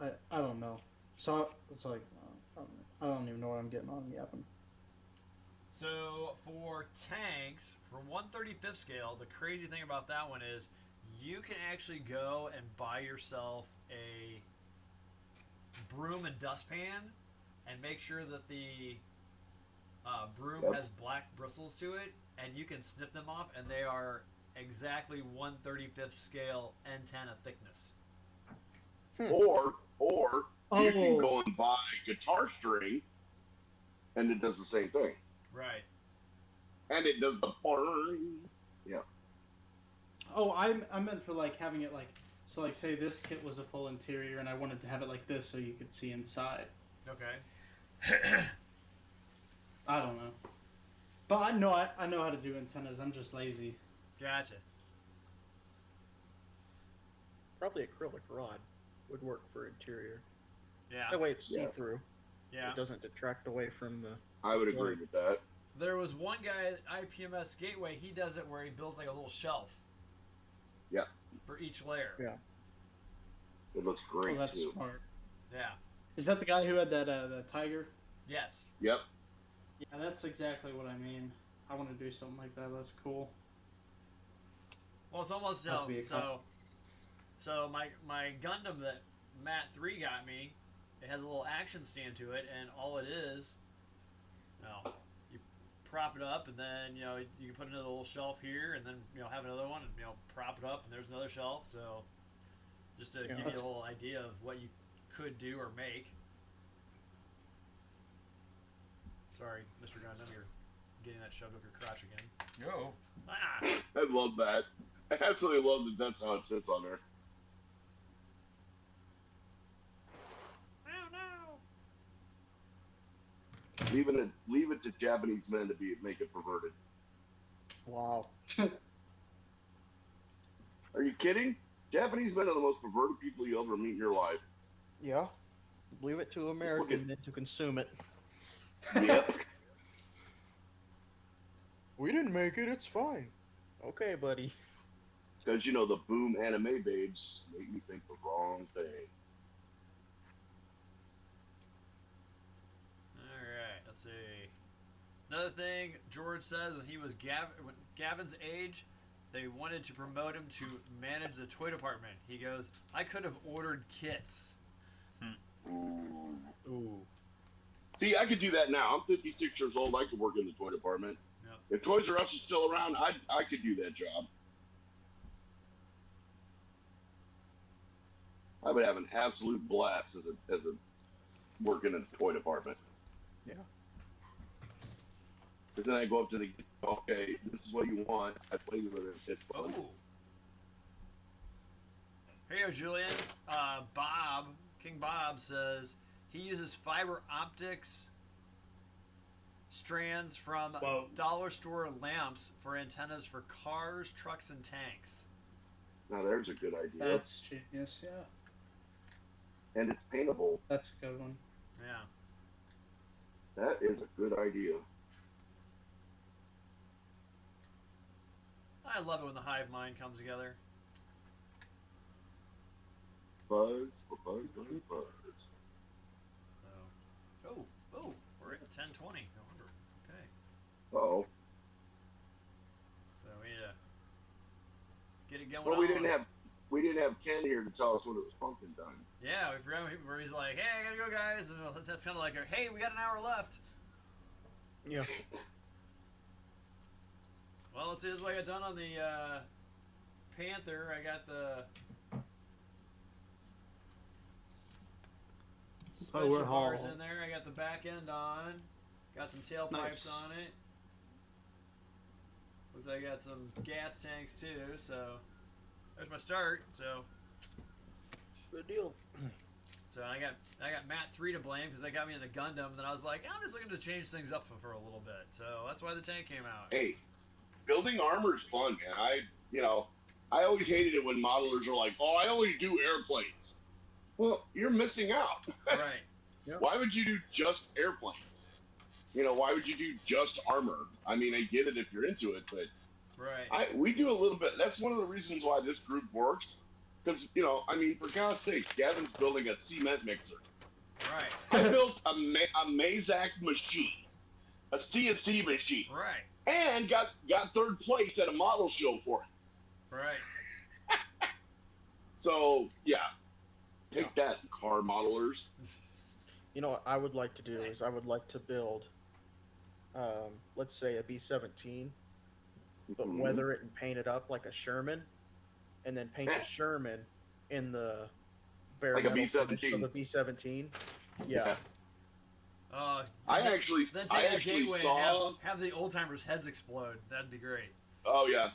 I don't know. So it's like, I don't even know what I'm getting on yapping. So for tanks, for 1/35 scale, the crazy thing about that one is you can actually go and buy yourself a broom and dustpan and make sure that the broom has black bristles to it, and you can snip them off, and they are exactly 1/35 scale antenna thickness. Or you can go and buy guitar string, and it does the same thing. Right. And it does the boring. Yeah. Oh, I meant for like having it like, so like say this kit was a full interior and I wanted to have it like this so you could see inside. Okay. I don't know. But I know how to do antennas. I'm just lazy. Gotcha. Probably acrylic rod would work for interior. Yeah. That way it's Yeah. see-through. Yeah. It doesn't detract away from the... I would agree with that. There was one guy at IPMS Gateway, he does it where he builds like a little shelf. Yeah. For each layer. Yeah. It looks great, Oh, that's too. smart. Yeah. Is that the guy who had that tiger? Yes. Yep. Yeah, that's exactly what I mean. I want to do something like that. That's cool. Well, it's almost Not to be a so my Gundam that Matt 3 got me, it has a little action stand to it, and all it is, you prop it up, and then you can put another little shelf here, and then have another one, and prop it up, and there's another shelf. So just to give you a little idea of what you could do or make. Sorry, Mr. Gundam, you're getting that shoved up your crotch again. No. Ah! I love that. I absolutely love that that's how it sits on there. Leave it to Japanese men to make it perverted. Wow. Are you kidding? Japanese men are the most perverted people you'll ever meet in your life. Yeah. Leave it to American men to consume it. Yep. We didn't make it, it's fine. Okay, buddy. Because, the boom anime babes make me think the wrong thing. Alright, let's see. Another thing George says, when he was Gavin's age, they wanted to promote him to manage the toy department. He goes, I could have ordered kits. Ooh. See, I could do that now. I'm 56 years old. I could work in the toy department. Yep. If Toys R Us is still around, I could do that job. I would have an absolute blast as a working in the toy department. Yeah. Because then I go up to the, okay, this is what you want. I play with it. It's fun. Oh. Hey, Julian. King Bob says he uses fiber optics strands from dollar store lamps for antennas for cars, trucks, and tanks. Now there's a good idea. That's genius, yeah. And it's paintable. That's a good one. Yeah. That is a good idea. I love it when the hive mind comes together. Buzz. So, oh, we're at 10:20. No wonder. Okay. Uh-oh. So we need to get it going. Well, on. we didn't have Ken here to tell us when it was pumpkin time. Yeah, we forgot where he's like, "Hey, I gotta go, guys," and that's kind of like, "Hey, we got an hour left." Yeah. Well, let's see. This is what I got done on the Panther. I got the suspension bars in there. I got the back end on. Got some tailpipes on it. Looks like I got some gas tanks too. So there's my start. So good deal. So I got Matt 3 to blame because they got me in the Gundam. And then I was like, I'm just looking to change things up for a little bit. So that's why the tank came out. Hey, building armor is fun, man. I always hated it when modelers are like, "Oh, I only do airplanes." Well, you're missing out. Right. Yep. Why would you do just airplanes? Why would you do just armor? I mean, I get it if you're into it, but right. We do a little bit. That's one of the reasons why this group works. Because, I mean, for God's sakes, Gavin's building a cement mixer. Right. I built a Mazak machine, a CNC machine. Right. And got third place at a model show for it. Right. So, yeah. Take that, car modelers. You know what I would like to do is I would like to build, let's say a B-17, but weather it and paint it up like a Sherman, and then paint the Sherman in the bare like a metal B-17. finish of the B-17. Yeah. I actually Gateway saw. And have the old timers' heads explode. That'd be great. Oh yeah.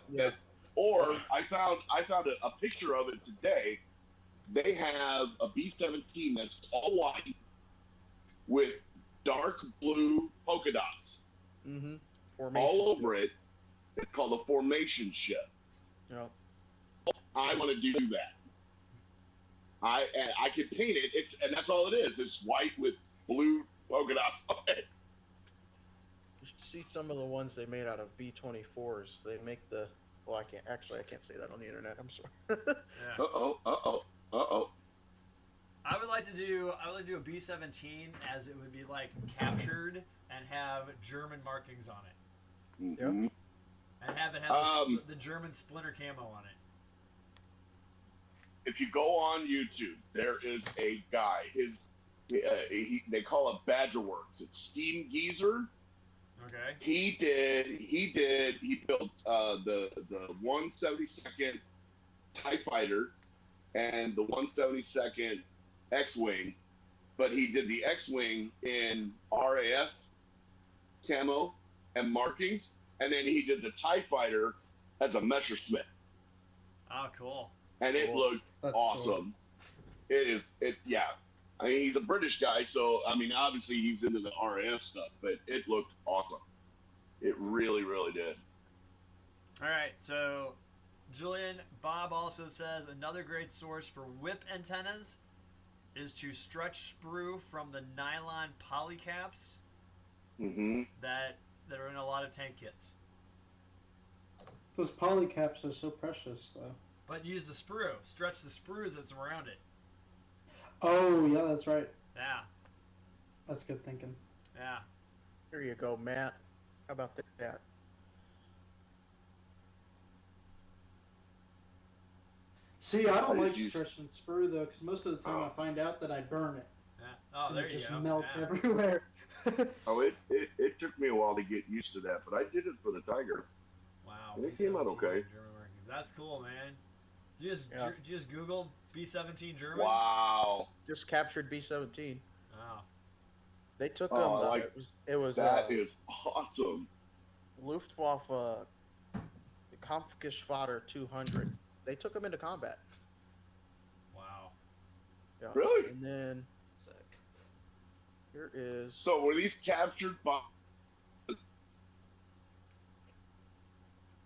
Or I found a picture of it today. They have a B-17 that's all white with dark blue polka dots all over it. It's called a formation ship. Yep. I want to do that. I can paint it. And that's all it is. It's white with blue polka dots on it. You should see some of the ones they made out of B-24s. They make the. Well, I can't say that on the internet. I'm sorry. Yeah. Uh-oh. I would like to do a B-17 as it would be like captured and have German markings on it. Mm-hmm. Yep. And have it have the German splinter camo on it. If you go on YouTube, there is a guy. They call it Badgerworks. It's Steam Geezer. Okay. He built the 172nd TIE Fighter and the 172nd X-Wing, but he did the X-Wing in RAF camo and markings, and then he did the TIE Fighter as a Messerschmitt. Oh, cool. And it looked awesome. Cool. Yeah. I mean, he's a British guy, so, I mean, obviously he's into the RAF stuff, but it looked awesome. It really, really did. All right, so Julian, Bob also says another great source for whip antennas is to stretch sprue from the nylon polycaps that are in a lot of tank kits. Those polycaps are so precious, though. But use the sprue. Stretch the sprue that's around it. Oh, yeah, that's right. Yeah. That's good thinking. Yeah. Here you go, Matt. How about that? See, I don't like stretching sprue, though, because most of the time I find out that I burn it. Oh, and there it you just go. melts Yeah. everywhere. Oh, it took me a while to get used to that, but I did it for the Tiger. Wow. And it came out B-17 okay. German markings. That's cool, man. You just Yeah. you just Googled B-17 German. Wow. Just captured B-17. Wow. They took Oh, them. I like it was that is awesome. Luftwaffe Kampfgeschwader 200. They took them into combat. Wow. Yeah. Really? And then Sick. here is. So were these captured by?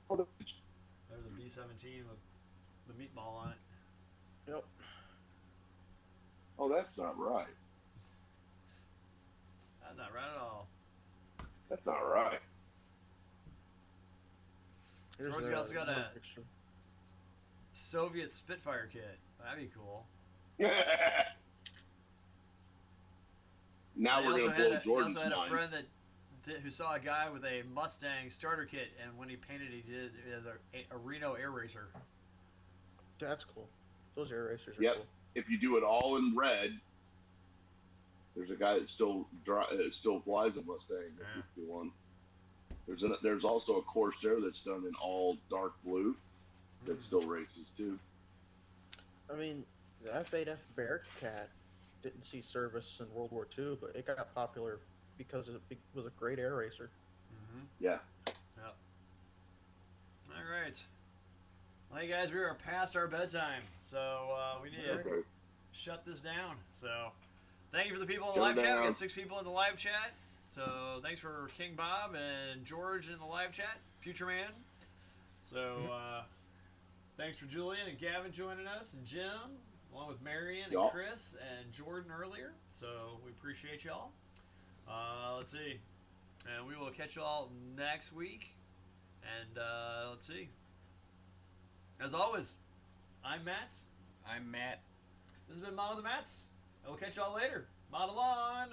There's a B-17 with the meatball on it. Yep. Oh, that's not right. That's not right at all. That's not right. Here's George's also got another a picture. Soviet Spitfire kit. That'd be cool. Now He we're also gonna had blow a- Jordan's He also had a mind. friend who saw a guy with a Mustang starter kit, and when he painted, he did it as a Reno air racer. That's cool. Those air racers are Yep. cool. If you do it all in red, there's a guy that still flies a Mustang. Yeah. 51. There's also a Corsair that's done in all dark blue that still races too. I mean, the F-8F Bearcat didn't see service in World War II, but it got popular because it was a great air racer. Mm-hmm. Yeah. Yep. All right. Well, hey guys, we are past our bedtime, so we need to Okay. shut this down. So, thank you for the people in the Shut live chat. We down. got 6 people in the live chat. So, thanks for King Bob and George in the live chat, Future Man. So, thanks for Julian and Gavin joining us, and Jim, along with Marion and Yup. Chris and Jordan earlier. So, we appreciate y'all. Let's see. And we will catch y'all next week. And let's see. As always, I'm Matt. I'm Matt. This has been Mom with the Mats. And we'll catch y'all later. Model on.